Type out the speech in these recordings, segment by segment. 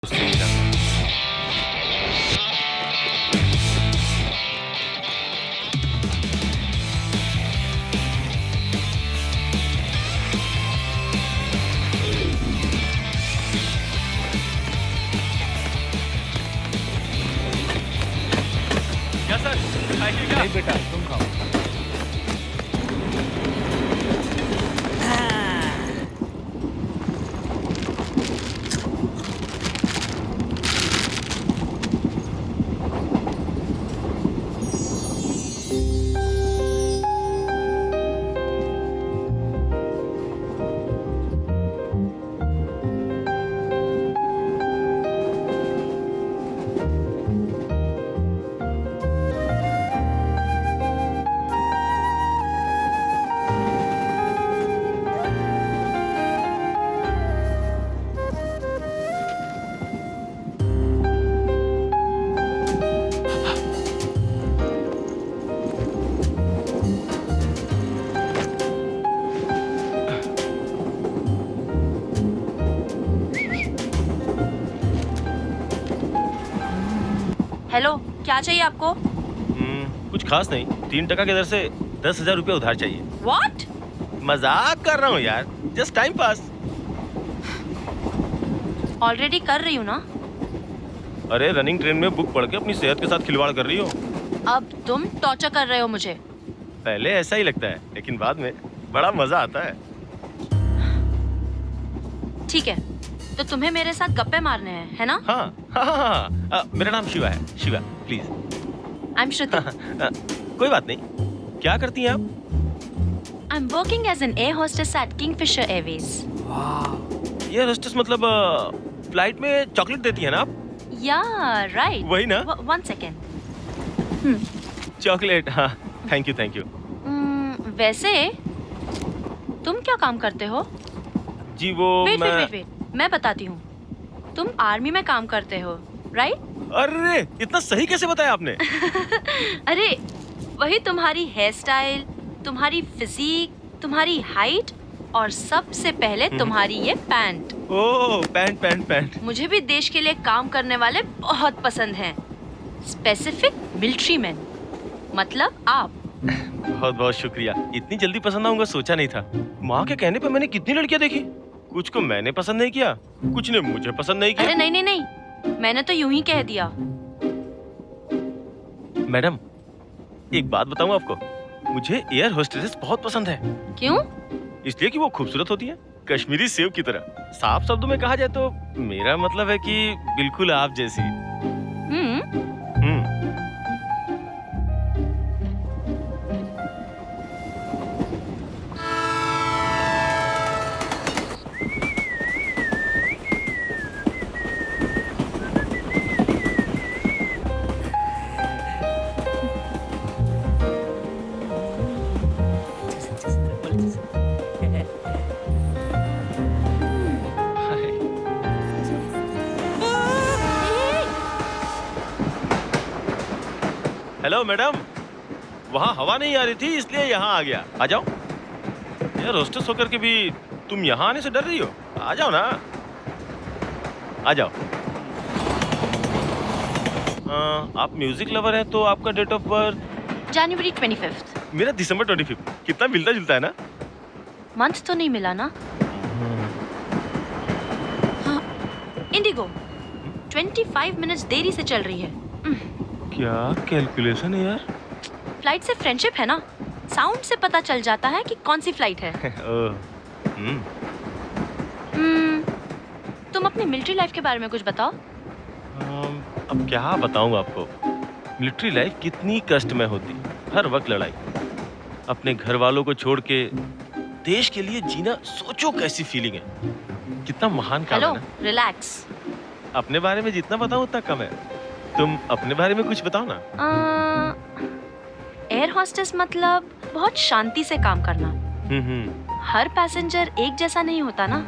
उससे ही जाता। क्या सर खाएंगे क्या? नहीं बेटा, तुम खाओ। हेलो, क्या चाहिए आपको? कुछ खास नहीं, 3% के दर से 10,000 रुपया उधार चाहिए। व्हाट? मजाक कर रहा हूँ यार, जस्ट टाइम पास। ऑलरेडी कर रही हूँ ना। अरे रनिंग ट्रेन में बुक पढ़ के अपनी सेहत के साथ खिलवाड़ कर रही हो। अब तुम टॉर्चर कर रहे हो मुझे। पहले ऐसा ही लगता है, लेकिन बाद में बड़ा मजा आता है। ठीक है, तो तुम्हें मेरे साथ गप्पे मारने हैं, है ना? हाँ, मेरा नाम शिवा है। Shiva, please. I am Shruti. कोई बात नहीं। क्या करती हैं आप? I am working as an air hostess at Kingfisher Airways. ये होस्टेस मतलब फ्लाइट में चॉकलेट देती है ना आप? Yeah right. वही ना? One second. चॉकलेट, हाँ। Thank you. वैसे तुम क्या काम करते हो? जी वो वेट, मैं बताती हूँ। तुम आर्मी में काम करते हो, राइट? अरे इतना सही कैसे बताया आपने? अरे वही तुम्हारी हेयर स्टाइल, तुम्हारी फिजिक, तुम्हारी हाइट और सबसे पहले तुम्हारी ये पैंट। ओह, पैंट। मुझे भी देश के लिए काम करने वाले बहुत पसंद हैं। स्पेसिफिक मिलिट्री मैन, मतलब आप। बहुत शुक्रिया। इतनी जल्दी पसंद आऊंगा सोचा नहीं था। माँ के कहने पे मैंने कितनी लड़कियां देखी, कुछ को मैंने पसंद नहीं किया, कुछ ने मुझे पसंद नहीं किया। अरे नहीं, मैंने तो यूं ही कह दिया। मैडम, एक बात बताऊं आपको, मुझे एयर होस्टेसेस बहुत पसंद है। क्यों? इसलिए कि वो खूबसूरत होती है, कश्मीरी सेव की तरह। साफ शब्दों में कहा जाए तो मेरा मतलब है कि बिल्कुल आप जैसी। हम्म हेलो मैडम, वहाँ हवा नहीं आ रही थी इसलिए यहाँ आ गया। आ जाओ। यार होस्टेस होकर के भी तुम यहाँ आने से डर रही हो? आ जाओ ना, आ जाओ। आप म्यूजिक लवर हैं तो आपका डेट ऑफ बर्थ? जनवरी 25। मेरा दिसंबर 25। कितना मिलता जुलता है ना। मंथ तो नहीं मिला ना? हाँ, इंडिगो 25 मिनट्स देरी से चल रही है। क्या कैलकुलेशन है यार। फ्लाइट से फ्रेंडशिप है ना, साउंड से पता चल जाता है कि कौन सी फ्लाइट है। तुम अपनी मिलिट्री लाइफ के बारे में कुछ बताओ। अब क्या बताऊं आपको, मिलिट्री लाइफ कितनी कष्टमय होती, हर वक्त लड़ाई। अपने घर वालों को छोड़ के देश के लिए जीना, सोचो कैसी फीलिंग है। कितना महान काम है हेलो, ना। रिलैक्स। अपने बारे में जितना बताऊं उतना कम है। तुम अपने बारे में कुछ बताओ ना। एयर होस्टेस मतलब बहुत शांति से काम करना। हर पैसेंजर एक जैसा नहीं होता ना।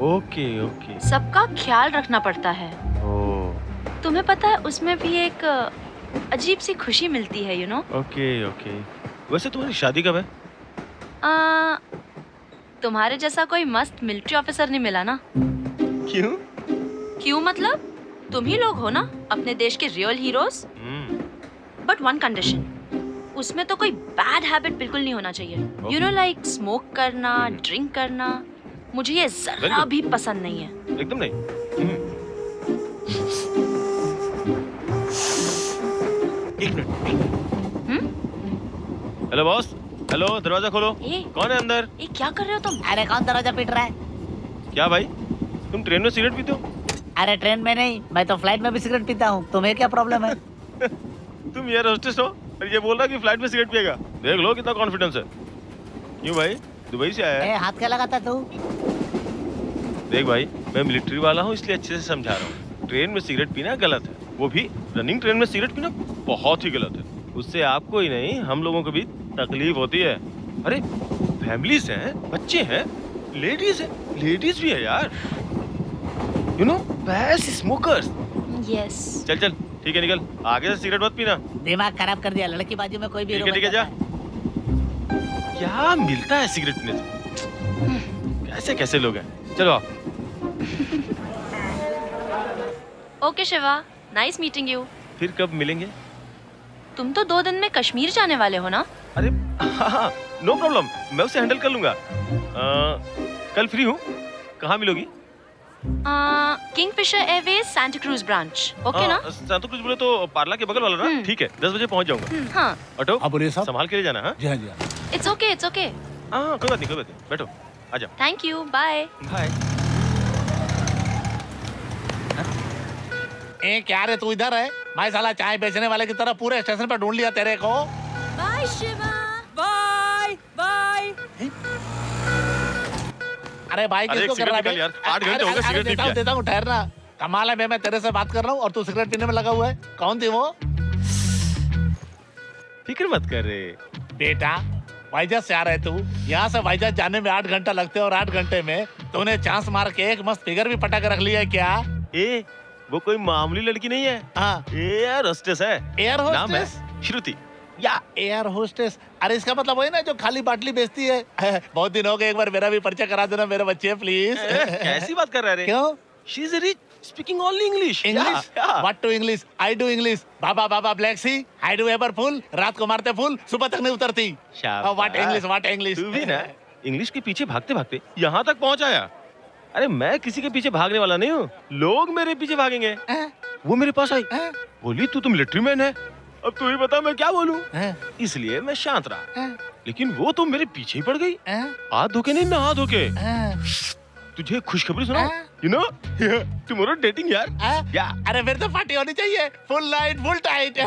ओके। सबका ख्याल रखना पड़ता है। ओह, तुम्हें पता है उसमें भी एक अजीब सी खुशी मिलती है, यू नो। ओके। वैसे तुम्हारी शादी कब है? तुम्हारे जैसा कोई मस्त मिलिट्री ऑफिसर नहीं मिला ना। क्यों? क्यों मतलब तुम ही लोग हो ना अपने देश के real heroes. But one condition, उसमें तो कोई बैड हैबिट बिल्कुल नहीं होना चाहिए। यू नो लाइक स्मोक करना, ड्रिंक करना, मुझे ये जरा भी पसंद नहीं है। एकदम नहीं। एक मिनट। Hello boss. हेलो, दरवाजा खोलो। कौन है अंदर? क्या कर रहे हो तुम? अरे कौन दरवाजा पीट रहा है? क्या भाई, तुम ट्रेन में सिगरेट पीते हो? अरे ट्रेन में नहीं, मैं तो फ्लाइट में भी सिगरेट पीता हूँ। तुम्हें क्या प्रॉब्लम है? तुम एयर होस्टेस हो और ये बोल रहा कि फ्लाइट में सिगरेट पिएगा? देख लो कितना कॉन्फिडेंस है। क्यों भाई, दुबई से आया है? हाथ क्या लगाता तू? देख भाई, मैं मिलिट्री वाला हूँ इसलिए अच्छे से समझा रहा हूँ। ट्रेन में सिगरेट पीना गलत है, वो भी रनिंग ट्रेन में सिगरेट पीना बहुत ही गलत है। उससे आपको ही नहीं हम लोगों को भी तकलीफ होती है। अरे फैमिलीज हैं, बच्चे हैं, लेडीज हैं, लेडीज भी है यार। You know best smokers. Yes. चल चल ठीक है, निकल। आगे से सिगरेट मत पीना। दिमाग खराब कर दिया। लड़की बाजू में कोई भी ठीक है जा। क्या मिलता है सिगरेट पीने से? कैसे कैसे लोग हैं। चलो आप। Okay Shiva, nice meeting you. फिर कब मिलेंगे? तुम तो 2 दिन में कश्मीर जाने वाले हो ना? अरे हाँ, नो प्रॉब्लम, मैं उसे हैंडल कर लूंगा। कल फ्री हूँ। कहाँ मिलोगी? Kingfisher Airways Santa Cruz branch. Okay ना? सांता क्रूज बोले तो पार्ला के बगल वाला ना? ठीक है, 10 बजे पहुँच जाऊंगा। हाँ। ऑटो? हाँ बोलिए साहब। संभाल के ले जाना। हाँ जी हाँ जी हाँ। It's okay, it's okay. हाँ कोई बात नहीं, कोई बात नहीं, बैठो, आ जाओ। Thank you, bye. बाय। क्या रे तू इधर है? मैं साला चाय बेचने वाले की तरह पूरे स्टेशन पर ढूंढ लिया तेरे को। बाय शिवा। Bye bye. अरे भाई किसको कर रहा है? यार 8 घंटे हो गए सिगरेट नहीं पिया। देता हूँ ठहरना। कमाल है, मैं तेरे से बात कर रहा हूँ और तू सिगरेट पीने में लगा हुआ है। कौन थी वो? फिक्र मत कर रे बेटा, वाइजत से आ रहे तू। यहाँ से वाइजत जाने में 8 घंटा लगते और 8 घंटे में तूने चांस मार के एक मस्त फिगर भी पटा के रख लिया है क्या? ए, वो कोई मामूली लड़की नहीं है। हाँ। एयर होस्टेस है। एयर नाम है होस्टेस? श्रुति। या एयर होस्टेस? अरे इसका मतलब वही ना जो खाली बाटली बेचती है। बहुत दिन हो गए, एक बार मेरा भी परिचय करा देना मेरे बच्चे प्लीज। कैसी बात कर रहा है रे? क्यों? She is rich, speaking only English. English? What to English? I do English. Baa baa black sheep, I do ever full. रात को मारते फूल, सुबह तक नहीं उतरती। What English, what English. तू भी ना इंग्लिश के पीछे भागते भागते यहाँ तक पहुँच आया। अरे मैं किसी के पीछे भागने वाला नहीं हूँ, लोग मेरे पीछे भागेंगे। वो मेरे पास आई, बोली तू मिलिट्री मैन है। अब तू ही बता मैं क्या बोलूं? इसलिए मैं शांत रहा, लेकिन वो तो मेरे पीछे ही पड़ गई। हाथ धोके नहीं, नहा धोके। तुझे खुशखबरी सुना? यू नो टुमारो डेटिंग यार। या अरे फिर तो पार्टी होनी चाहिए, फुल लाइट फुल टाइट।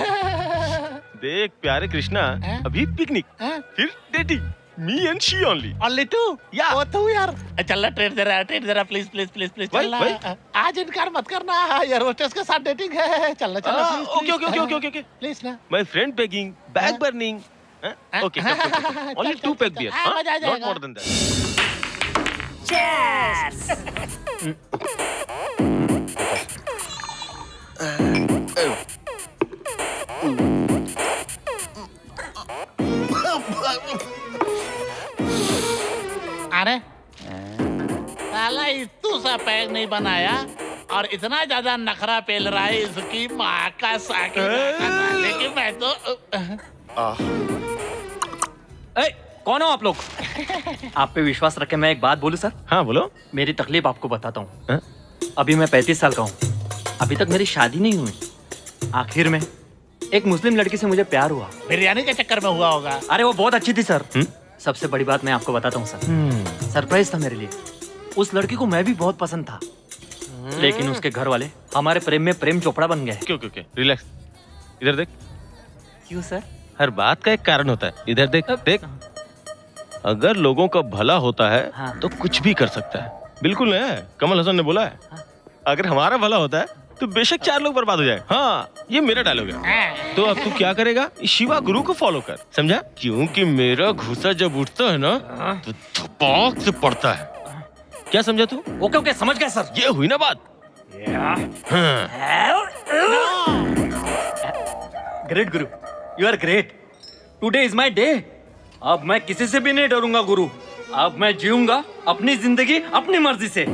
देख प्यारे कृष्णा, अभी पिकनिक, फिर dating, me and she only. Only two? या ओ तू यार, चल ना ट्रेन दे रहा प्लीज प्लीज प्लीज प्लीज चलना। आज इनकार मत करना, यार होस्टेस के साथ डेटिंग है। चलना चलना please. Okay okay okay okay okay please ना। My friend begging, bag burning. Okay only 2 pack beer, मजा आ नॉट जाएगा। More than that. चीयर्स। अरे साला इतू सा पैक नहीं बनाया और इतना ज्यादा नखरा पेल रहा है इसकी माँ का साकी। लेकिन मैं तो कौन हो आप लोग? आप पे विश्वास रख के मैं एक बात बोलूं सर? हाँ बोलो। मेरी तकलीफ आपको बताता हूँ। अभी मैं 35 साल का हूँ, अभी तक मेरी शादी नहीं हुई। आखिर में एक मुस्लिम लड़की से मुझे प्यार हुआ। बिरयानी के चक्कर में हुआ होगा। अरे वो बहुत अच्छी थी सर। सबसे बड़ी बात मैं आपको बताता हूँ सर, सरप्राइज था मेरे लिए। उस लड़की को मैं भी बहुत पसंद था, लेकिन उसके घर वाले हमारे प्रेम में प्रेम चोपड़ा बन गए। ओके रिलैक्स, इधर देख। क्यों सर? हर बात का एक कारण होता है, इधर देख। देख, अगर लोगों का भला होता है तो कुछ भी कर सकता है। बिल्कुल है, कमल हसन ने बोला है, अगर हमारा भला होता है तो बेशक 4 लोग बर्बाद हो जाए। हाँ, ये मेरा डायलॉग है। तो अब तू क्या करेगा? शिवा गुरु को फॉलो कर, समझा? क्योंकि मेरा घुसा जब उठता है ना तो धपाक से पड़ता है। क्या समझा तू? ओके ओके समझ गया सर। ये हुई ना बात। Great guru, you are great. Today is my day. अब मैं किसी से भी नहीं डरूंगा गुरु। अब मैं जीऊंगा अपनी जिंदगी अपनी मर्जी से।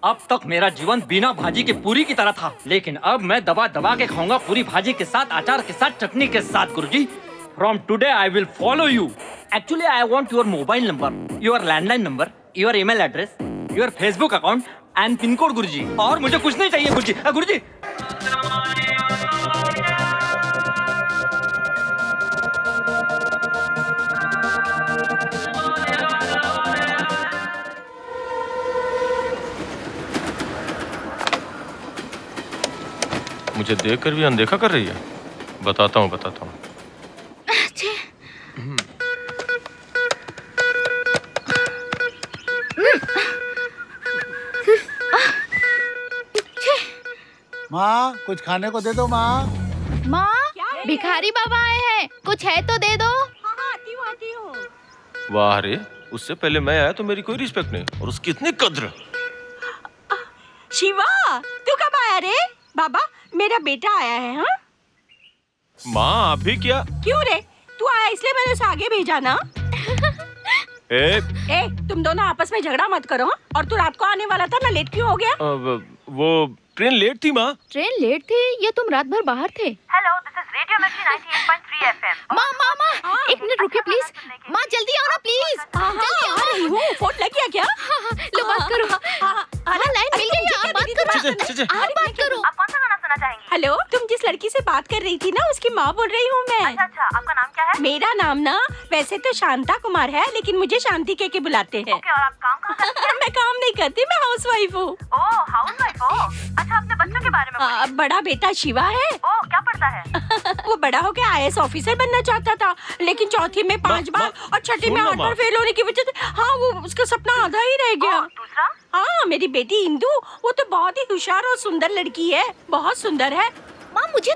अब तक मेरा जीवन बिना भाजी के पूरी की तरह था, लेकिन अब मैं दबा दबा के खाऊंगा पूरी भाजी के साथ, अचार के साथ, चटनी के साथ। गुरुजी, from today I will follow you. Actually, I want your mobile number, your landline number, your email address, your Facebook account and pin code, गुरुजी। और मुझे कुछ नहीं चाहिए गुरुजी। गुरुजी, मुझे देखकर भी अनदेखा कर रही है। बताता हूँ। माँ, कुछ खाने को दे दो माँ। माँ, भिखारी बाबा आए हैं, कुछ है तो दे दो। आती हूँ। वाह रे, उससे पहले मैं आया तो मेरी कोई रिस्पेक्ट नहीं, और उसकी इतनी कद्र। शिवा, तू कब आया रे? बाबा, मेरा बेटा आया है। हाँ, माँ अभी क्या? क्यों रे? तू आया इसलिए मैंने उसे आगे भेजा ना। ए, तुम दोनों आपस में झगड़ा मत करो। और तू रात को आने वाला था ना, लेट क्यों हो गया? वो ट्रेन लेट थी माँ। ट्रेन लेट थी या तुम रात भर बाहर थे? Hello, this is radio Mirchi 98.3 FM। माँ, एक मिनट रुकिए प्लीज। माँ जल्दी आओ ना प्लीज। जल्दी आओ। आ रही हूँ। फोन लग गया क्या? लो बात करो। हाँ, लाइन मिल गई है, आप बात करो। आप बात करो। आप कौन सा गाना सुनना चाहेंगे? हेलो, तुम जिस लड़की से बात कर रही थी ना, उसकी माँ बोल रही हूँ मैं। अच्छा, आपका नाम क्या है? मेरा नाम ना वैसे तो शांता कुमार है, लेकिन मुझे शांति के बुलाते हैं। ओके, और आप काम कहाँ करते हैं? मैं काम नहीं करती, मैं हाउसवाइफ हूँ। ओह, हाउसवाइफ हो। अच्छा, अपने बच्चों के बारे में बोलिए। बड़ा बेटा शिवा है। ओह, क्या पढ़ता है? वो बड़ा होकर IAS ऑफिसर बनना चाहता था, लेकिन चौथी में 5 बार और छठी में 8 बार फेल होने की वजह से वो उसका सपना आधा ही रह गया। दूसरा? हाँ, मेरी बेटी इंदु, वो तो बहुत ही होशियार और सुंदर लड़की है, बहुत सुंदर है। माँ मुझे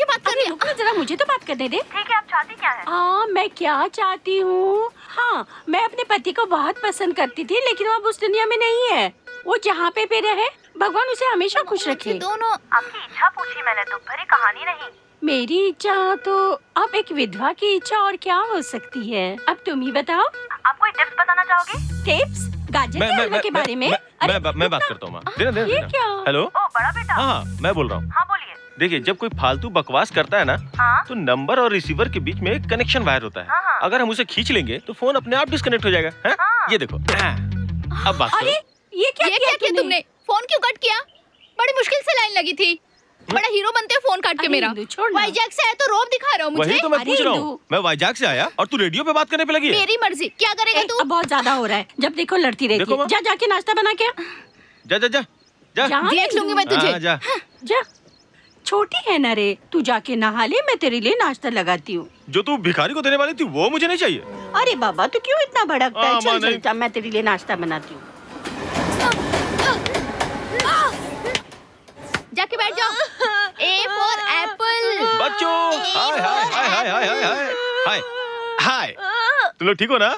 बात करनी है। रुक ना जरा, मुझे तो बात करने दे। ठीक है, आप चाहती क्या है? हाँ, मैं क्या चाहती हूँ? हाँ, मैं अपने पति को बहुत पसंद करती थी, लेकिन वो अब उस दुनिया में नहीं है। वो जहाँ पे रहे, भगवान उसे हमेशा खुश रखे। दोनों। आपकी इच्छा पूछी मैंने, दुख भरी कहानी नहीं। मेरी इच्छा तो अब एक विधवा की इच्छा और क्या हो सकती है? अब तुम ही बताओ। आप कोई टिप्स बताना चाहोगे? टिप्स? गाजर के हलवे के बारे में? मैं बात करता हूँ माँ। ये क्या? हेलो। ओह, बड़ा बेटा। हाँ, मैं बोल रहा हूँ। हाँ, बोलिए। देखिए, जब कोई फालतू बकवास करता है ना, हाँ? तो नंबर और रिसीवर के बीच में एक कनेक्शन वायर होता है। हाँ। अगर हम उसे खींच लेंगे तो फोन अपने आप डिस्कनेक्ट हो जाएगा। हैं? हाँ। ये देखो। अब बात अरे, करो। ये क्या किया तुमने? फोन क्यों कट किया? बड़ी मुश्किल से लाइन लगी थी। बड़ा हीरो बनते हैं फोन काट के अरे मेरा। इंदु, छोड़ ना। वाईजैक से आया तो रोब दिखा रहा हूँ मुझे। वही तो मैं अरे पूछ रहा इंदु। हूँ। मैं वाईजैक से आया और तू रेडियो पे बात करने पे लगी है। मेरी मर्जी, क्या करेगा तू? अब बहुत ज्यादा हो रहा है। जब देखो लड़ती रहती देखो है। माँ। जा जाके नाश्ता बना के। जा जा जा जा। जा देख लूंगी मैं तुझे। हाँ, जा। जा। छोटी है ना रे, तू जाके नहा ले, मैं तेरे लिए नाश्ता लगाती हूँ। जो तू भिखारी को देने वाली थी वो मुझे नहीं चाहिए। अरे बाबा, तू क्यों इतना भड़कता है? माँ, चल नहीं। चल, मैं तेरे लिए नाश्ता बनाती हूँ। जाके बैठ जाओ। A for apple। बच्चों, हाय हाय हाय हाय हाय हाय हाय हाय हाय। तुम लोग ठीक हो ना?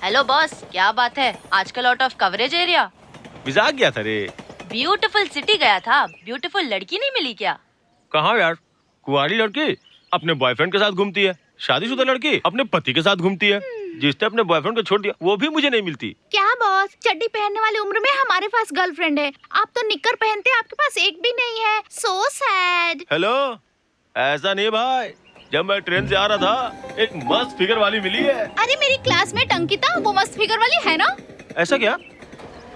हेलो बॉस, क्या बात है? आजकल आउट ऑफ कवरेज एरिया। मजाक गया था रे। ब्यूटीफुल सिटी गया था, ब्यूटीफुल लड़की नहीं मिली क्या? कहाँ यार? कुंवारी लड़की अपने बॉयफ्रेंड के साथ घूमती है, शादीशुदा लड़की अपने पति के साथ घूमती है। जिसने अपने बॉयफ्रेंड को छोड़ दिया वो भी मुझे नहीं मिलती। क्या बॉस, चड्डी पहनने वाली उम्र में हमारे पास गर्लफ्रेंड है, आप तो निक्कर पहनते, आपके पास एक भी नहीं है। So sad. हेलो, ऐसा नहीं भाई। जब मैं ट्रेन से आ रहा था, एक मस्त फिगर वाली मिली है। अरे मेरी क्लासमेट अंकिता, वो मस्त फिगर वाली है ना? ऐसा क्या?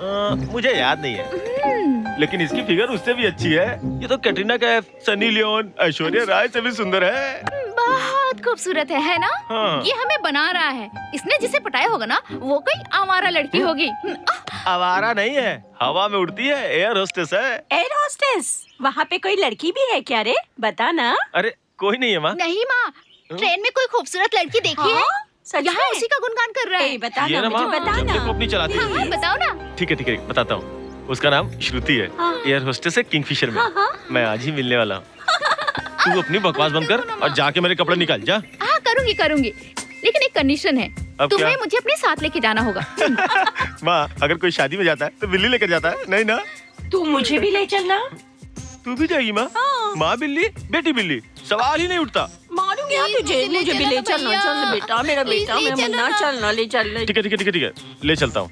मुझे याद नहीं है, लेकिन इसकी फिगर उससे भी अच्छी है। ये तो कैटरीना कैफ, सनी लियोन, ऐश्वर्या राय से भी सुंदर है। बहुत खूबसूरत है ना? हाँ। ये हमें बना रहा है। इसने जिसे पटाया होगा ना, वो कोई आवारा लड़की होगी। आवारा नहीं है, हवा में उड़ती है, एयर होस्टेस है। Air hostess? वहाँ पे कोई लड़की भी है क्या रे? बता ना। अरे कोई नहीं है माँ। नहीं माँ, ट्रेन में कोई खूबसूरत लड़की देखी है? सच यहाँ में? उसी का गुणगान कर रहा है। बता ये ना, ना मुझे माँ, बता जब ना। देखो अपनी चलाती हाँ, है। बताओ ना। ठीक है बताता हूँ। उसका नाम श्रुति है, एयर होस्टेस है किंगफिशर में। मैं आज ही मिलने वाला हूँ। तू अपनी बकवास बंद कर और जाके मेरे कपड़े निकाल जा। हाँ करूँगी, लेकिन एक कंडीशन है। अब तुम्हें क्या? मुझे अपने साथ लेके जाना होगा। माँ, अगर कोई शादी में जाता है तो बिल्ली लेकर जाता है, नहीं ना? तू मुझे भी ले चलना। तू भी जाएगी माँ? माँ बिल्ली, बेटी बिल्ली, सवाल ही नहीं उठता। मारूंगी हाँ तुझे। मुझे भी ले चलना। चल बेटा, मेरा Please, बेटा, ले मैं चलो मुन्ना, ना। चलना, ले चल। ठीक है ले चलता हूँ,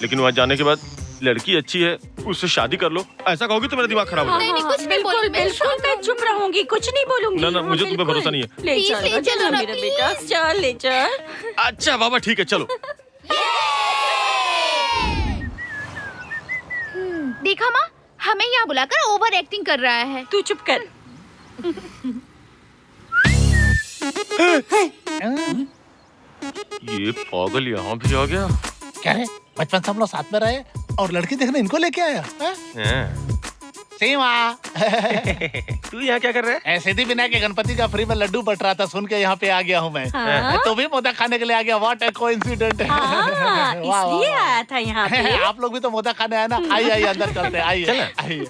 लेकिन वहाँ जाने के बाद लड़की अच्छी है, उससे शादी कर लो। ऐसा कहोगी तो मेरा दिमाग खराब हो जाएगा। नहीं, कुछ नहीं बिल्कुल बोलूं, मैं बिल्कुल मैं चुप रहूंगी, कुछ नहीं बोलूंगी। ना, मुझे तुम पे बिल्कुल। भरोसा नहीं है। ले Please, चलो ले चलो ना, मेरा बेटा, please। चल ले चल। अच्छा बाबा ठीक है, चलो। देखा माँ, हमें यहाँ बुलाकर ओवर एक्टिंग कर रहा है। तू चुप कर। ये पागल यहाँ भी आ गया। क्या है, बचपन से हम लोग साथ में रहे और लड़की देखने इनको लेके आया हैं? हाँ। सीमा तू यहाँ क्या कर रहा है? सिद्धि विनायक के गणपति का फ्री में लड्डू बट रहा था, सुन के यहाँ पे आ गया हूँ मैं। हाँ? तो भी मोदक खाने के लिए आ गया। What A coincident. हाँ, इसलिए आया था यहाँ पे। आप लोग भी तो मोदक खाने आए ना। आइए आइए अंदर चलते हैं, आइए आइए।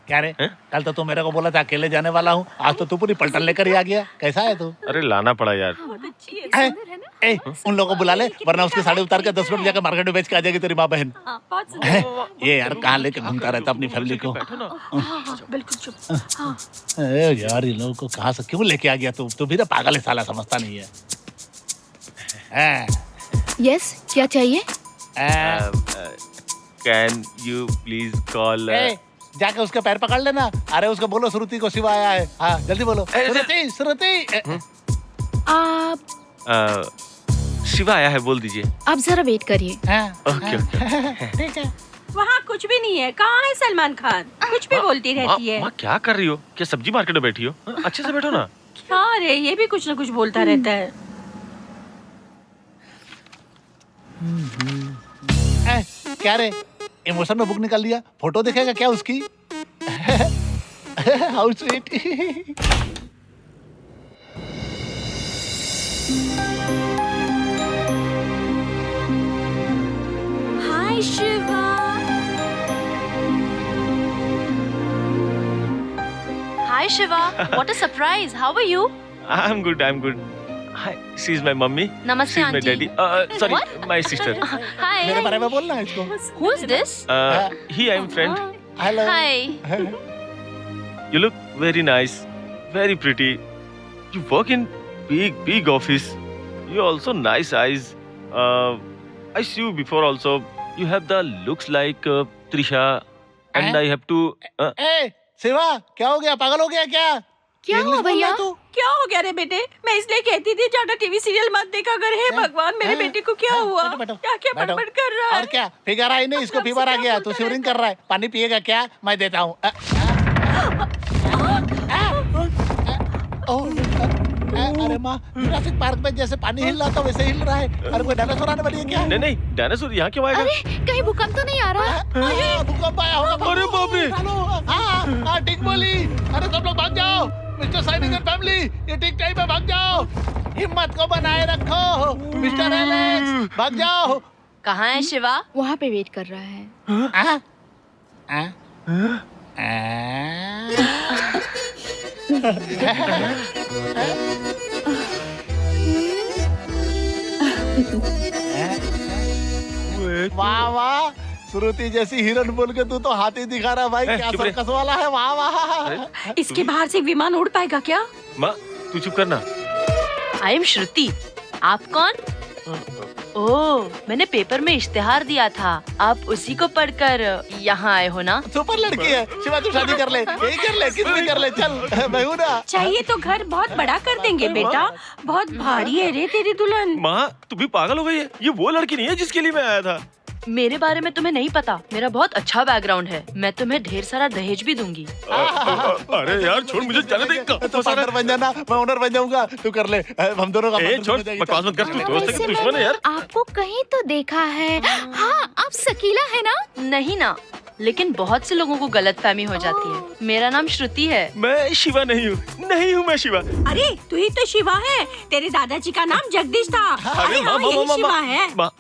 क्या रे, कल तो तू मेरे को बोला था अकेले जाने वाला हूँ, आज तो तू पूरी पलटन लेकर ही आ गया। कैसा है तू? अरे लाना पड़ा यार। बहुत अच्छी है, सुंदर है ना? ए, उन लोगों को बुला ले, वरना उसकी साड़ी उतार के 10 मिनट जाकर मार्केट में बेच के आ जाएगी तेरी माँ बहन। हाँ, बहुत सुंदर। ये यार कहाँ लेके घूमता रहता अपनी फैमिली को। हाँ, बिल्कुल चुप। हाँ, यार ये लोगों को कहाँ से क्यों लेके आ गया तू? तू भी ना पागल है साला, समझता नहीं है। यस, क्या चाहिए? Can you please call? जाके उसके पैर पकड़ लेना। अरे उसको बोलो श्रुति को शिवा आया है। हाँ जल्दी बोलो। श्रुति श्रुति। आप शिवा आया है, बोल दीजिए। आप जरा वेट करिए। ओके ठीक है। वहाँ कुछ भी नहीं है। कहाँ है सलमान खान? कुछ भी बोलती रहती है। माँ क्या कर रही हो? क्या सब्जी मार्केट में बैठी हो? अच्छे से बैठो ना। क्या रे, ये भी कुछ ना कुछ बोलता रहता है। क्या रे, इमोशन में बुक निकाल दिया? फोटो देखेगा क्या उसकी? How sweet. Hi Shiva. Hi Shiva, what a surprise. How are you? I'm good. Hi, she's my mummy. Namaste, She's my auntie. daddy. Sorry, What? my sister. मेरे Hi. बारे में बोलना है इसको। Who's this? He, I'm friend. Hello. Hi. You look very nice, very pretty. You work in big office. You also nice eyes. I see you before also. You have the looks like Trisha, and I have to. ए शिवा, क्या हो गया? पागल हो गया क्या? क्या हुआ भैया? क्या हो गया रे बेटे? मैं इसलिए कहती थी ज्यादा टीवी सीरियल मत देखा कर। हे भगवान, मेरे बेटे को क्या हुआ? क्या क्या बड़बड़ कर रहा है? और क्या फिगर आई नहीं, इसको फीवर आ गया। तू शिवरिंग कर रहा है। पानी पिएगा क्या? मैं देता हूँ। अरे माँ, जुरासिक पार्क में जैसे पानी हिल रहा था वैसे हिल रहा है। अरे कोई डायनासोर आने वाली है क्या? नहीं, डायनासोर यहाँ क्यों आएगा? अरे कहीं भूकंप तो नहीं आ रहा? भूकंप आया होगा। अरे बाप रे! हाँ ठीक बोली। अरे सब लोग भाग जाओ। मिस्टर साइनिंग एंड फैमिली, ये ठीक टाइम में भाग जाओ। हिम्मत को बनाए रखो। मिस्टर एलेक्स, भाग जाओ। कहाँ है शिवा? वहाँ पे वेट कर रहा है। वाह वाह, श्रुति जैसी हिरन बोल के तू तो हाथी दिखा रहा है भाई। क्या चुप रहे। सर्कस वाला है। वाह वाह। इसके बाहर से विमान उड़ पाएगा क्या? माँ तू चुप करना। आई एम श्रुति। आप कौन? ओह, मैंने पेपर में इश्तिहार दिया था। आप उसी को पढ़कर यहाँ आए हो ना? सुपर लड़की है। शिवा तू शादी कर ले, यही कर ले, किस भी कर ले। चल मैं हूँ ना। चाहिए तो घर बहुत बड़ा कर देंगे बेटा। बहुत भारी है रे तेरी दुल्हन। माँ तू भी पागल हो गई है? ये वो लड़की नहीं है जिसके लिए मैं आया था। मेरे बारे में तुम्हें नहीं पता। मेरा बहुत अच्छा बैकग्राउंड है। मैं तुम्हें ढेर सारा दहेज भी दूंगी। अरे यार छोड़, मुझे जाने दे। तो पार्टनर बन जाना, मैं ओनर बन जाऊंगा। तू कर ले, हम दोनों का ए partner छोड़, बन जाएगी। बकवास मत कर। तू दोस्त है कि वैसे दुश्मन है यार? आपको कहीं तो देखा है। हाँ, आप शकीला है ना? नहीं ना, लेकिन बहुत से लोगों को गलतफहमी हो जाती है। मेरा नाम श्रुति है। मैं शिवा नहीं हूँ मैं शिवा। अरे तू ही तो शिवा है। तेरे दादाजी का नाम जगदीश था। अरे हाँ, यही शिवा है। माँ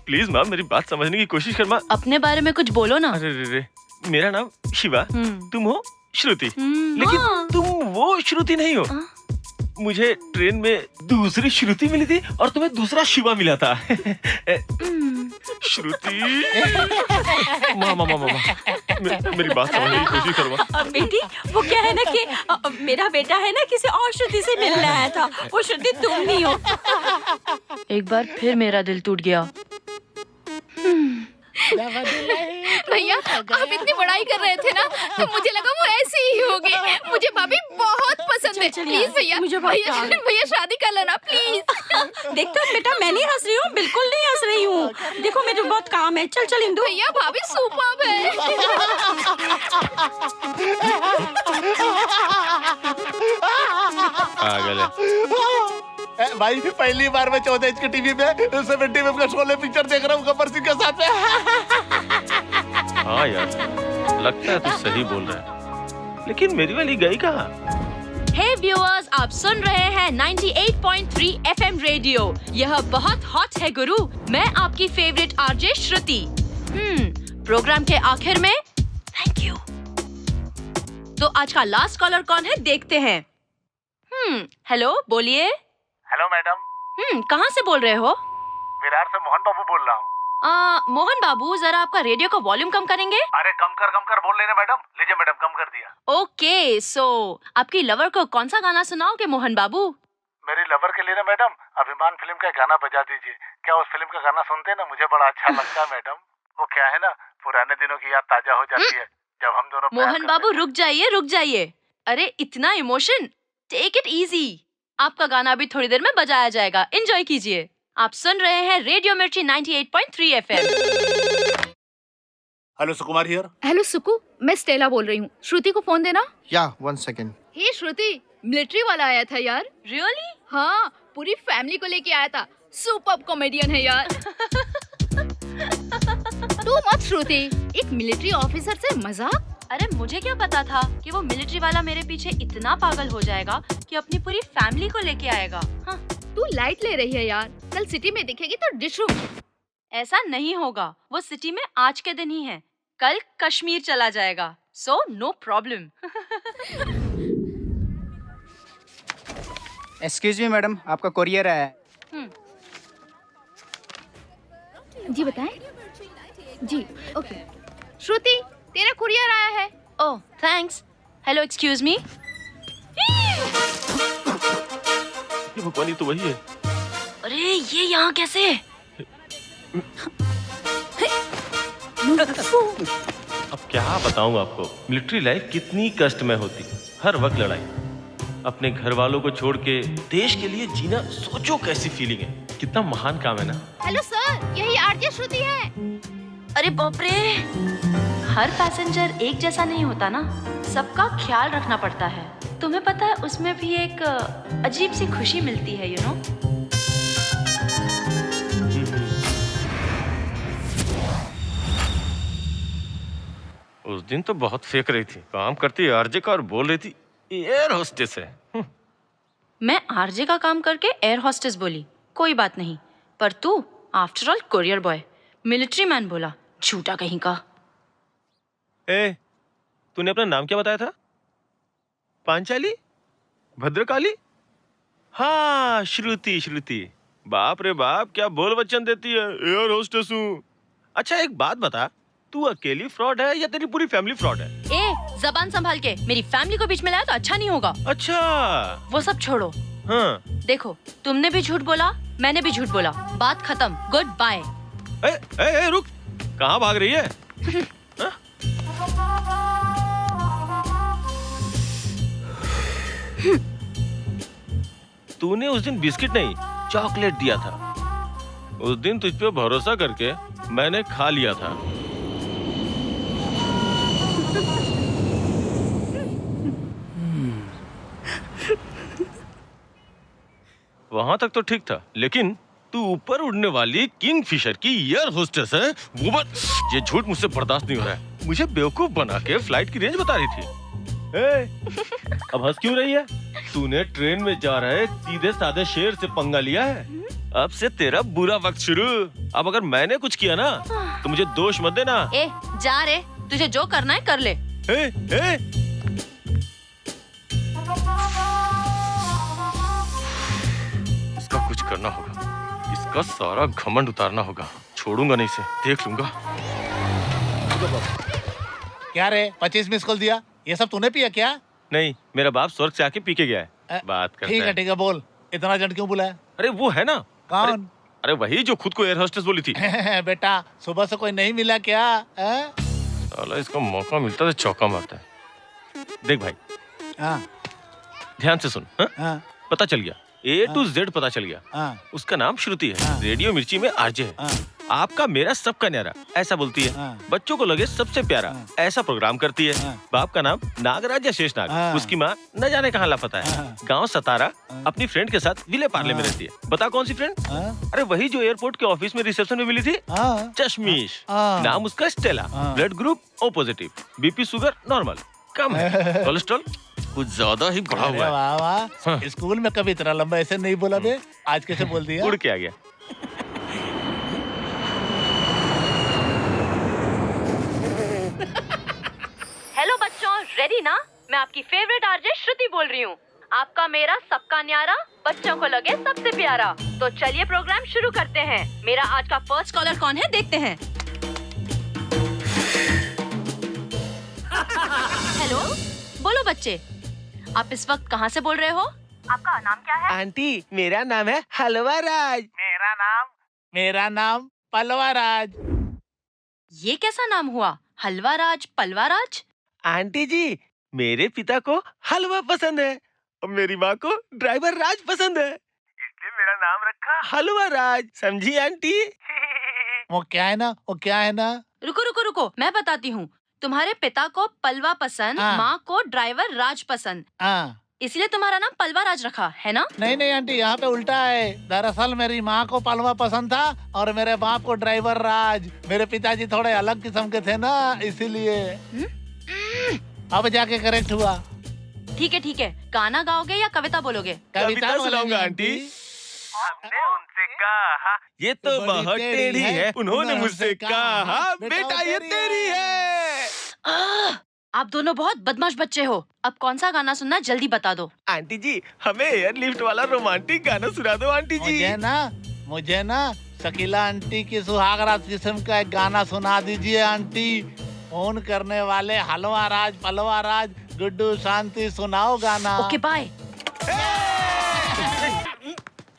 प्लीज माँ, मेरी बात समझने की कोशिश कर माँ। अपने बारे में कुछ बोलो ना। अरे रे, मेरा नाम शिवा, तुम हो श्रुति। हाँ। लेकिन तुम वो श्रुति नहीं हो। मुझे ट्रेन में दूसरी श्रुति मिली थी और तुम्हें दूसरा शिवा मिला था। श्रुति, माँ मेरी बात समझने की कोशिश करो। बेटी, वो क्या है ना कि मेरा बेटा है ना किसी और श्रुति से मिलने आया था। वो श्रुति तुम नहीं हो। एक बार फिर मेरा दिल टूट गया। भैया आप इतनी बड़ाई कर रहे थे ना तो मुझे लगा वो ऐसे ही होगी। मुझे भाभी बहुत पसंद है। प्लीज भैया, भैया शादी कर लेना प्लीज। देखते हो बेटा, मैं नहीं हंस रही हूँ, बिल्कुल नहीं हंस रही हूँ। देखो मुझे बहुत काम है। चल चल इंदु। भैया भाभी सुपर्ब है। पागल है। भाई पहली बार मैं 14 इंच की टीवी पे 70 का शोले पिक्चर देख रहा हूँ गब्बर सिंह के साथ में। हाँ यार, लगता है तू सही बोल रहा है, लेकिन मेरी वाली गई कहाँ? हे व्यूअर्स, आप सुन रहे हैं 98.3 FM रेडियो। यह बहुत हॉट है गुरु। मैं आपकी फेवरेट आरजे श्रुति। प्रोग्राम के आखिर में थैंक यू। तो आज का लास्ट कॉलर कौन है देखते हैं। हेलो, बोलिए। Hello madam. कहाँ से बोल रहे हो? विरार से मोहन बाबू बोल रहा हूँ। मोहन बाबू, जरा आपका रेडियो का वॉल्यूम कम करेंगे? अरे कम कर बोल लेना मैडम। लीजिए मैडम, कम कर दिया। ओके, सो आपकी लवर को कौन सा गाना सुनाओगे मोहन बाबू? मेरी लवर के लिए ना मैडम अभिमान फिल्म का गाना बजा दीजिए। क्या उस फिल्म का गाना सुनते हैं ना, मुझे बड़ा अच्छा लगता है मैडम। वो क्या है ना, पुराने दिनों की याद ताजा हो जाती है जब हम दोनों प्यार मोहन बाबू रुक जाइए। अरे इतना इमोशन, टेक इट इजी। आपका गाना भी थोड़ी देर में बजाया जाएगा, एंजॉय कीजिए। आप सुन रहे हैं radio Mirchi 98.3 FM। Hello Sukumar here. Hello Suku, मैं स्टेला बोल रही हूँ। श्रुति को फोन देना। या 1 सेकेंड। हे श्रुति, मिलिट्री वाला आया था यार। रियली? हाँ, पूरी फैमिली को लेके आया था। सुपर्ब कॉमेडियन है यार। तू मत श्रुति, एक मिलिट्री ऑफिसर से मजाक। अरे मुझे क्या पता था कि वो मिलिट्री वाला मेरे पीछे इतना पागल हो जाएगा कि अपनी पूरी फैमिली को लेके आएगा। हाँ। तू लाइट ले रही है यार, कल सिटी में दिखेगी तो डिशू। ऐसा नहीं होगा, वो सिटी में आज के दिन ही है, कल कश्मीर चला जाएगा, so no problem. Excuse me madam, आपका कोरियर आया है। जी बताएं। जी ओके। श्रुति, तेरा कुरियर आया है। ओह थैंक्स। Hello, excuse me. ये भगवानी तो वही है। अरे ये यहाँ कैसे? अब क्या बताऊं आपको, मिलिट्री लाइफ कितनी कष्ट में होती। हर वक्त लड़ाई, अपने घर वालों को छोड़ के देश के लिए जीना, सोचो कैसी फीलिंग है। कितना महान काम है ना। हेलो सर, यही आरजे श्रुति है। अरे बाप रे, हर पैसेंजर एक जैसा नहीं होता ना, सबका ख्याल रखना पड़ता है। तुम्हें पता है उसमें भी एक अजीब सी खुशी मिलती है, यू नो। उस दिन तो बहुत फेंक रही थी, काम करती आरजे का और बोल रही थी एयर होस्टेस है। मैं आरजे का काम करके एयर होस्टेस बोली, कोई बात नहीं, पर तू after all courier boy, military man बोला, झूठा कहीं का। ए, तूने अपना नाम क्या बताया था? पांचाली? भद्रकाली? हाँ, श्रुति। बाप रे बाप, क्या बोल वचन देती है। एयर होस्टेस हूँ। अच्छा एक बात बता, तू अकेली फ्रॉड है या तेरी पूरी फैमिली फ्रॉड है? ए, जबान संभाल के, मेरी फैमिली को बीच में लाया तो अच्छा नहीं होगा। अच्छा, वो सब छोड़ो। हाँ। देखो, तुमने भी झूठ बोला, मैंने भी झूठ बोला, बात खत्म, गुड बाय। ए, रुक, कहाँ भाग रही है? तूने उस दिन बिस्किट नहीं, चॉकलेट दिया था। उस दिन तुझ पे भरोसा करके मैंने खा लिया था। वहां तक तो ठीक था, लेकिन तू ऊपर उड़ने वाली किंग फिशर की एयर होस्टेस है, वो बात, ये झूठ मुझसे बर्दाश्त नहीं हो रहा है। मुझे बेवकूफ बना के फ्लाइट की रेंज बता रही थी। अब हंस क्यों रही है? तूने ट्रेन में जा रहे सीधे साधे शेर से पंगा लिया है। अब से तेरा बुरा वक्त शुरू। अब अगर मैंने कुछ किया ना तो मुझे दोष मत देना। ए, जा रे, तुझे जो करना है कर ले। इसका कुछ करना होगा, इसका सारा घमंड उतारना होगा। छोड़ूंगा नहीं इसे, देख लूंगा। क्या रे, 25 मिस कॉल दिया? ये सब तूने पिया क्या? नहीं, मेरा बाप स्वर्ग से आके पी के गया है। बात करता है। ठीक है बोल, इतना अर्जेंट क्यों बुलाया? अरे वो है ना, कौन? अरे वही जो खुद को एयर होस्टेस बोली थी। बेटा सुबह से कोई नहीं मिला क्या? साला इसको मौका मिलता है तो चौका मारता है। देख भाई, हाँ ध्यान से सुन। हाँ पता चल गया, A to Z पता चल गया। हाँ उसका नाम श्रुति है, हाँ। रेडियो मिर्ची में आरजे है। हाँ। आपका मेरा सबका न्यारा, ऐसा बोलती है। हाँ। बच्चों को लगे सबसे प्यारा, हाँ। ऐसा प्रोग्राम करती है। हाँ। बाप का नाम नागराज या शेषनाग, हाँ। उसकी माँ न जाने कहाँ लापता है। हाँ। गांव सतारा, हाँ। अपनी फ्रेंड के साथ विले पार्ले में हाँ। रहती है। बता कौन सी फ्रेंड? हाँ अरे वही जो एयरपोर्ट के ऑफिस में रिसेप्शन में मिली थी, हाँ चश्मीश। हाँ। नाम उसका स्टेला, हाँ। Blood group O positive, BP sugar normal, कम है, कोलेस्ट्रॉल कुछ ज्यादा ही बढ़ा अरे हुआ है। वाह वाह, हाँ। स्कूल में कभी इतना लंबा ऐसे नहीं बोला बे, आज कैसे बोल दिया? उड़ के आ गया। हेलो बच्चों, रेडी ना? मैं आपकी फेवरेट आरजे श्रुति बोल रही हूँ। आपका मेरा सबका न्यारा, बच्चों को लगे सबसे प्यारा। तो चलिए प्रोग्राम शुरू करते हैं। मेरा आज का फर्स्ट कॉलर कौन है, देखते हैं। हेलो, बोलो बच्चे, आप इस वक्त कहाँ से बोल रहे हो? आपका नाम क्या है? आंटी, मेरा नाम है हलवा राज। मेरा नाम पलवा राज। ये कैसा नाम हुआ, हलवा राज पलवा राज? आंटी जी, मेरे पिता को हलवा पसंद है और मेरी माँ को ड्राइवर राज पसंद है, इसलिए मेरा नाम रखा हलवा राज। समझी आंटी? वो क्या है ना? रुको रुको रुको, मैं बताती हूँ। तुम्हारे पिता को पलवा पसंद, हाँ। माँ को ड्राइवर राज पसंद, हाँ इसलिए तुम्हारा नाम पलवा राज रखा है ना? नहीं आंटी, यहाँ पे उल्टा है। दरअसल मेरी माँ को पलवा पसंद था और मेरे बाप को ड्राइवर राज। मेरे पिताजी थोड़े अलग किस्म के थे ना, इसीलिए। अब जाके करेक्ट हुआ। ठीक है, गाना गाओगे या कविता बोलोगे? कविता सुनाऊंगा आंटी। हमने उनसे कहा ये तो बहुत टेढ़ी है, उन्होंने मुझसे कहा बेटा ये तेरी है। आप दोनों बहुत बदमाश बच्चे हो। अब कौन सा गाना सुनना, जल्दी बता दो। आंटी जी, हमें एयर लिफ्ट वाला रोमांटिक गाना सुना दो आंटी जी। मुझे ना शकीला आंटी की सुहागरात किस्म का एक गाना सुना दीजिए आंटी। फोन करने वाले हलवा राज पलवा राज गुड्डू शांति सुनाओ गाना। Okay bye.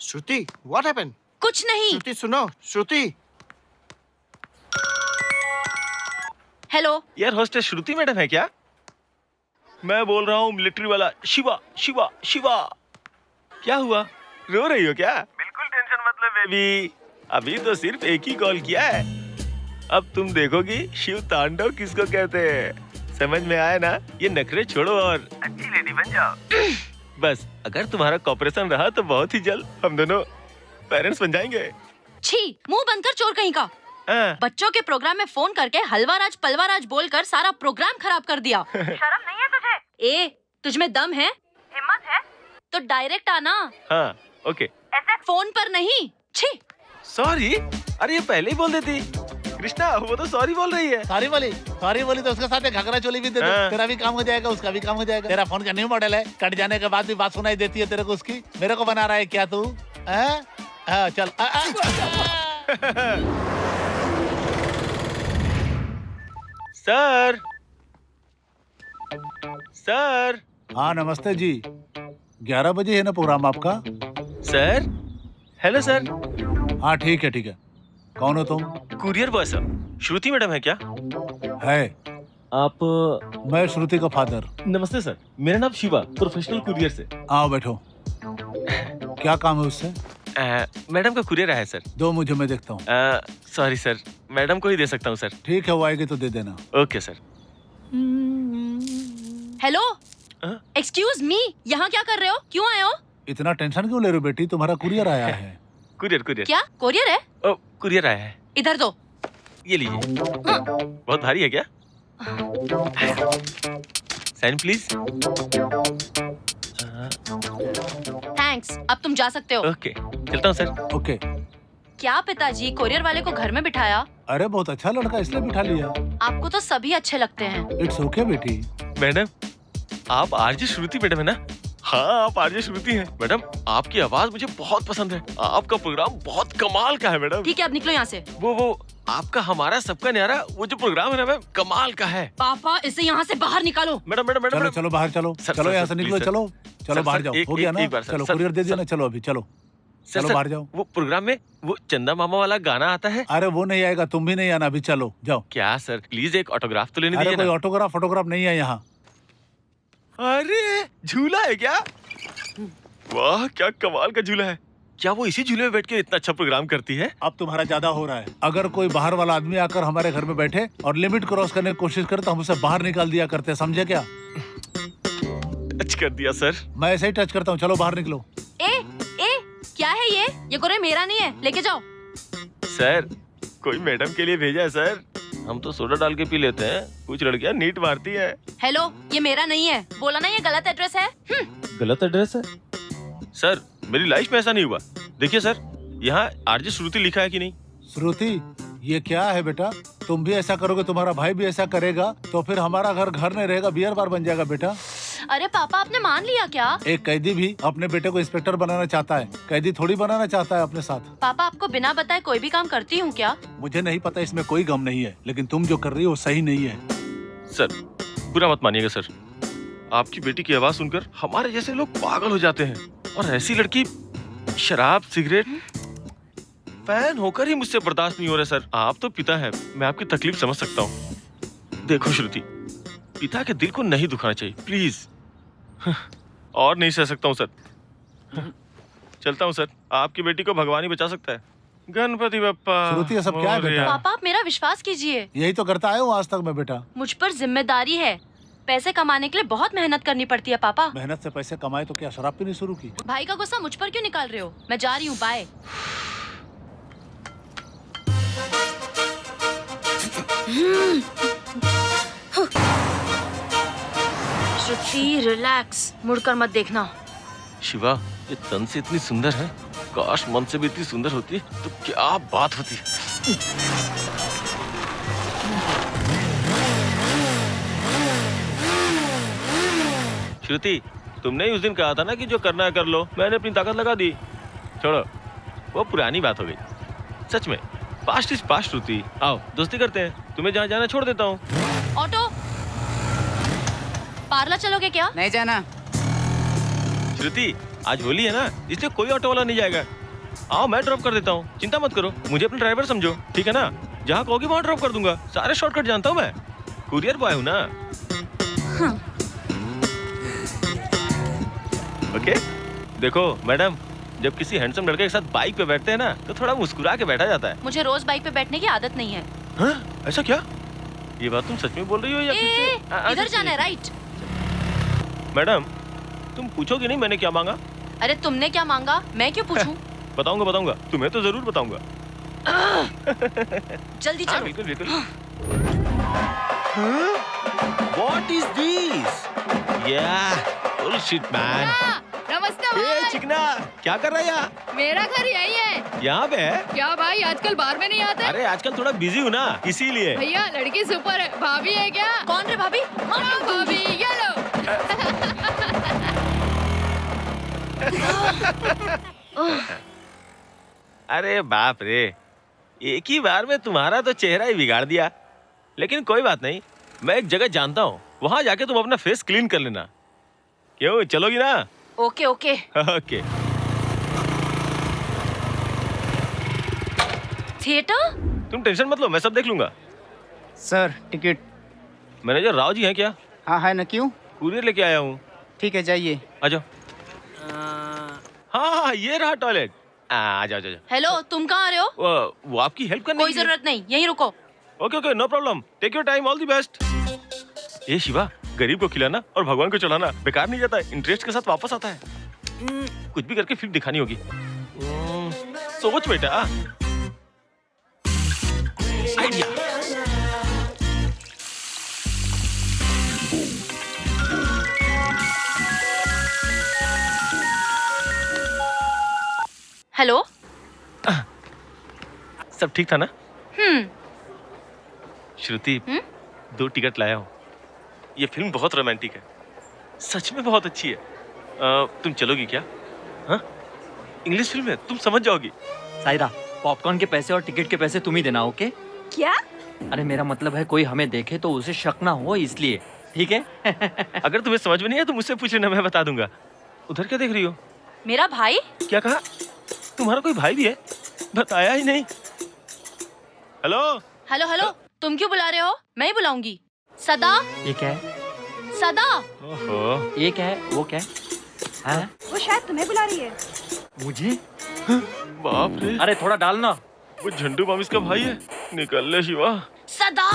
Shruti, what happened? कुछ नहीं। श्रुति सुनो, Shruti. Hello, air hostess Shruti madam है क्या? मैं बोल रहा हूँ मिलिट्री वाला शिवा शिवा शिवा। क्या हुआ, रो रही हो क्या? बिल्कुल टेंशन मत लो बेबी, अभी तो सिर्फ एक ही कॉल किया है। अब तुम देखोगी शिव तांडव किसको कहते हैं। समझ में आया ना? ये नखरे छोड़ो और अच्छी लेडी बन जाओ। बस अगर तुम्हारा कॉपरेशन रहा तो बहुत ही जल्द हम दोनों पेरेंट्स बन जाएंगे। छी, मुंह बंद कर चोर कहीं का। हाँ। बच्चों के प्रोग्राम में फोन करके हलवा राज पलवा राज बोलकर सारा प्रोग्राम खराब कर दिया। शर्म नहीं है तुझे? ए, तुझमें दम है? हिम्मत है? तो डायरेक्ट आना, हाँ ओके। ऐसे फोन पर नहीं। छी। सॉरी, अरे ये पहले ही बोल देती। कृष्णा, वो तो सॉरी बोल रही है। सॉरी बोली तो उसके साथ एक घगरा चोली भी दे दो। हाँ। तेरा भी काम हो जाएगा, उसका भी काम हो जाएगा। तेरा फोन का न्यू मॉडल है, कट जाने के बाद भी बात सुनाई देती है तेरे को उसकी। मेरे को बना रहा है क्या तू? चल। सर सर हाँ नमस्ते जी, 11 बजे है ना प्रोग्राम आपका? Sir, hello sir. हाँ ठीक है। कौन हो तुम? कुरियर बॉय सर, श्रुति मैडम है क्या? है, आप? मैं श्रुति का फादर। नमस्ते सर, मेरा नाम शिवा, प्रोफेशनल कुरियर से। आओ बैठो। क्या काम है उससे? मैडम का कुरियर है सर। दो मुझे, मैं देखता हूँ। सॉरी सर, मैडम को ही दे सकता हूँ सर। ठीक है, वो आएगी तो दे देना। Okay sir. हेलो, हाँ? एक्सक्यूज मी, यहाँ क्या कर रहे हो? क्यों आए हो? इतना टेंशन क्यों ले रहे हो बेटी? तुम्हारा कुरियर आया है। कुरियर क्या कोरियर है? ओ, कुरियर आया है। इधर दो। ये लीजिए। बहुत भारी है क्या? Sign please. थैंक्स, अब तुम जा सकते हो। ओके, चलता हूँ सर। ओके। क्या पिताजी, कोरियर वाले को घर में बिठाया? अरे बहुत अच्छा लड़का, इसलिए बिठा लिया। आपको तो सभी अच्छे लगते हैं। इट्स ओके बेटी। मैडम, आप आरजे श्रुति मैडम है ना? हाँ, आप आरजे श्रुति हैं। मैडम, आपकी आवाज मुझे बहुत पसंद है। आपका प्रोग्राम बहुत कमाल का है मैडम। ठीक है, अब निकलो यहाँ से। वो आपका हमारा सबका न्यारा वो जो प्रोग्राम है ना मैम, कमाल का है। पापा, इसे यहाँ से बाहर निकालो। मैडम मैडम मैडम चलो बाहर चलो। सर, चलो सर, यहाँ सर, से निकलो। प्लीज, चलो सर, बाहर सर, जाओ। एक- हो गया एक- ना? एक बार, सर, चलो सर, कुरियर दे दिया सर। ना, चलो अभी चलो। चलो बाहर जाओ। वो प्रोग्राम में वो चंदा मामा वाला गाना आता है। अरे वो नहीं आएगा, तुम भी नहीं आना, अभी चलो जाओ। क्या सर, प्लीज एक ऑटोग्राफ तो लेने अरे दीजिए कोई ना। ऑटोग्राफ नहीं है यहाँ। अरे झूला है क्या? वाह क्या कमाल का झूला है। क्या वो इसी झूले में बैठ के इतना अच्छा प्रोग्राम करती है? अब तुम्हारा ज्यादा हो रहा है। अगर कोई बाहर वाला आदमी आकर हमारे घर में बैठे और लिमिट क्रॉस करने की कोशिश करे तो हम उसे बाहर निकाल दिया करते, समझे क्या? टच कर दिया सर। मैं ऐसे ही टच करता हूँ, चलो बाहर निकलो। ए क्या है ये गोरे मेरा नहीं है, लेके जाओ। सर कोई मैडम के लिए भेजा है सर। हम तो सोडा डाल के पी लेते हैं, कुछ लड़कियां नीट मारती है। हेलो, ये मेरा नहीं है, बोला ना ये गलत एड्रेस है। गलत एड्रेस है? सर मेरी लाइफ में ऐसा नहीं हुआ। देखिए सर, यहाँ आरजे श्रुति लिखा है कि नहीं? श्रुति, ये क्या है बेटा? तुम भी ऐसा करोगे, तुम्हारा भाई भी ऐसा करेगा, तो फिर हमारा घर घर नहीं रहेगा, बियर बार बन जाएगा बेटा। अरे पापा, आपने मान लिया क्या? एक कैदी भी अपने बेटे को इंस्पेक्टर बनाना चाहता है, कैदी थोड़ी बनाना चाहता है अपने साथ। पापा, आपको बिना बताए कोई भी काम करती हूँ क्या? मुझे नहीं पता, इसमें कोई गम नहीं है, लेकिन तुम जो कर रही हो वो सही नहीं है। सर बुरा मत मानिएगा सर, आपकी बेटी की आवाज सुनकर हमारे जैसे लोग पागल हो जाते हैं, और ऐसी लड़की शराब सिगरेट फैन होकर ही मुझसे बर्दाश्त नहीं हो रहा। सर आप तो पिता हैं, मैं आपकी तकलीफ समझ सकता हूँ। देखो श्रुति, पिता के दिल को नहीं दुखाना चाहिए प्लीज। और नहीं सह सकता हूँ सर। चलता हूँ सर, आपकी बेटी को भगवान ही बचा सकता है। गणपति बप्पा। श्रुति, ये सब क्या है बेटा? पापा, आप मेरा विश्वास कीजिए। यही तो करता है वो आज तक मैं बेटा। मुझ पर जिम्मेदारी है, पैसे कमाने के लिए बहुत मेहनत करनी पड़ती है पापा। मेहनत से पैसे कमाए तो क्या शराब पीनी शुरू की? भाई का गुस्सा मुझ पर क्यों निकाल रहे हो? मैं जा रही हूँ, बाय। श्रुति रिलैक्स, मुड़कर मत देखना। शिवा, ये तन से इतनी सुंदर है, काश मन से भी इतनी सुंदर होती तो क्या बात होती। श्रुति, तुमने ही उस दिन कहा था ना कि जो करना है कर लो, मैंने अपनी ताकत लगा दी। छोड़ो, वो पुरानी बात हो गई। सच में पास्ट इज पास्ट। श्रुति, आओ दोस्ती करते हैं, तुम्हें जहाँ जाना छोड़ देता हूँ। ऑटो, पार्लर चलोगे क्या? नहीं जाना। श्रुति, आज होली है ना, इसलिए कोई ऑटो वाला नहीं जाएगा। आओ मैं ड्रॉप कर देता हूँ, चिंता मत करो, मुझे अपना ड्राइवर समझो, ठीक है ना? जहाँ कहोगे वहाँ ड्रॉप कर दूंगा, सारे शॉर्टकट जानता हूँ मैं, कुरियर बॉय हूँ ना। हाँ। ओके, देखो मैडम, जब किसी हैंडसम लड़के के साथ बाइक पे बैठते हैं ना, तो थोड़ा मुस्कुरा के बैठा जाता है। मुझे रोज बाइक पे बैठने की आदत नहीं है। हाँ? ऐसा क्या? ये बात तुम सच में बोल रही हो या फिर से? इधर जाना है, राइट? मैडम, तुम पूछोगी नहीं मैंने क्या मांगा? अरे तुमने क्या मांगा, मैं क्यों पूछूं? बताऊंगा, तुम्हें तो जरूर बताऊंगा। जल्दी चलो। बिल्कुल बिल्कुल। What is this? Yeah, bullshit man. नमस्ते ए भाई। चिकना, क्या कर रहा है यहाँ? मेरा घर यही है। यहाँ पे है? क्या भाई, आजकल बार में नहीं आते? अरे आजकल थोड़ा बिजी हूँ ना, इसीलिए। भैया लड़की सुपर है। भाभी है क्या? कौन रे भाभी? हाँ, भाभी, ये लो। अरे बाप रे, एक ही बार में तुम्हारा तो चेहरा ही बिगाड़ दिया। लेकिन कोई बात नहीं, मैं एक जगह जानता हूँ, वहाँ जाके तुम अपना फेस क्लीन कर लेना। क्यों, चलोगी ना? Okay okay. ओके। थिएटर? तुम टेंशन मत लो, मैं सब देख लूंगा। Sir ticket. Manager Rao ji हैं क्या? हाँ है ना, क्यों? कुरियर लेके आया हूँ। ठीक है, जाइए। आ जाओ। हाँ, ये रहा टॉयलेट। आ जाओ। हेलो, तुम कहाँ आ रहे हो? वो आपकी हेल्प करने कोई के लिए। जरूरत नहीं, यहीं रुको। Okay, no problem, take your time, all the best. ये शिवा, गरीब को खिलाना और भगवान को चढ़ाना बेकार नहीं जाता है, इंटरेस्ट के साथ वापस आता है। कुछ भी करके फिर दिखानी होगी। सोच बेटा। आइडिया। हेलो, सब ठीक था ना? श्रुति, 2 टिकट लाया हूँ। ये फिल्म बहुत रोमांटिक है, सच में बहुत अच्छी है। तुम चलोगी क्या? हाँ, इंग्लिश फिल्म है, तुम समझ जाओगी। सायरा, पॉपकॉर्न के पैसे और टिकट के पैसे तुम ही देना, ओके? क्या? अरे मेरा मतलब है कोई हमें देखे तो उसे शक ना हो, इसलिए, ठीक है? अगर तुम्हें समझ में नहीं है तो मुझसे पूछ लेना, मैं बता दूंगा। उधर क्या देख रही हो? मेरा भाई? क्या कहा? तुम्हारा कोई भाई भी है? बताया ही नहीं। हेलो हेलो हेलो, तुम क्यों बुला रहे हो? मैं ही बुलाऊंगी। सदा, ये क्या है? सदा। ओहो, ये क्या है? वो क्या है? हाँ? वो शायद तुम्हें बुला रही है। मुझे? बाप रे, अरे थोड़ा डालना। वो झंडू मामिस का भाई है। निकल ले शिवा। सदा।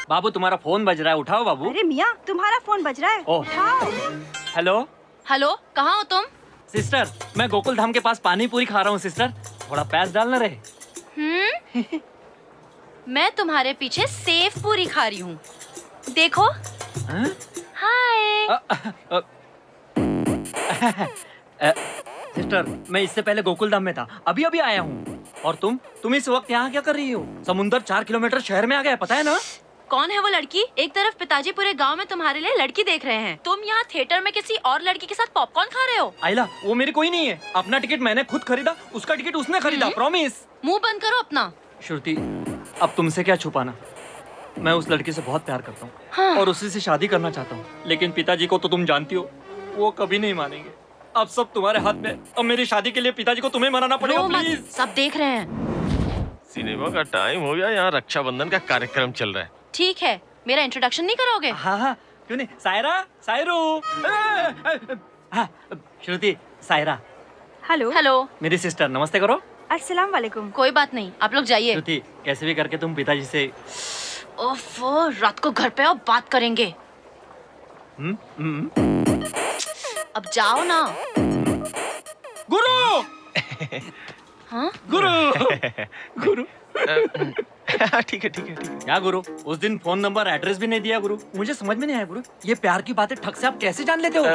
बाबू तुम्हारा फोन बज रहा है, उठाओ बाबू। अरे मियाँ, तुम्हारा फोन बज रहा है। ओह। उठाओ। हेलो हेलो, कहाँ हो तुम? सिस्टर, मैं गोकुल धाम के पास पानी पूरी खा रहा हूँ सिस्टर, थोड़ा पैस डालना रहे। मैं तुम्हारे पीछे सेव पूरी खा रही हूँ। देखो। हाँ? हाय। सिस्टर, मैं इससे पहले गोकुल धाम में था, अभी अभी आया हूँ। और तुम इस वक्त यहाँ क्या कर रही हो? समुंदर 4 किलोमीटर शहर में आ गया, पता है ना? कौन है वो लड़की? एक तरफ पिताजी पूरे गांव में तुम्हारे लिए लड़की देख रहे हैं, तुम यहाँ थिएटर में किसी और लड़की के साथ पॉपकॉर्न खा रहे हो। आइला, वो मेरी कोई नहीं है। अपना टिकट मैंने खुद खरीदा, उसका टिकट उसने खरीदा, प्रॉमिस। मुंह बंद करो अपना। श्रुति, अब तुमसे क्या छुपाना, मैं उस लड़की से बहुत प्यार करता हूँ। हाँ। और उसी से शादी करना चाहता हूँ, लेकिन पिताजी को तो तुम जानती हो, वो कभी नहीं मानेंगे। अब सब तुम्हारे हाथ में। अब मेरी शादी के लिए पिताजी को तुम्हें मनाना पड़ेगा, रो मत, प्लीज। सब देख रहे हैं। सिनेमा का टाइम हो गया, यहाँ रक्षाबंधन का कार्यक्रम चल रहा है। ठीक है, मेरा इंट्रोडक्शन नहीं करोगे? हाँ हाँ, क्यों नहीं। सायरा, सायरू। हाँ, श्रुति, सायरा। हेलो। हेलो। मेरी सिस्टर, नमस्ते करो। अस्सलाम वालेकुम। कोई बात नहीं, आप लोग जाइए। श्रुति, कैसे भी करके तुम पिताजी से। ओफो, रात को घर पे आओ, बात करेंगे। अब जाओ ना। गुरु। हाँ? गुरु। गुरु। ठीक है ठीक है ठीक है। क्या गुरु, उस दिन फोन नंबर एड्रेस भी नहीं दिया गुरु। मुझे समझ में नहीं आया गुरु, ये प्यार की बातें ठग से आप कैसे जान लेते हो?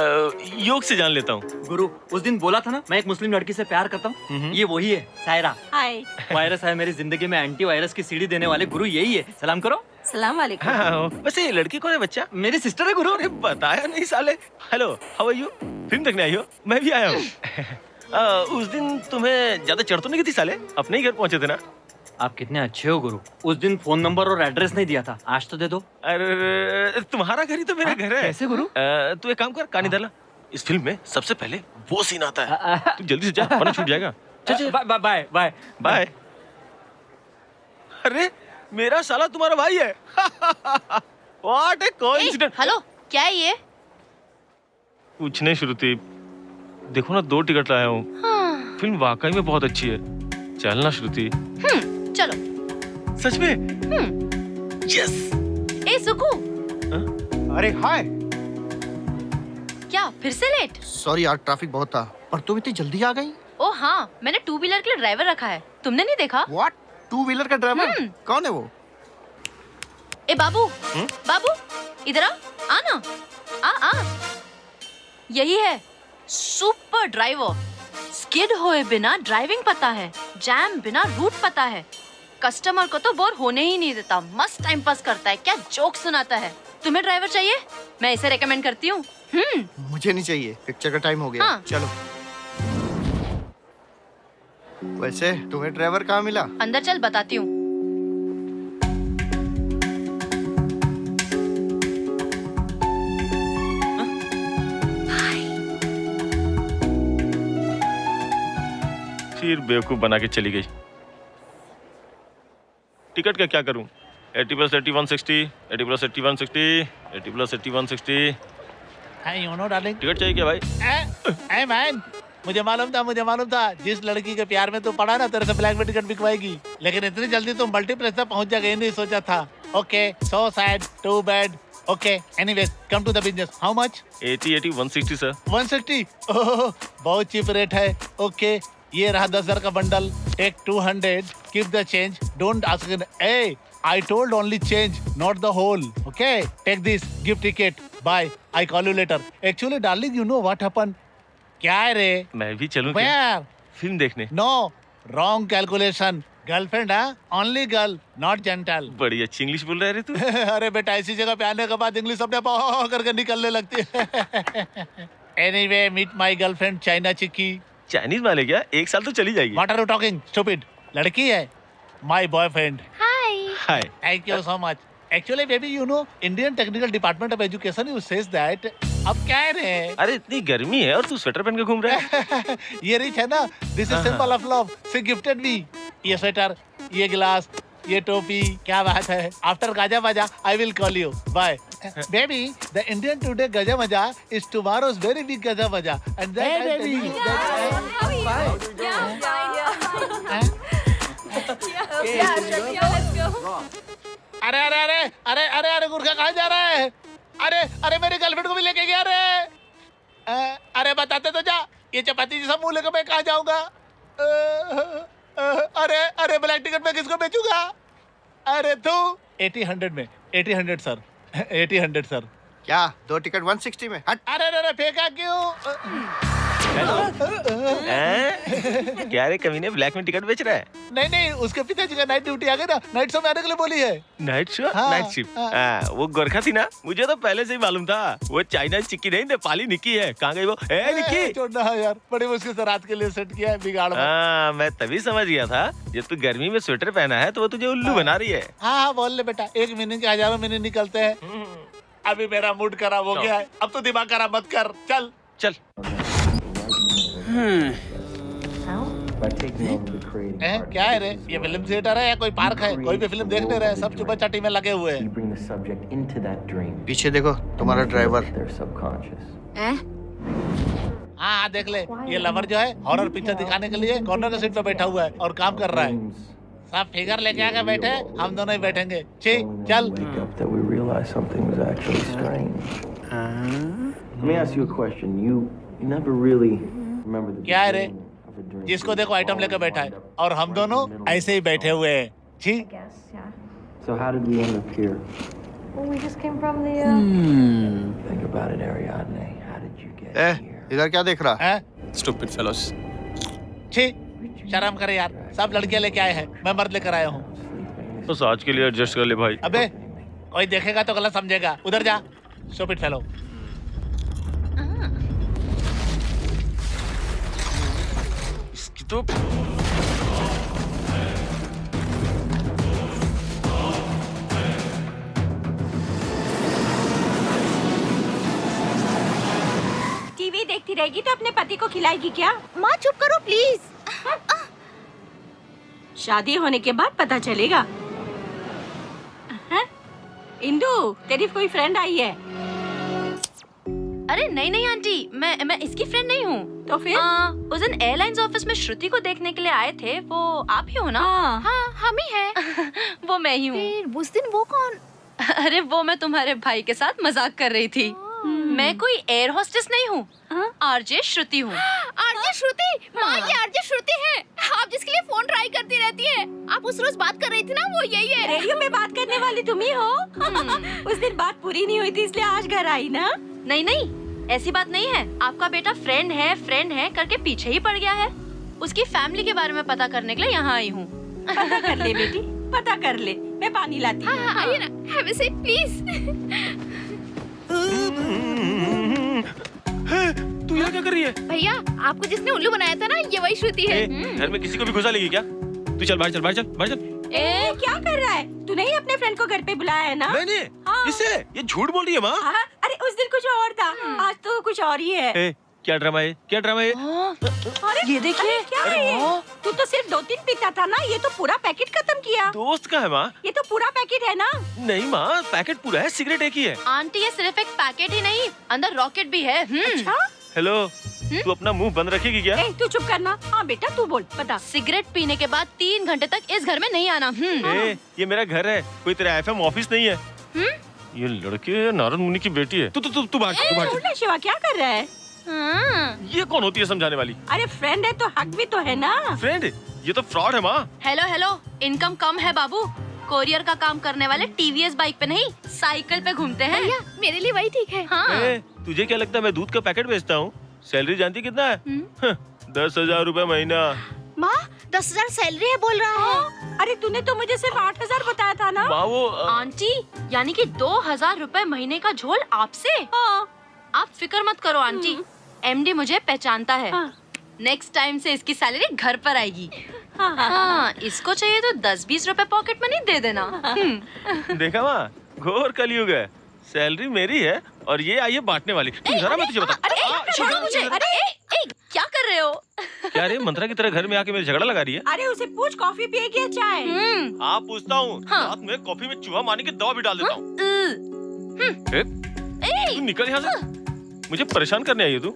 योग से जान लेता हूँ। गुरु, उस दिन बोला था ना मैं एक मुस्लिम लड़की से प्यार करता हूँ, ये वही है, सायरा। हाय। वायरस है मेरी जिंदगी में, एंटी वायरस की सीढ़ी देने वाले गुरु यही है। सलाम करो। सलाम वालेकुम। हाँ, वैसे ये लड़की कौन है बच्चा? मेरी सिस्टर है गुरु। अरे बताया नहीं साले। Hello, how are you? Film देखने आई हो? मैं भी आया हूँ। उस दिन तुम्हें ज्यादा चढ़ तो नहीं गई थी साले? अपने ही घर पहुंचे थे ना? आप कितने अच्छे हो गुरु, उस दिन फोन नंबर और एड्रेस नहीं दिया था, आज तो दे दो। अरे तुम्हारा घर ही तो मेरा घर है। कैसे गुरु? तू एक काम कर, कान इधर ला। इस फिल्म में सबसे पहले वो सीन आता है, तू जल्दी से जा वरना छूट जाएगा। चल बाय बाय बाय बाय। अरे मेरा साला तुम्हारा भाई है। What A coincidence. हेलो, क्या है ये? कुछ नहीं श्रुति, देखो ना 2 टिकट लाया हूँ। हाँ। फिल्म वाकई में बहुत अच्छी है, चलना श्रुति। चलो। सच में? यस। ए सुकू, अरे हाय। क्या फिर से लेट? सॉरी यार, ट्रैफिक बहुत था। पर तुम इतनी जल्दी आ गई? ओ हाँ, मैंने 2 व्हीलर के लिए ड्राइवर रखा है, तुमने नहीं देखा? व्हाट? 2 व्हीलर का ड्राइवर? कौन है वो? ए बाबू, बाबू इधर आ ना, आ। यही है सुपर ड्राइवर। स्किड होए बिना ड्राइविंग पता है, जैम बिना रूट पता है, कस्टमर को तो बोर होने ही नहीं देता, मस्त टाइम पास करता है, क्या जोक सुनाता है। तुम्हें ड्राइवर चाहिए? मैं इसे रेकमेंड करती हूँ। मुझे नहीं चाहिए, पिक्चर का टाइम हो गया। हाँ। चलो। वैसे तुम्हें ड्राइवर कहाँ मिला? अंदर चल, बताती हूँ। फिर बेवकूफ बना के चली गई। टिकट का क्या करूं? 80 + 80 160, 80 + 80 160, 80 + 80 160। Hey, you know, darling. Ticket चाहिए क्या भाई? Hey man, मुझे मालूम था जिस लड़की के प्यार में तू पड़ा ना, तेरे से ब्लैक में टिकट बिकवाएगी, लेकिन इतनी जल्दी तुम मल्टीप्लेक्स तक पहुंच जाएगा, ये नहीं सोचा था। Okay, so sad, too bad. Okay, anyways, come to the business. How much? 80 80 160 sir. 160? Oh, बहुत चीप रेट है। ओके, ये रहा 10,000 का बंडल। Take 200, keep the change, don't ask. ए, I told only change, not the whole. Okay, take this, give ticket. Bye. I call you later. Actually, darling, you know what happened? क्या है रे? मैं भी चलूं क्या? Where? फिल्म देखने। No, wrong calculation. Girlfriend, हाँ? Only girl, not gentle. बड़ी अच्छी इंग्लिश बोल रहा है रे तू। अरे बेटा, ऐसी जगह पे आने के बाद इंग्लिश अपने आप करके निकलने लगती है। Anyway, meet my girlfriend, China Chicky. Chinese माले क्या? 1 साल तो चली जाएगी। What are you talking? Stupid. लड़की है. My boyfriend. Hi. Hi. Thank you so much. Actually, baby, you know, Indian Technical Department of Education you says that. अब क्या है रे? अरे इतनी गर्मी है और तू स्वेटर पहन के घूम रहा है। ये रिच है ना? This is symbol of love. She gifted me. ये स्वेटर, ये गिलास, ये टोपी, क्या बात है? After गाजा बजा, I will call you. Bye. Baby, the Indian today gaja maja is tomorrow's very big gaja maja, and that Hey, I tell baby. you अरे अरे अरे अरे अरे अरे गुरखा कहाँ जा रहा है? अरे अरे मेरी गर्लफ्रेंड को भी लेके गया रे। अरे बताते तो जा, ये चपाती जैसा मुंह लेकर मैं कहाँ जाऊंगा? अरे अरे ब्लैक टिकट में किसको बेचूंगा? अरे तू 80-100 में 80-100 सर 80-100 सर। क्या 2 टिकट 160 में? हट। अरे अरे फेंका क्यों? क्या रे कमीने ब्लैक में टिकट बेच रहा है? नहीं नहीं, उसके पिताजी का नाइट ड्यूटी आ गई ना, नाइट शो में आने के लिए बोली है। Night show? हाँ, नाइट शिफ्ट? वो गोरखा थी ना, मुझे तो पहले से ही मालूम था। वो चाइना चिक्की नहीं, नेपाली निक्की है। कहाँ गई वो? निक्की छोड़ना है यार, बड़ी मुश्किल से रात के लिए सेट किया है, बिगाड़ मत। हाँ, मैं तभी समझ गया था जब तू गर्मी में स्वेटर पहना है तो वो तुझे उल्लू बना रही है। हाँ हाँ बोल ले बेटा, 1 महीने के हजारों महीने निकलते हैं। अभी मेरा मूड खराब हो गया है, अब तो दिमाग खराब मत कर, चल चल। क्या है रे? ये फिल्म थिएटर है या कोई पार्क है? कोई भी फिल्म देख नहीं रहे, सब चुपा चाटी में लगे हुए हैं। पीछे देखो, तुम्हारा ड्राइवर। हाँ हाँ देख ले, ये लवर जो है हॉरर पिक्चर दिखाने के लिए कॉर्नर के सीट पे बैठा हुआ है और काम कर रहा है। सब फिगर लेके आके बैठे, हम दोनों ही बैठेंगे। ठीक, चल। क्या है रे? जिसको देखो आइटम लेकर बैठा है और हम दोनों ऐसे ही बैठे हुए हैं। ठीक। So how did we end up here? Well, we just came from the. Think about it, Ariadne. How did you get A, here? इधर क्या देख रहा? है? Stupid fellows. ठीक, शर्म करे यार, सब लड़कियां लेके आए हैं, मैं मर्द लेकर आया हूँ। बस आज के लिए एडजस्ट कर ले भाई। अबे कोई देखेगा तो गलत समझेगा, उधर जा। Stupid fellow. इसकी तो टीवी देखती रहेगी तो अपने पति को खिलाएगी क्या? माँ चुप करो प्लीज। शादी होने के बाद पता चलेगा। हैं? इंदु, तेरी कोई फ्रेंड आई है? अरे नहीं नहीं आंटी, मैं इसकी फ्रेंड नहीं हूँ। तो फिर? उस दिन एयरलाइंस ऑफिस में श्रुति को देखने के लिए आए थे, वो आप ही हो ना? हाँ हम ही हैं। वो मैं ही हूँ। फिर उस दिन वो कौन? अरे वो मैं तुम्हारे भाई के साथ मजाक कर रही थी। मैं कोई एयर होस्टेस नहीं हूँ, आरजे श्रुति हूँ। आरजे श्रुति? माँ ये आरजे श्रुति है, आप जिसके लिए फोन ट्राई करती रहती है। आप उस रोज बात कर रही थी ना, वो यही है। रेडियो में बात करने वाली तुम ही हो? उस दिन बात पूरी नहीं हुई थी इसलिए आज घर आई ना? नहीं नहीं, ऐसी बात नहीं है। आपका बेटा फ्रेंड है करके पीछे ही पड़ गया है। उसकी फैमिली के बारे में पता करने के लिए यहाँ आई हूँ। पता कर ले बेटी, पता कर ले। मैं पानी लाती हूँ। हाँ आइए ना, हैव अ सीट प्लीज। तू यहाँ क्या कर रही है? भैया आपको जिसने उल्लू बनाया था ना, ये वही श्रुति है। घर में किसी को भी घुसा लेगी क्या? तू चल बाहर चल, बाहर चल, बाहर चल। ए क्या कर रहा है? तूने ही अपने फ्रेंड को घर पे बुलाया है ना? मैंने? हाँ। इससे? ये झूठ बोल रही है माँ। हाँ, अरे उस दिन कुछ और था, आज तो कुछ और ही है। क्या ड्रामा है? क्या ड्रामा है? अरे ये देखिए, क्या है ये? तू तो सिर्फ 2-3 पीता था ना, ये तो पूरा पैकेट खत्म किया। दोस्त का है माँ? ये तो पूरा पैकेट है ना? नहीं माँ, पैकेट पूरा है, सिगरेट एक ही है। आंटी ये सिर्फ एक पैकेट ही नहीं, अंदर रॉकेट भी है। अच्छा? हेलो, तू अपना मुंह बंद रखेगी क्या? ए, तू चुप करना। हाँ बेटा तू बोल, बता। सिगरेट पीने के बाद 3 घंटे तक इस घर में नहीं आना। ये मेरा घर है, कोई तेरा एफएम ऑफिस नहीं है। ये लड़की नारद मुनि की बेटी है। तू बाहर। शिवा क्या कर रहा है? ये कौन होती है समझाने वाली? अरे फ्रेंड है तो हक भी तो है ना। फ्रेंड? ये तो फ्रॉड है माँ। हेलो, इनकम कम है बाबू। कोरियर का काम करने वाले टीवीएस बाइक पे नहीं, साइकिल पे घूमते हैं। भैया मेरे लिए वही ठीक है। हाँ। तुझे क्या लगता है मैं दूध का पैकेट बेचता हूँ? सैलरी जानती कितना है? 10,000 रुपए महीना। माँ 10,000 सैलरी है बोल रहा है। अरे तूने तो मुझे सिर्फ 8,000 बताया था ना। माँ वो आंटी यानी कि 2,000 रुपए महीने का झोल आपसे? आप फिक्र मत करो आंटी, एमडी मुझे पहचानता है। नेक्स्ट टाइम से इसकी सैलरी घर पर आएगी। हाँ, इसको चाहिए तो 10-20 रुपए पॉकेट मनी दे देना। देखा माँ, घोर कलयुग है। सैलरी मेरी है और ये आई है बांटने वाली। तू जरा मैं तुझे बता। अरे छोड़ो मुझे। अरे ए, क्या कर रहे हो? क्या रे मंत्रा की तरह घर में आके मेरे झगड़ा लगा रही है? अरे उसे पूछ कॉफी पिएगी या चाय? आप पूछता हूँ। हाँ। रात में कॉफी में चूहा मारने की दवा भी डाल देता हूँ। तू निकल यहाँ से। मुझे परेशान करने आई है तू?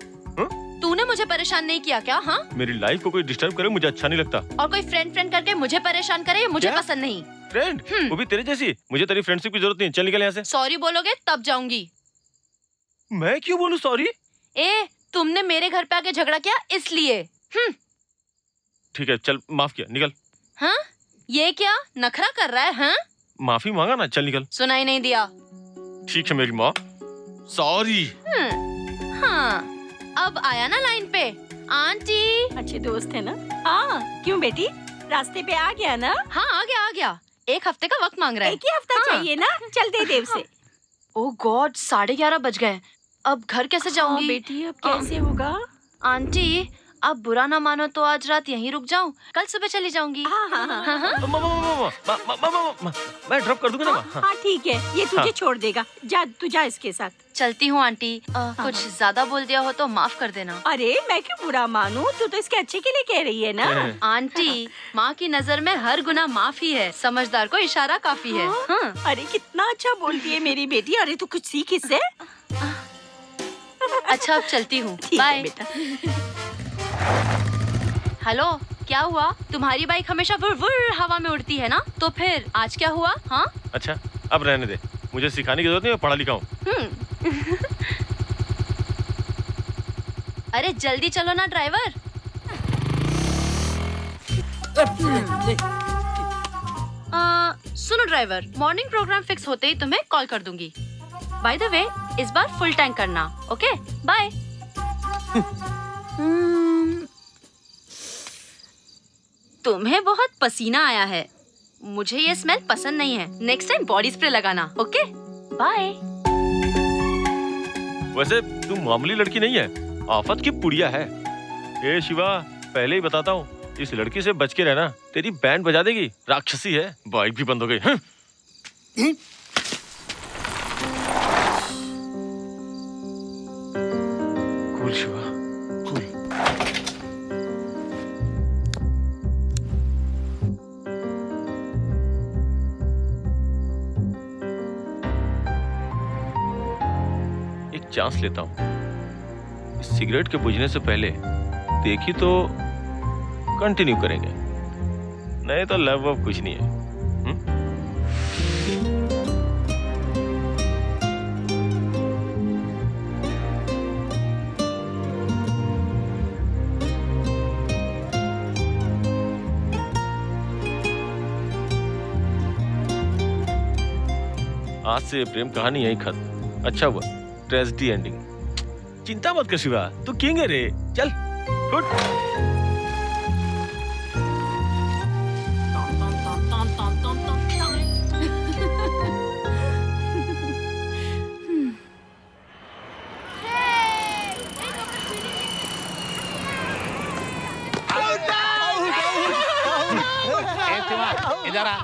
तूने मुझे परेशान नहीं किया क्या? हाँ, मेरी लाइफ को कोई डिस्टर्ब करे मुझे अच्छा नहीं लगता। और कोई फ्रेंड करके मुझे परेशान करे, ये मुझे क्या? पसंद नहीं। फ्रेंड? वो भी तेरे जैसी? मुझे तेरी फ्रेंडशिप की जरूरत नहीं। चल निकल यहाँ से। सॉरी बोलोगे तब जाऊंगी। मैं क्यों बोलूं सॉरी? तुमने मेरे घर पे आके झगड़ा किया इसलिए। ठीक है चल, माफ किया, निकल। हाँ, ये क्या नखरा कर रहा है? हाँ, माफी मांगा ना, चल निकल। सुनाई नहीं दिया। ठीक है मेरी माँ, सॉरी। हाँ, अब आया ना लाइन पे। आंटी अच्छे दोस्त है ना? हाँ, क्यों बेटी, रास्ते पे आ गया ना? हाँ, आ गया। 1 हफ्ते का वक्त मांग रहा है। 1 ही हफ्ता हाँ। चाहिए ना? चल दे देव से। ओह गॉड, 11:30 बज गए। अब घर कैसे जाऊंगी? बेटी अब कैसे होगा? आंटी, अब बुरा ना मानो तो आज रात यहीं रुक जाऊं, कल सुबह चली जाऊंगी। मैं ड्रॉप कर दूंगा ना। हाँ ठीक है, ये तुझे हाँ। छोड़ देगा। जा तू जा इसके साथ। चलती हूँ आंटी। कुछ ज्यादा बोल दिया हो तो माफ कर देना। अरे मैं क्यों बुरा मानूं? तू तो इसके अच्छे के लिए कह रही है ना? आंटी, माँ की नजर में हर गुनाह माफ ही है, समझदार को इशारा काफी है। हाँ। अरे कितना अच्छा बोलती है मेरी बेटी। अरे तू कुछ सीख इससे। अच्छा अब चलती हूँ, ठीक है बाय बेटा। हेलो, क्या हुआ? तुम्हारी बाइक हमेशा वुर वुर हवा में उड़ती है ना, तो फिर आज क्या हुआ? हाँ, अच्छा अब रहने दे, मुझे सिखाने की जरूरत नहीं, मैं पढ़ा लिखा हूँ। अरे जल्दी चलो ना ड्राइवर। सुनो ड्राइवर, मॉर्निंग प्रोग्राम फिक्स होते ही तुम्हें कॉल कर दूंगी। बाय द वे, इस बार फुल टैंक करना। Okay bye. तुम्हें बहुत पसीना आया है, मुझे ये स्मेल पसंद नहीं है। नेक्स्ट टाइम बॉडी स्प्रे लगाना। Okay bye. वैसे तू मामूली लड़की नहीं है, आफत की पुड़िया है। ए शिवा, पहले ही बताता हूँ, इस लड़की से बच के रहना, तेरी बैंड बजा देगी। राक्षसी है। बाइक भी बंद हो गई। Cool Shiva, cool. एक चांस लेता हूँ। इस सिगरेट के बुझने से पहले देखी तो कंटिन्यू करेंगे, नहीं तो लव वव कुछ नहीं है। आज से प्रेम कहानी यही खत्म। अच्छा हुआ, ट्रेजेडी एंडिंग। चिंता मत कर शिवा, तू किंग है रे। चल फुट। इधर आ।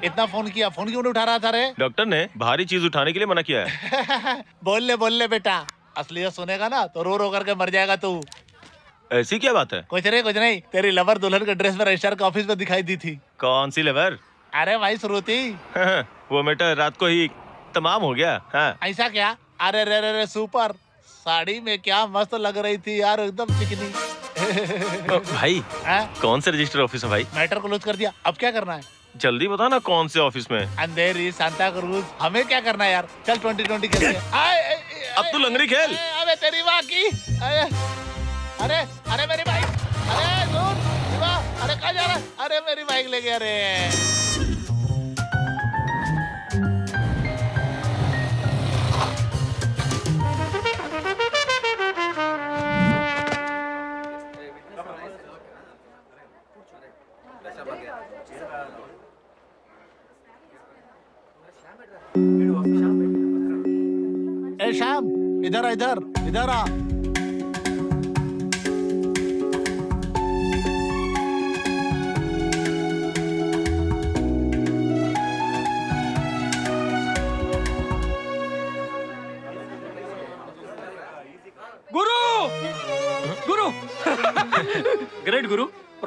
इतना फोन किया, फोन क्यों नहीं उठा रहा था रे? डॉक्टर ने भारी चीज उठाने के लिए मना किया है। बोल ले बेटा, असलियत सुनेगा ना तो रो रो करके मर जाएगा तू। ऐसी क्या बात है? कुछ नहीं, तेरी लवर दुल्हन के ड्रेस में रजिस्ट्रार के ऑफिस में दिखाई दी थी। कौन सी लवर? अरे भाई श्रुति। वो मैटर रात को ही तमाम हो गया। हाँ। ऐसा क्या? अरे रे सुपर, साड़ी में क्या मस्त लग रही थी यार, एकदम चिकनी। भाई कौन से रजिस्टर ऑफिस है भाई? मैटर क्लोज कर दिया, अब क्या करना है? जल्दी बता ना कौन से ऑफिस में? अंधेरी, सांता क्रूज, हमें क्या करना है यार? चल 2020 खेलते हैं। अब तू लंगड़ी खेल। अबे तेरी माँ की। अरे मेरी बाइक, अरे सुन शिवा, अरे कहाँ जा रहा है? अरे मेरी बाइक ले गया रे। ए श्याम, इधर आ, इधर आ।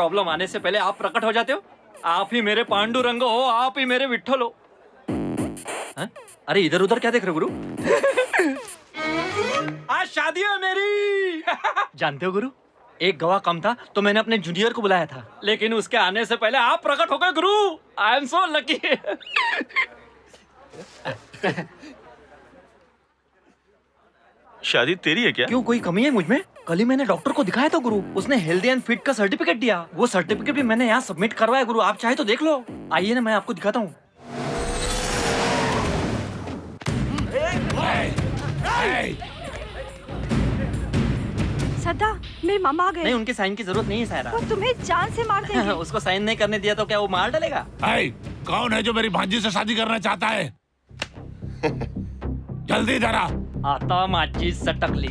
प्रॉब्लम आने से पहले आप प्रकट हो जाते हो। आप ही मेरे पांडुरंग हो, आप ही मेरे विट्ठल हो। हैं? अरे इधर उधर क्या देख रहे हो गुरु? आज शादी है मेरी। जानते हो गुरु, एक गवाह कम था तो मैंने अपने जूनियर को बुलाया था, लेकिन उसके आने से पहले आप प्रकट हो गए गुरु। I am so lucky. शादी तेरी है क्या? क्यों, कोई कमी है मुझ में? कल ही मैंने डॉक्टर को दिखाया था गुरु, उसने हेल्दी एंड फिट का सर्टिफिकेट दिया। वो सर्टिफिकेट भी मैंने यहाँ सबमिट करवाया गुरु, आप चाहे तो देख लो। आइए ना, मैं आपको दिखाता हूँ। सदा, मेरे मामा आ नहीं, गए। उनके साइन की जरूरत नहीं है सायरा। वो तुम्हें जान से मार देंगे। उसको साइन नहीं करने दिया तो क्या वो मार डालेगा? कौन है जो मेरी भांजी से शादी करना चाहता है? जल्दी इधर आ। आता माझी सटकली।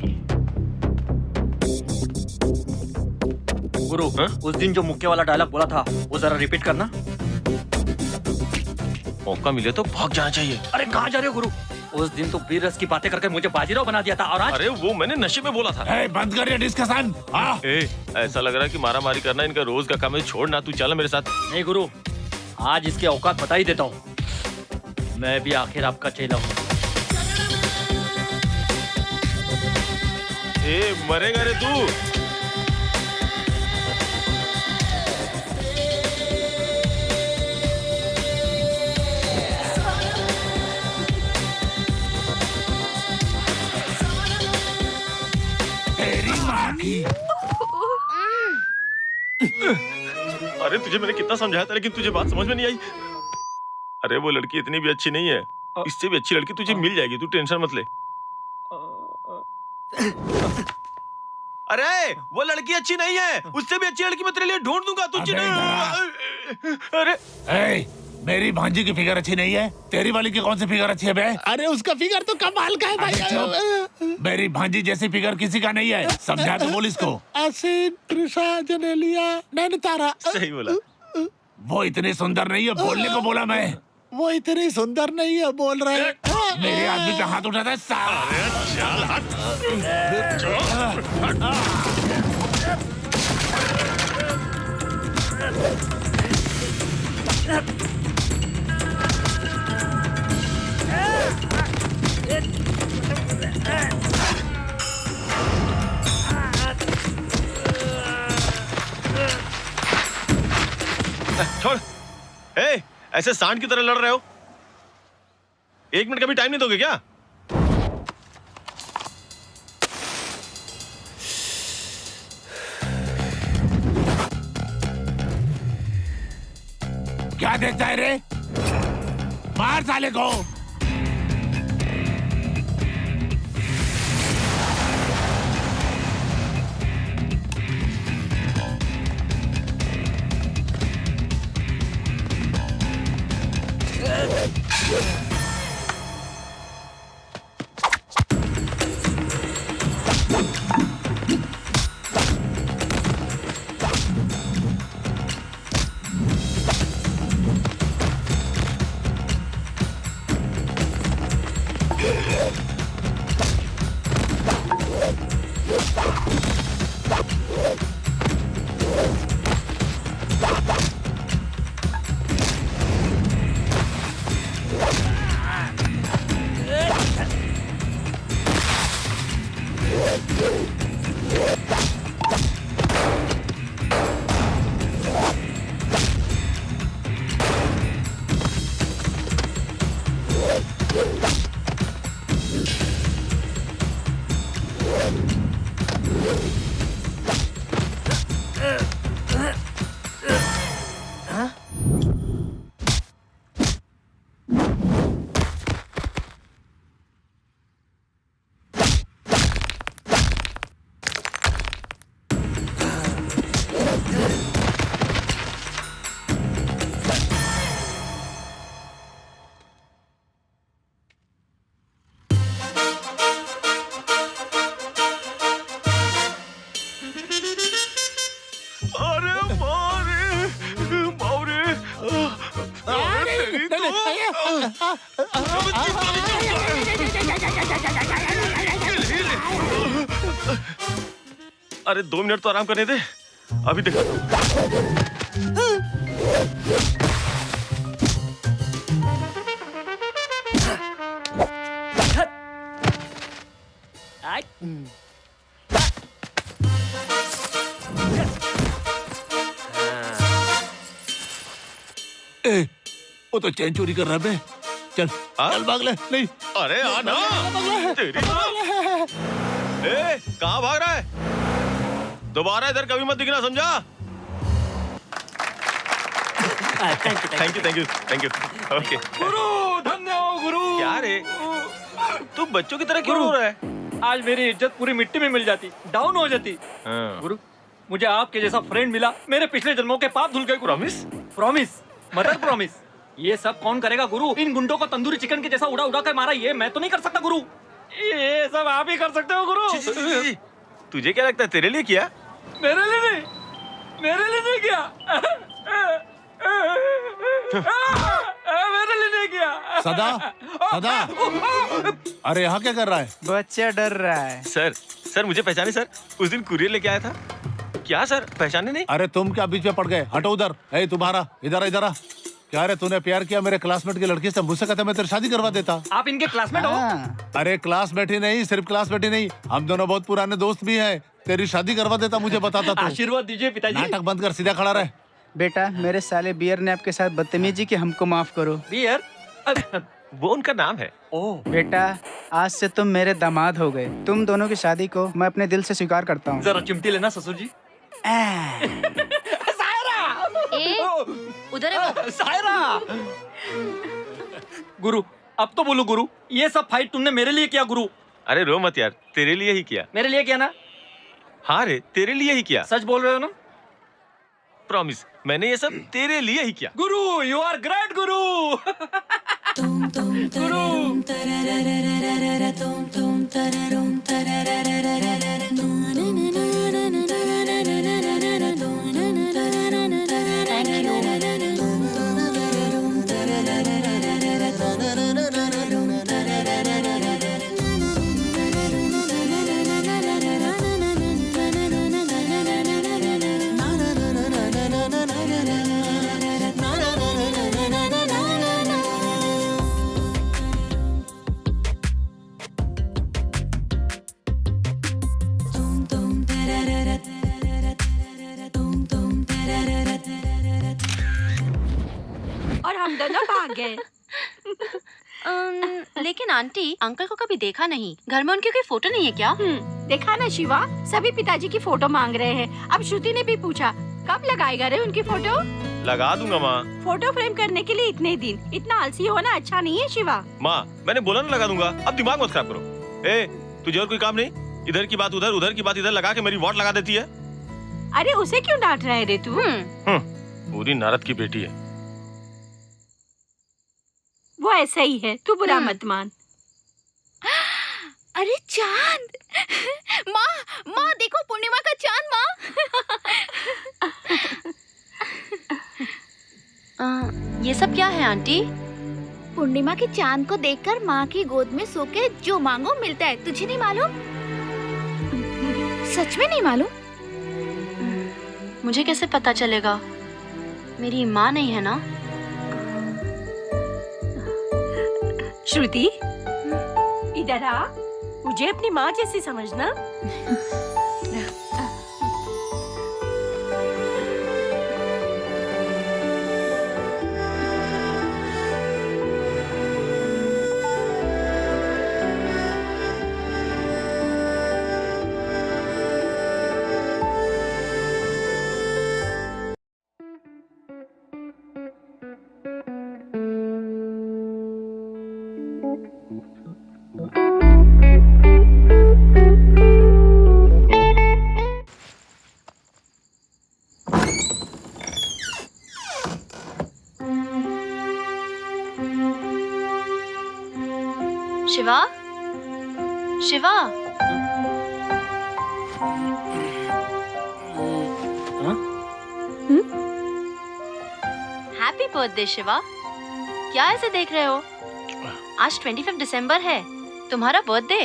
गुरु, उस दिन जो मुक्के वाला डायलॉग बोला था वो जरा रिपीट करना। मौका मिले तो भाग जाना चाहिए। अरे कहाँ जा रहे हो गुरु? उस दिन तो वीर रस की बातें करके मुझे बाजीराव बना दिया था, और आज? अरे वो मैंने नशे में बोला था। बंद कर ये डिस्कशन। ऐसा लग रहा है कि मारा मारी करना इनका रोज का काम है। छोड़ना, तू चल मेरे साथ। नहीं गुरु, आज इसके औकात बता ही देता हूँ। मैं भी आखिर आपका चेला हूँ। मरेगा रे तू। अरे तुझे मैंने कितना समझाया था, लेकिन तुझे बात समझ में नहीं आई। अरे वो लड़की इतनी भी अच्छी नहीं है, इससे भी अच्छी लड़की तुझे मिल जाएगी, तू टेंशन मत ले। अरे वो लड़की अच्छी नहीं है, उससे भी अच्छी लड़की मैं तेरे लिए ढूंढ दूंगा। तुझे अरे मेरी भांजी की फिगर अच्छी नहीं है, तेरी वाली की कौन सी फिगर अच्छी है बे? अरे उसका फिगर तो कमाल का है भाई। मेरी भांजी जैसी फिगर किसी का नहीं है, समझा तो बोल इसको। असीन, त्रिशा, जनेलिया, नैनतारा। सही बोला। वो इतनी सुंदर नहीं है, बोलने को बोला मैं। वो इतनी सुंदर नहीं है, बोल रहे हैं। मेरे आदमी पे हाथ उठाता है छोड़। ऐसे सांड की तरह लड़ रहे हो? 1 मिनट का भी टाइम नहीं दोगे क्या? क्या देखता है रे? मार साले को। अरे 2 मिनट तो आराम करने दे। अभी दिखाता हूँ। ए, वो तो चैन चोरी कर रहा है बे। चल चल भाग ले। नहीं अरे आना तेरी कहाँ भाग रहा है? दोबारा इधर कभी मत दिखना, समझा? Thank you okay. गुरु धन्य हो गुरु। क्या रे तू बच्चों की तरह क्यों रो रहा है? आज मेरी इज्जत पूरी मिट्टी में मिल जाती, डाउन हो जाती। गुरु मुझे आपके जैसा फ्रेंड मिला, मेरे पिछले जन्मों के पाप धुल गए। प्रॉमिस? Promise mother promise. ये सब कौन करेगा गुरु? इन गुंडों को तंदूरी चिकन के जैसा उड़ा उड़ा कर मारा, ये मैं तो नहीं कर सकता गुरु। ये सब आप ही कर सकते हो गुरु। तुझे क्या लगता है तेरे लिए किया? मेरे लिए नहीं किया। मेरे लिए नहीं किया। सदा अरे यहाँ क्या कर रहा है? बच्चा डर रहा है। सर मुझे पहचाने सर? उस दिन कुरियर लेके आया था। क्या सर पहचाने नहीं? अरे तुम क्या बीच में पड़ गए? हटो उधर। ए तुम्हारा इधर आ। क्या रे तूने प्यार किया मेरे क्लासमेट की लड़की से? मुझसे कहता मैं तेरी शादी करवा देता। आप इनके क्लासमेट हो? अरे क्लासमेट ही नहीं, सिर्फ क्लासमेट ही नहीं, हम दोनों बहुत पुराने दोस्त भी हैं। तेरी शादी करवा देता, मुझे बताता तो। आशीर्वाद दीजिए पिताजी। नाटक बंद कर, सीधा खड़ा रहे। बेटा मेरे साले बियर ने आपके साथ बदतमीजी की, हमको माफ करो। बियर? वो उनका नाम है। ओह बेटा आज से तुम मेरे दामाद हो गए। तुम दोनों की शादी को मैं अपने दिल से स्वीकार करता हूँ। जरा चिमटी लेना ससुर जी। उधर है वो। सायरा। गुरु अब तो बोलो गुरु, ये सब फाइट तुमने मेरे लिए किया गुरु। अरे रो मत यार, तेरे लिए ही किया। मेरे लिए किया ना? हाँ रे तेरे लिए ही किया। सच बोल रहे हो ना? प्रॉमिस मैंने ये सब तेरे लिए ही किया। गुरु यू आर ग्रेट गुरु। और हम दोनों भाग गए। लेकिन आंटी अंकल को कभी देखा नहीं, घर में उनकी कोई फोटो नहीं है क्या? देखा ना शिवा, सभी पिताजी की फोटो मांग रहे हैं। अब श्रुति ने भी पूछा कब लगाएगा रे उनकी फोटो? लगा दूंगा माँ। फोटो फ्रेम करने के लिए इतने दिन, इतना आलसी होना अच्छा नहीं है शिवा। माँ मैंने बोला ना लगा दूंगा, अब दिमाग मत खराब करो। ए तुझे और कोई काम नहीं? इधर की बात उधर, उधर की बात इधर लगा के मेरी वॉट लगा देती है। अरे उसे क्यों डांट रहे रे तू? पूरी नारद की बेटी है। वो ऐसा ही है, तू बुरा मत मान। अरे चांद। माँ देखो पूर्णिमा का चांद माँ। ये सब क्या है आंटी? पूर्णिमा के चांद को देखकर माँ की गोद में सो के जो मांगो मिलता है। तुझे नहीं मालूम? सच में नहीं मालूम? मुझे कैसे पता चलेगा? मेरी माँ नहीं है ना? श्रुति इधर आ, मुझे अपनी माँ जैसी समझना। शिवा, शिवा। Happy birthday Shiva. क्या ऐसे देख रहे हो? आज 25 दिसंबर है, तुम्हारा बर्थडे।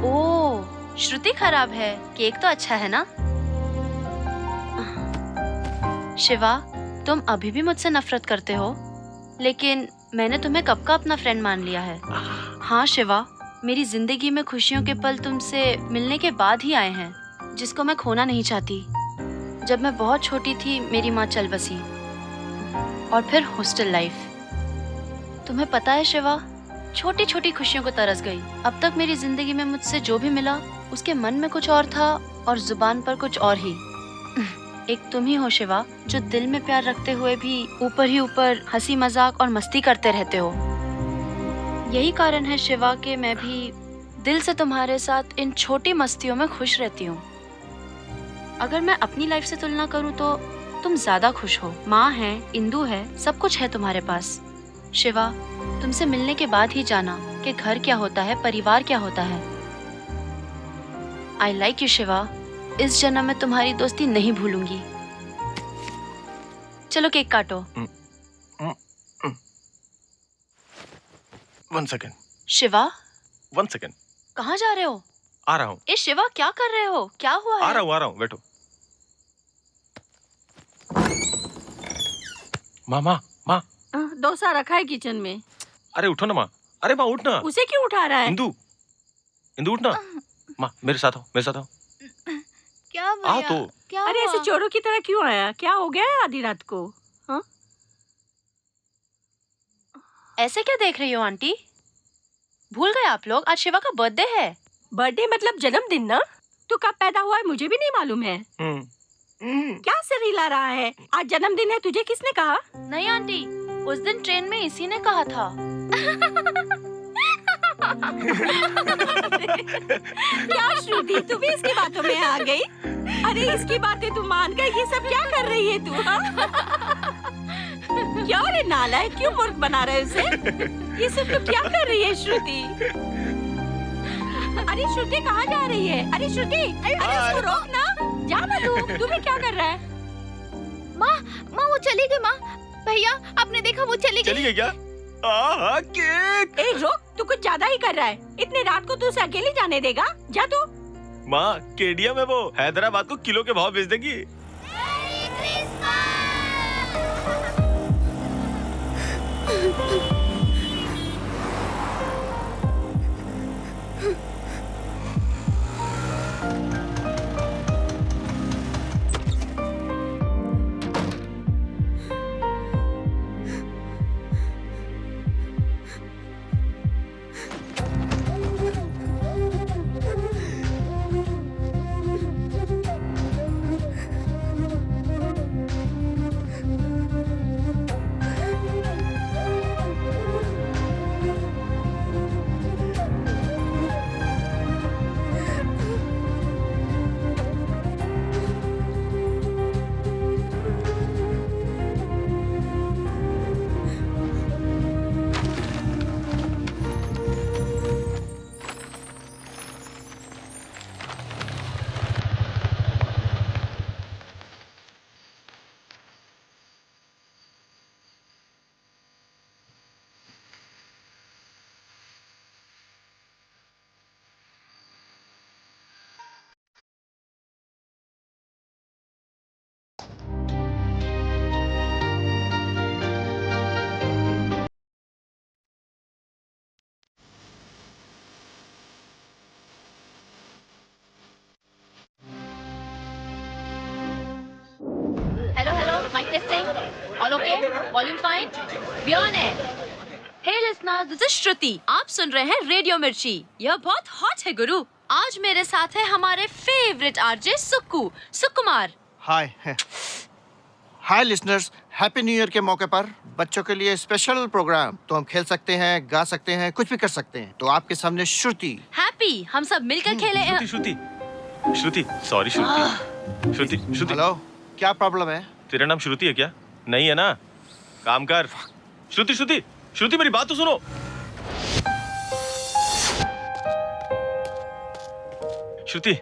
ओह, श्रुति खराब है, केक तो अच्छा है ना? शिवा, तुम अभी भी मुझसे नफरत करते हो, लेकिन मैंने तुम्हें कब का अपना फ्रेंड मान लिया है। हाँ शिवा, मेरी जिंदगी में खुशियों के पल तुमसे मिलने के बाद ही आए हैं, जिसको मैं खोना नहीं चाहती। जब मैं बहुत छोटी थी मेरी माँ चल बसी, और फिर हॉस्टल लाइफ। तुम्हें पता है शिवा, छोटी छोटी खुशियों को तरस गई। अब तक मेरी जिंदगी में मुझसे जो भी मिला उसके मन में कुछ और था और जुबान पर कुछ और ही। एक तुम ही हो शिवा, जो दिल में प्यार रखते हुए भी ऊपर ही ऊपर हंसी मजाक और मस्ती करते रहते हो। यही कारण है शिवा कि मैं भी दिल से तुम्हारे साथ इन छोटी मस्तियों में खुश रहती हूँ। अगर मैं अपनी लाइफ से तुलना करूँ तो तुम ज्यादा खुश हो। माँ है, इंदु है, सब कुछ है तुम्हारे पास। शिवा, तुमसे मिलने के बाद ही जाना कि घर क्या होता है, परिवार क्या होता है। I like you Shiva. इस जन्म में तुम्हारी दोस्ती नहीं भूलूंगी। चलो केक काटो। 1 सेकेंड। शिवा, 1 सेकेंड। कहाँ जा रहे हो? आ रहा हूँ। ए शिवा, क्या कर रहे हो? क्या हुआ है? आ रहा हूँ, बैठो। माँ, डोसा रखा है किचन में। अरे उठो ना माँ। अरे माँ उठ ना। उसे क्यों उठा रहा है? इंदु उठ ना। माँ मेरे साथ आओ। क्या आओ तो। क्या अरे ऐसे चोरों की तरह क्यों आया? क्या हो गया है आधी रात को? हाँ? ऐसे क्या देख रही हो आंटी? भूल गए आप लोग, आज शिवा का बर्थडे है। बर्थडे मतलब जन्मदिन ना? तू कब पैदा हुआ है मुझे भी नहीं मालूम है। क्या सिर हिला रहा है? आज जन्मदिन है, तुझे किसने कहा? नहीं आंटी, उस दिन ट्रेन में इसी ने कहा था। क्या श्रुति, तू भी इसकी बातों में आ गई? अरे इसकी बातें तू मान कर ये सब क्या कर रही है तू? क्या रे नालायक, क्यों मूर्ख बना रहे उसे? ये सब तू क्या कर रही है श्रुति? अरे श्रुति कहाँ जा रही है? अरे श्रुति, अरे उसको रोक ना, जा ना तू भी क्या कर रहा है? माँ वो चली गई। माँ, भैया आपने देखा वो चली गई क्या? केक। ए रोक, तू कुछ ज्यादा ही कर रहा है। इतने रात को तू उसे अकेले जाने देगा? जा तू। माँ, केडिया में वो हैदराबाद को किलो के भाव बेच देगी। Mic testing. All okay? Volume fine? We on air. Hey listeners, this is Shruti. आप सुन रहे हैं रेडियो मिर्ची। यह बहुत हॉट है गुरु। आज मेरे साथ है हमारे favourite RJ Sukumar. Hi listeners, happy new year के मौके पर बच्चों के लिए स्पेशल प्रोग्राम। तो हम खेल सकते हैं, गा सकते हैं, कुछ भी कर सकते हैं। तो आपके सामने श्रुति। हैप्पी, हम सब मिलकर खेले। श्रुति, सॉरी श्रुति। हेलो, क्या प्रॉब्लम है? तेरा नाम श्रुति है क्या? नहीं है ना? काम कर। श्रुति मेरी बात तो सुनो। श्रुति,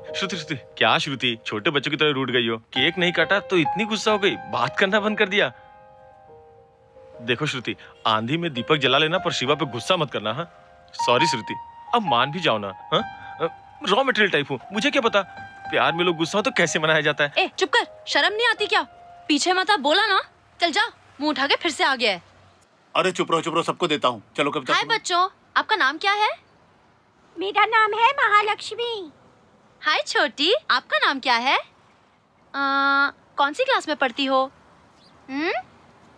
क्या श्रुति, छोटे बच्चों की तरह रूठ गई हो? केक नहीं काटा तो इतनी गुस्सा हो गई, बात करना बंद कर दिया। देखो श्रुति, आंधी में दीपक जला लेना पर शिवा पे गुस्सा मत करना। हाँ सॉरी श्रुति, अब मान भी जाओ ना। रॉ मटेरियल टाइप हूँ, मुझे क्या पता प्यार में लोग गुस्सा हो तो कैसे मनाया जाता है। ए चुप कर, शर्म नहीं आती क्या? पीछे मत आ, बोला ना। चल जा, मुंह उठा के फिर से आ गया है। अरे चुप रहो, सबको देता हूँ। चलो कविता। हाय बच्चों, आपका नाम क्या है? मेरा नाम है महालक्ष्मी। हाय छोटी, आपका नाम क्या है? कौन सी क्लास में पढ़ती हो?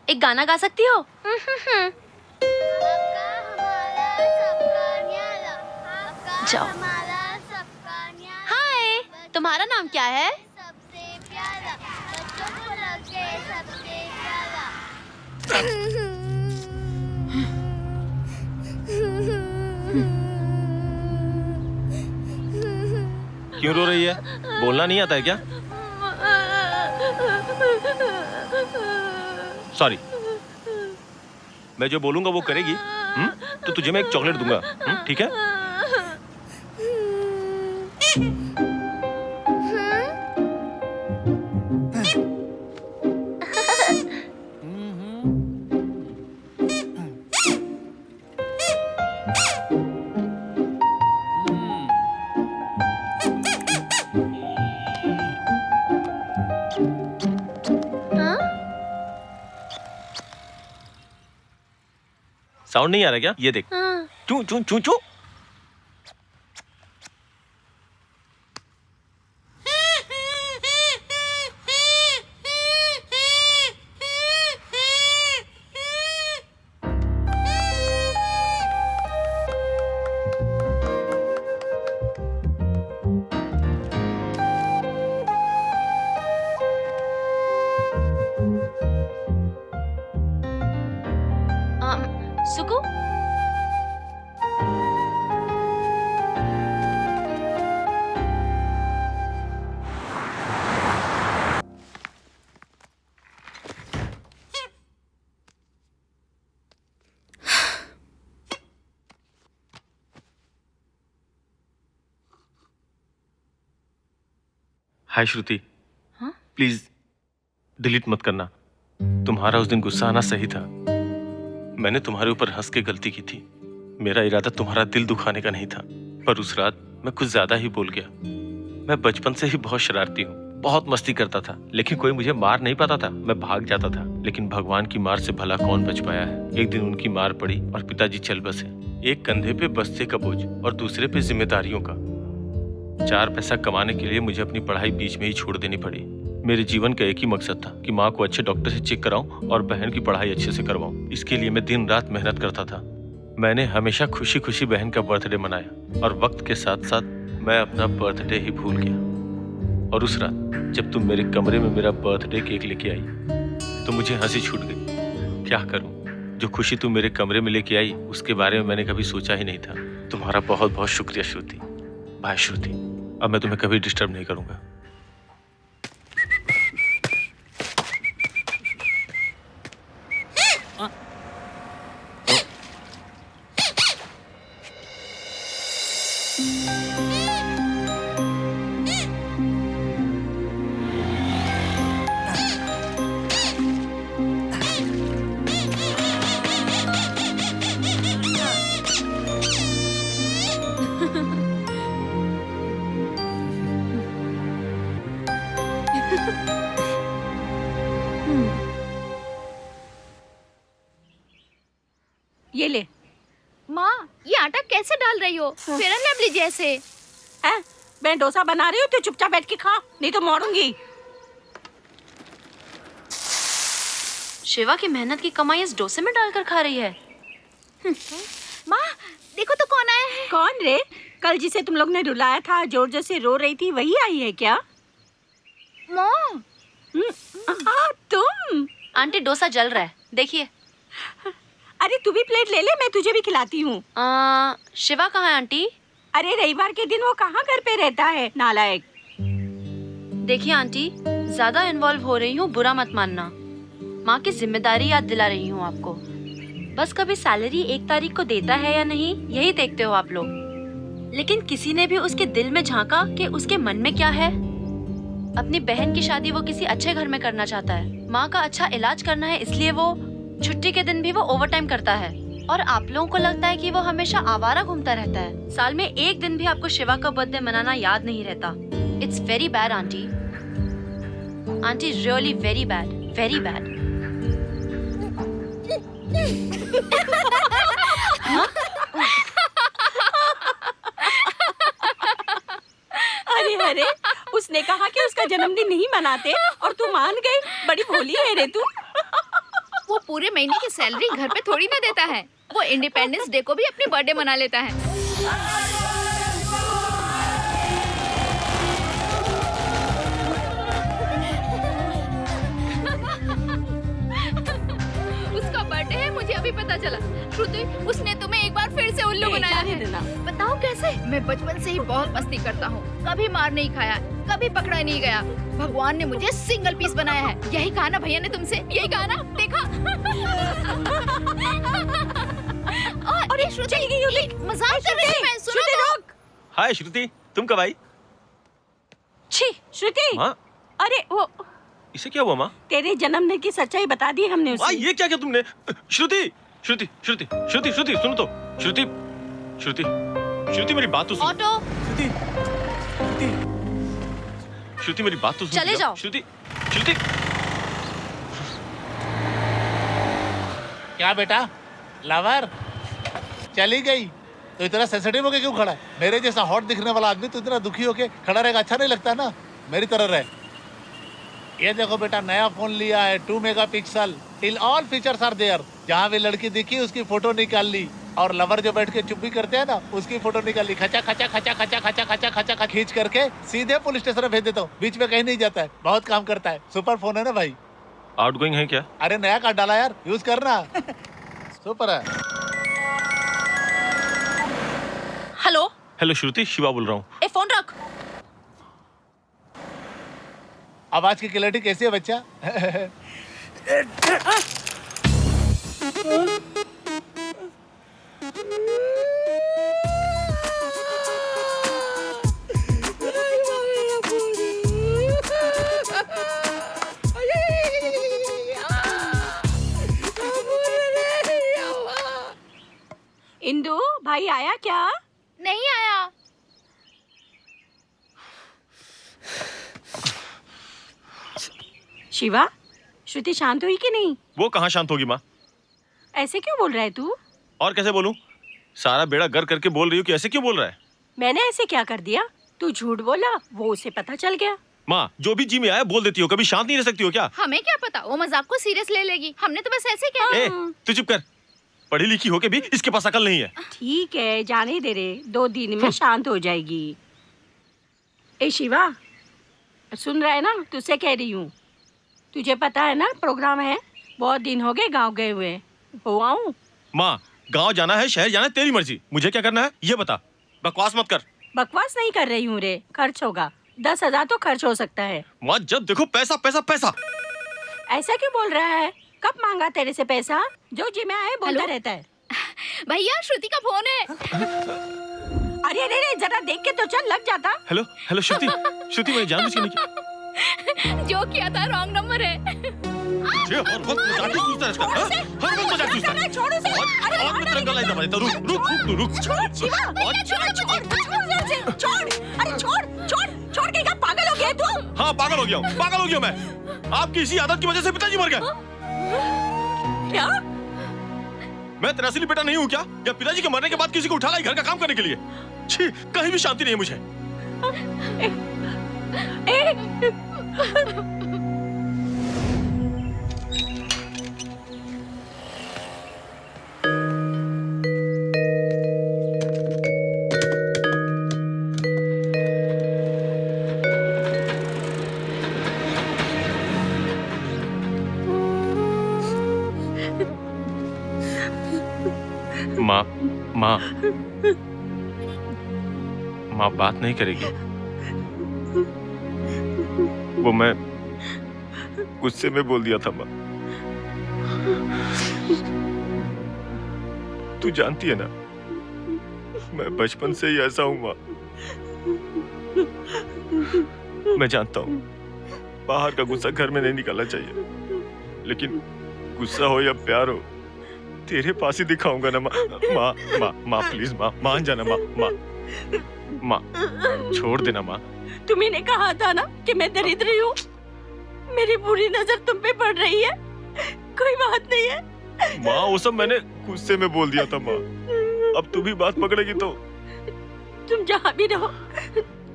एक गाना गा सकती हो? जाओ। हाय, तुम्हारा नाम क्या है? क्यों रो रही है? बोलना नहीं आता है क्या? सॉरी, मैं जो बोलूंगा वो करेगी तो तुझे मैं एक चॉकलेट दूंगा, ठीक है? साउंड नहीं आ रहा क्या? ये देख, चू चू चू चू। सुकू, हाय श्रुति, प्लीज डिलीट मत करना। तुम्हारा उस दिन गुस्सा आना सही था। मैंने तुम्हारे ऊपर हंस के गलती की थी। मेरा इरादा तुम्हारा दिल दुखाने का नहीं था, पर उस रात मैं कुछ ज्यादा ही बोल गया। मैं बचपन से ही बहुत शरारती हूँ, बहुत मस्ती करता था, लेकिन कोई मुझे मार नहीं पाता था। मैं भाग जाता था, लेकिन भगवान की मार से भला कौन बच पाया है। एक दिन उनकी मार पड़ी और पिताजी चल बसे। एक कंधे पे बस्ते का बोझ और दूसरे पे जिम्मेदारियों का। 4 पैसा कमाने के लिए मुझे अपनी पढ़ाई बीच में ही छोड़ देनी पड़ी। मेरे जीवन का एक ही मकसद था कि माँ को अच्छे डॉक्टर से चेक कराऊं और बहन की पढ़ाई अच्छे से करवाऊं। इसके लिए मैं दिन रात मेहनत करता था। मैंने हमेशा खुशी खुशी बहन का बर्थडे मनाया और वक्त के साथ साथ मैं अपना बर्थडे ही भूल गया। और उस रात जब तुम मेरे कमरे में मेरा बर्थडे केक लेके आई तो मुझे हंसी छूट गई। क्या करूं? जो खुशी तुम मेरे कमरे में लेके आई उसके बारे में मैंने कभी सोचा ही नहीं था। तुम्हारा बहुत बहुत शुक्रिया श्रुति। बाय श्रुति, अब मैं तुम्हें कभी डिस्टर्ब नहीं करूंगा। ये ले। माँ, ये आटा कैसे डाल रही हो? फेयर एंड लवली जैसे। हैं? मैं डोसा बना रही हूँ, तो चुपचाप बैठ के खा, नहीं तो मारूंगी। शिवा की मेहनत की कमाई इस डोसे में डालकर खा रही है। माँ, देखो तो कौन आया है। कौन रे? कल जिसे तुम लोग ने रुलाया था, जोर जोर से रो रही थी, वही आई है क्या? माँ, हाँ तुम। आंटी, डोसा जल रहा है, देखिए। अरे तू भी प्लेट ले ले, मैं तुझे भी खिलाती हूँ। शिवा कहाँ है आंटी? अरे रविवार के दिन वो कहाँ घर पे रहता है, नालायक। देखिए आंटी, ज्यादा इन्वॉल्व हो रही हूँ, बुरा मत मानना। माँ की जिम्मेदारी याद दिला रही हूँ आपको। बस कभी सैलरी 1 तारीख को देता है या नहीं, यही देखते हो आप लोग। लेकिन किसी ने भी उसके दिल में झांका कि उसके मन में क्या है। अपनी बहन की शादी वो किसी अच्छे घर में करना चाहता है। माँ का अच्छा इलाज करना है, इसलिए वो छुट्टी के दिन भी वो ओवरटाइम करता है। और आप लोगों को लगता है कि वो हमेशा आवारा घूमता रहता है। साल में 1 दिन भी आपको शिवा का बर्थडे मनाना याद नहीं रहता। It's very bad aunty. Aunty really very bad, very bad. अरे अरे, उसने कहा कि उसका जन्मदिन नहीं मनाते और तू मान गई। बड़ी भोली है रे तू। वो पूरे महीने की सैलरी घर पे थोड़ी ना देता है, वो इंडिपेंडेंस डे को भी अपनी बर्थडे मना लेता है। उसका बर्थडे है, मुझे अभी पता चला। श्रुति, उसने तुम्हें एक बार फिर से उल्लू बनाया है। बताओ कैसे? मैं बचपन से ही बहुत मस्ती करता हूँ, कभी मार नहीं खाया, कभी पकड़ा नहीं गया। भगवान ने मुझे सिंगल पीस बनाया है। यही कहा ना भैया ने तुमसे, यही कहा ना? देखा? अरे श्रुति, मजाक कर रही थी मैं, सुनो तो। हाय श्रुति, तुम कब आई? छी, श्रुति। माँ? अरे वो इसे क्या हुआ माँ? तेरे जन्मदिन की सच्चाई बता दी हमने उसे। ये क्या किया तुमने? श्रुति, श्रुति, श्रुति, श्रुति, श्रुति, सुनो तो। श्रुति, श्रुति, श्रुति, मेरी बात तो सुनो। ऑटो। श्रुति, श्रुति, श्रुति, मेरी बात तो सुनो। चले जाओ। श्रुति, श्रुति। क्या बेटा, लवर चली गई तो इतना सेंसिटिव होके क्यों खड़ा है? मेरे जैसा हॉट दिखने वाला आदमी तो इतना दुखी होके खड़ा रहेगा, अच्छा नहीं लगता ना? मेरी तरह रहे। ये देखो बेटा, नया फोन लिया है, 2 megapixel, till all features are there. जहाँ भी लड़की दिखी उसकी फोटो निकाल ली, और लवर जो बैठ के चुप्पी करते हैं ना, उसकी फोटो निकाल ली, खचा खचा खचा खचा खचा खचा खचा खींच करके सीधे पुलिस स्टेशन में भेज देता हूँ। बीच में कहीं नहीं जाता है, बहुत काम करता है। सुपर फोन है ना भाई। आउटगोइंग है क्या? अरे नया कार्ड डाला यार, यूज करना। सुपर है। हेलो हेलो श्रुति, शिवा बोल रहा हूँ। ए फोन रख। आवाज की क्लैरिटी कैसी है बच्चा? इंदु, भाई आया क्या? नहीं आया। शिवा, श्रुति शांत हुई कि नहीं? वो कहाँ शांत होगी माँ? ऐसे क्यों बोल रहा है तू? और कैसे बोलूं? सारा बेड़ा गर करके बोल रही हूँ कि ऐसे क्यों बोल रहा है? मैंने ऐसे क्या कर दिया? तू झूठ बोला, वो उसे पता चल गया। माँ, जो भी जी में आया बोल देती हो, कभी शांत नहीं रह सकती हो क्या? हमें क्या पता, वो मजाक को सीरियस ले लेगी। हमने तो बस ऐसे कह ए, तू चुप कर। पढ़ी लिखी होके भी इसके पास अकल नहीं है। ठीक है, जाने दे रे, 2 दिन में शांत हो जाएगी। ए शिवा, सुन रहा है ना? तुझसे कह रही हूँ, तुझे पता है ना प्रोग्राम है, बहुत दिन हो गए गांव गए हुए। हो आऊं? माँ, गांव जाना है, शहर जाना है, तेरी मर्जी। मुझे क्या करना है ये बता। बकवास मत कर। बकवास नहीं कर रही हूँ रे, खर्च होगा 10,000 तो खर्च हो सकता है। माँ, जब देखो पैसा पैसा पैसा। ऐसा क्यों बोल रहा है? कब मांगा तेरे से पैसा? जो जी में आए बोलता रहता है। भैया, श्रुति का फोन है। अरे अरे अरे, जरा देख के तो चल, लग जाता। हेलो हेलो श्रुति, श्रुति मैंने जानबूझ के नहीं किया। जो किया था रॉन्ग नंबर है। ये हर वक्त मजाक ही सूझता है इसका, हाँ? हर वक्त मजाक सूझता है। छोड़ उसे। और मैं तेरा गला ही दबा देता हूँ। रुक। छोड़ शिवा, छोड़। अरे छोड़ के क्या पागल हो गया तू? हाँ, पागल हो गया मैं। आपकी इसी आदत की वजह से पिताजी मर गए। क्या? मैं तेरा असली बेटा नहीं हूँ क्या? या पिताजी के मरने के बाद किसी को उठा लाई घर का काम करने के लिए? छी, कहीं भी शांति नहीं है मुझे। माँ बात नहीं करेगी। वो मैं गुस्से में बोल दिया था माँ। तू जानती है ना, मैं बचपन से ही ऐसा हूँ माँ। मैं जानता हूँ बाहर का गुस्सा घर में नहीं निकालना चाहिए, लेकिन गुस्सा हो या प्यार हो, तेरे पास ही दिखाऊंगा ना माँ प्लीज माँ, मान जाना माँ, छोड़ देना माँ। तुम्ही ने कहा था ना कि मैं दरिद्र हूँ। मेरी बुरी नजर तुम पे पड़ रही है। कोई बात नहीं है। माँ वो सब मैंने गुस्से में बोल दिया था माँ, अब तू भी बात पकड़ेगी तो। तुम जहाँ भी रहो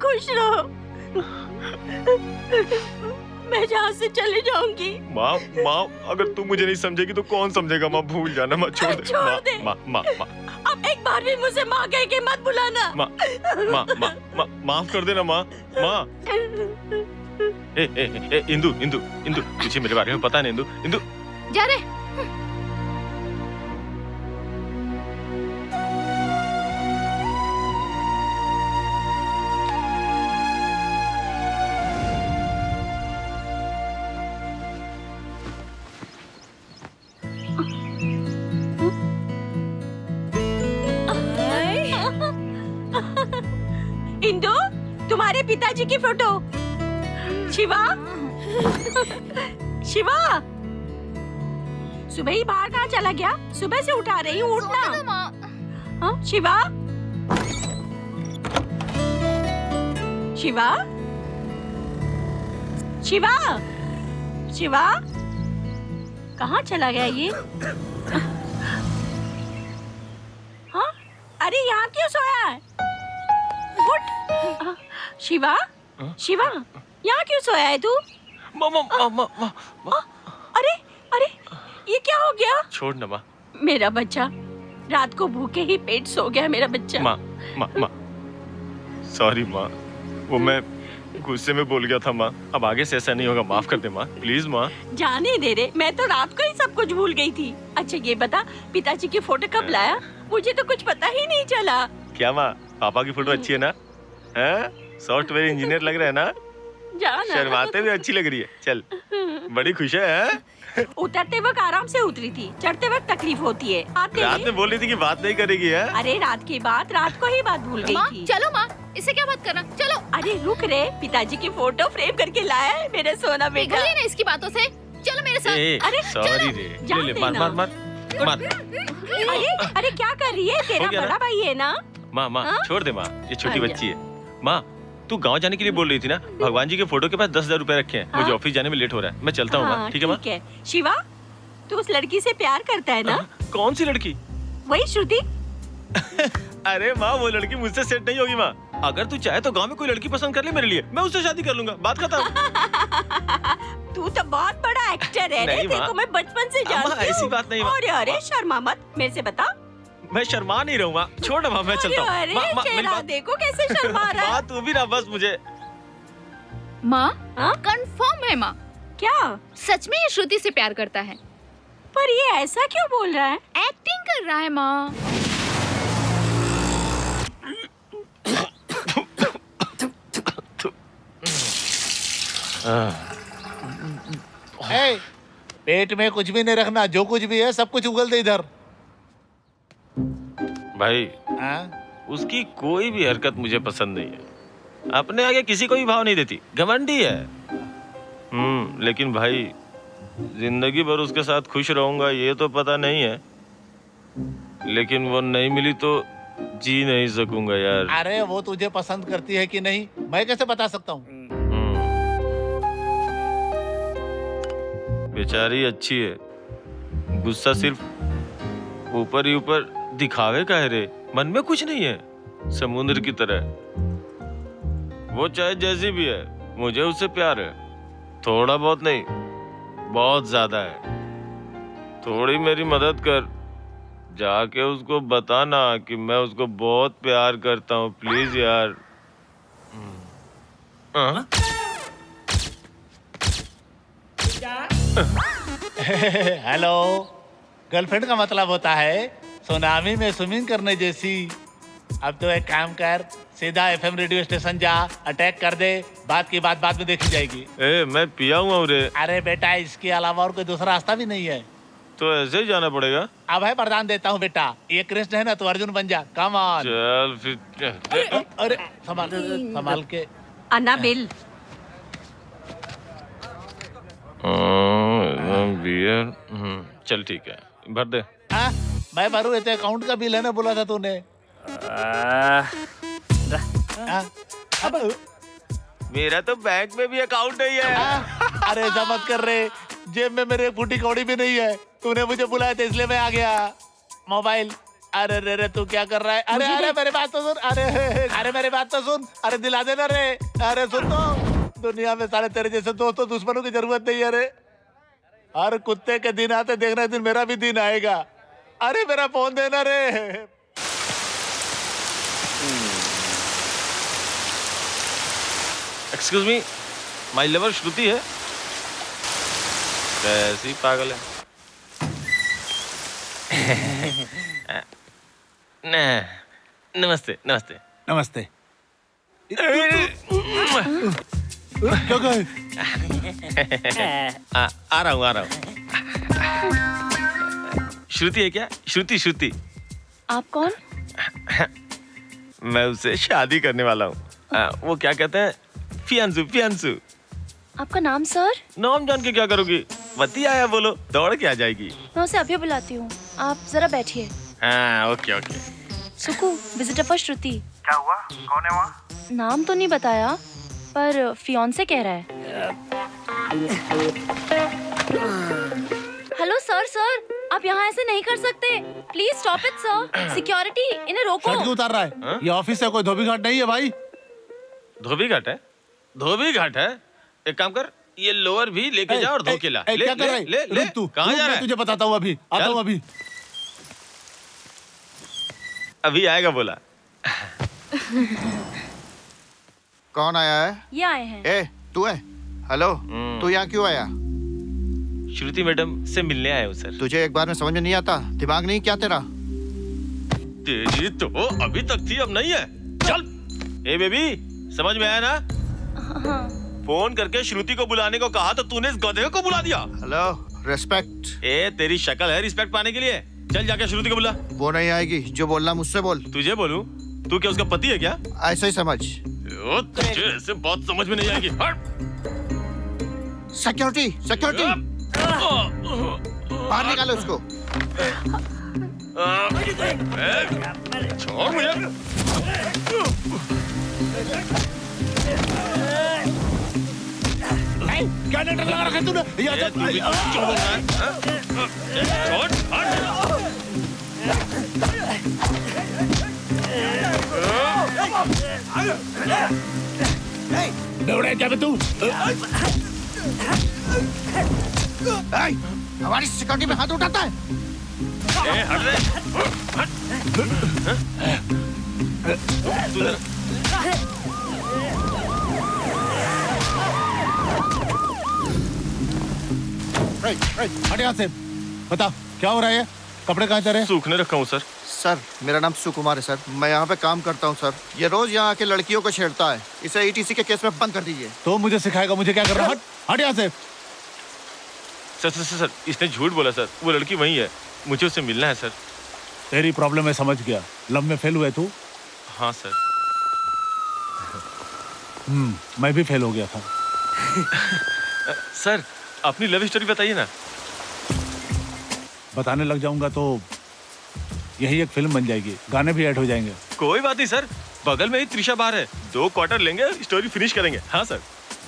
खुश रहो। मैं जहाँ से चले जाऊंगी। माँ माँ अगर तू मुझे नहीं समझेगी तो कौन समझेगा माँ, भूल जाना माँ, छोड़ दे। छोड़ दे। माँ माँ माँ अब एक बार भी मुझे माँ कह के मत बुलाना। माँ माँ माँ माँ माफ कर देना माँ। माँ ए ए ए इंदु इंदु इंदु, तुझे मेरे बारे में पता नहीं इंदु, इंदु जा रे। इंदु, तुम्हारे पिताजी की फोटो। शिवा, शिवा, सुबह ही बाहर कहाँ चला गया? सुबह से उठा रही हूँ, उठना। हाँ, शिवा, शिवा, शिवा, शिवा, कहाँ चला गया ये? हाँ, अरे यहाँ क्यों सोया है? उठ। शिवा, शिवा, यहाँ क्यों सोया है तू? अरे अरे, ये क्या हो गया? छोड़ ना माँ। मेरा बच्चा, रात को भूखे ही पेट सो गया मेरा बच्चा। माँ माँ माँ सॉरी माँ, वो मैं गुस्से में बोल गया था माँ, अब आगे से ऐसा नहीं होगा, माफ कर दे माँ, प्लीज माँ। जाने दे रे, मैं तो रात को ही सब कुछ भूल गई थी। अच्छा ये बता, पिताजी की फोटो कब लाया? मुझे तो कुछ पता ही नहीं चला। क्या माँ, पापा की फोटो अच्छी है ना? सॉफ्टवेयर इंजीनियर लग रहा है ना? जाना। शर्माते हुए अच्छी लग रही है। चल, बड़ी खुश है? उतरते वक्त आराम से उतरी थी, चढ़ते वक्त तकलीफ होती है। आते रात में बोल रही थी कि बात नहीं करेगी है? अरे रात की बात, रात को ही बात भूल गई थी। चलो माँ, इससे क्या बात करना, चलो। अरे रुक रे, पिताजी की फोटो फ्रेम करके लाया है मेरा सोना बेटा। पिघली ना इसकी बातों से, चलो मेरे साथ। अरे सॉरी रे, ले मार मार मार मार। अरे अरे क्या कर रही है? तेरा बड़ा भाई है ना? माँ माँ छोड़ दे माँ, ये छोटी बच्ची है। माँ तू गांव जाने के लिए बोल रही थी ना, भगवान जी के फोटो के पास 10,000 रुपए रखे हैं, मुझे ऑफिस जाने में लेट हो रहा है, मैं चलता हूँ माँ। ठीक है माँ? ठीक है। शिवा, तू उस लड़की से प्यार करता है ना? कौन सी लड़की? वही श्रुति। अरे माँ वो लड़की मुझसे सेट नहीं होगी माँ, अगर तू चाहे तो गांव में कोई लड़की पसंद कर ले मेरे लिए, मैं उससे शादी कर लूंगा, बात खत्म। तू तो बहुत बड़ा एक्टर है। नहीं तेरे को मैं बचपन से जानती हूँ। ऐसी बात नहीं माँ। अरे अरे शर्मा मत, मेरे से बता। मैं शर्मा नहीं रहूँगा, छोड़ ना माँ, मैं चलता हूँ। अरे चेहरा देखो कैसे शर्मा रहा है। माँ तू भी ना बस मुझे। माँ कंफर्म है माँ। क्या? सच में ये श्रुति से प्यार करता है। पर ये ऐसा क्यों बोल रहा है? एक्टिंग कर रहा है माँ। पेट में कुछ भी नहीं रखना, जो कुछ भी है सब कुछ उगल दे इधर। भाई उसकी कोई भी हरकत मुझे पसंद नहीं है, अपने आगे किसी को भी भाव नहीं देती, घमंडी है। लेकिन भाई जिंदगी भर उसके साथ खुश रहूंगा ये तो पता नहीं है, लेकिन वो नहीं मिली तो जी नहीं सकूंगा यार। अरे वो तुझे पसंद करती है कि नहीं मैं कैसे बता सकता हूँ? बेचारी अच्छी है, गुस्सा सिर्फ ऊपर ही ऊपर दिखावे का है रे, मन में कुछ नहीं है, समुद्र की तरह। वो चाहे जैसी भी है, मुझे उससे प्यार है, थोड़ा बहुत नहीं बहुत ज्यादा है। थोड़ी मेरी मदद कर, जाके उसको बताना कि मैं उसको बहुत प्यार करता हूँ, प्लीज यार। हेलो, गर्लफ्रेंड का मतलब होता है सुनामी में स्विमिंग करने जैसी। अब तो एक काम कर, सीधा एफएम रेडियो स्टेशन जा, अटैक कर दे, बात की बात बाद में देखी जाएगी। मैं पिया हुआ हूँ रे। अरे बेटा इसके अलावा और कोई दूसरा रास्ता भी नहीं है। तो ऐसे ही जाना पड़ेगा। अब है वरदान देता हूँ बेटा, ये कृष्ण है ना तो अर्जुन बन जा, कम ऑन। चल फिर। अरे संभाल के। अन्ना बिल। बियर। चल ठीक है, भर दे। मैं भरूँ, तो अकाउंट का बिल है ना, बोला था तूने। मेरा तो बैंक में भी अकाउंट नहीं है। अरे ऐसा मत कर रे, जेब में मेरे फूटी कौड़ी भी नहीं है। तूने मुझे बुलाया था इसलिए मैं आ गया। मोबाइल। अरे रे रे तू क्या कर रहा है? अरे अरे मेरी बात तो सुन। अरे मेरी बात तो सुन। अरे दिला देना रे। अरे सुन तो, दुनिया में सारे तेरे जैसे दोस्तों दुश्मनों की जरूरत नहीं है रे। हर कुत्ते के दिन आते, देखना दिन मेरा भी दिन आएगा। अरे मेरा फोन देना रे। एक्सक्यूज मी, माय लवर श्रुति है। कैसी पागल है। नमस्ते नमस्ते नमस्ते। क्या कहे? आ रहा हूँ। श्रुति है क्या? श्रुति। आप कौन? मैं उससे शादी करने वाला हूँ। वो क्या कहते हैं, फियांसू। आपका नाम सर? नाम जान के क्या करोगी? वती आया बोलो, दौड़ के आ जाएगी। मैं उसे अभी बुलाती हूँ, आप जरा बैठिए। हाँ ओके। सुकू, विजिटर फॉर श्रुति। क्या हुआ? कौन है वहाँ? नाम तो नहीं बताया, पर फियांसे कह रहा है। हेलो सर, आप यहाँ ऐसे नहीं कर सकते। Please stop it sir. Security, इन्हें रोको। शर्ट क्यों उतार रहा है? ये ऑफिस है, कोई धोबी घाट नहीं है भाई। धोबी घाट है? एक काम कर, ये लोअर भी लेके जा और धो के ला। क्या कर रहा है? ले। तू कहाँ जा रहा है? तुझे बताता हूँ अभी, आता हूँ अभी। अभी आएगा बोला। कौन आया है? ये आए हैं। ए तू है? हेलो, तू यहाँ क्यों आया? श्रुति मैडम से मिलने आया हूँ सर। तुझे एक बार में समझ में नहीं आता? दिमाग नहीं क्या तेरा? तेरी तो अभी तक थी, अब नहीं है। चल। ए बेबी, समझ में आया ना? हाँ। फोन करके श्रुति को बुलाने को कहा तो तूने इस गधे को बुला दिया। Hello, respect. ए तेरी शक्ल है रिस्पेक्ट पाने के लिए? चल जाके श्रुति को बुला। वो नहीं आएगी, जो बोलना मुझसे बोल। तुझे बोलूं? तू क्या उसका पति है क्या? ऐसा ही समझ। तुझे ऐसे बात समझ में नहीं आएगी। हट। सिक्योरिटी बाहर निकालो उसको। छोड़ मुझे। क्या डंडा लगा रखा है तूने? दौड़े क्या तू? हमारी सिक्योरिटी में हाथ उठाता है। हट रे। हट यहाँ से। बता क्या हो रहा है? कपड़े कहाँ तेरे? सूखने रखा हूँ सर। सर मेरा नाम सुकुमार है सर, मैं यहाँ पे काम करता हूँ सर। ये रोज यहाँ आके लड़कियों को छेड़ता है, इसे ETC के केस में बंद कर दीजिए। तो मुझे सिखाएगा मुझे क्या कर रहा है? हट यहाँ से। सर, इसने झूठ बोला सर, वो लड़की वही है, मुझे उससे मिलना है सर। तेरी प्रॉब्लम है, समझ गया। लव में फेल हुए तू? हाँ सर। मैं भी फेल हो गया था। सर अपनी लव स्टोरी बताइए ना। बताने लग जाऊंगा तो यही एक फिल्म बन जाएगी, गाने भी ऐड हो जाएंगे। कोई बात नहीं सर, बगल में ही त्रिशा बार है, 2 क्वार्टर लेंगे, स्टोरी फिनिश करेंगे। हाँ सर।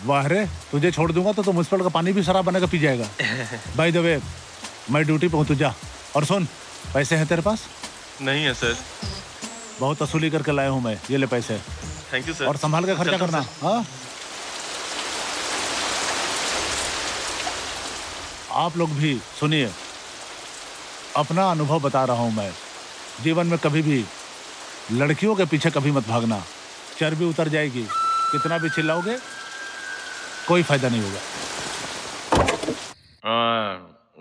वाह रे, तुझे छोड़ दूंगा तो मुझ का पानी भी शराब बना के पी जाएगा। बाय द वे, मैं ड्यूटी पे हूँ, तू जा। और सुन, पैसे हैं तेरे पास? नहीं है सर। बहुत वसूली करके लाया हूँ मैं, ये ले पैसे। Thank you sir. और संभाल के खर्चा करना। हाँ, आप लोग भी सुनिए, अपना अनुभव बता रहा हूँ मैं। जीवन में कभी भी लड़कियों के पीछे कभी मत भागना, चर्बी उतर जाएगी। कितना भी चिल्लाओगे कोई फायदा नहीं होगा।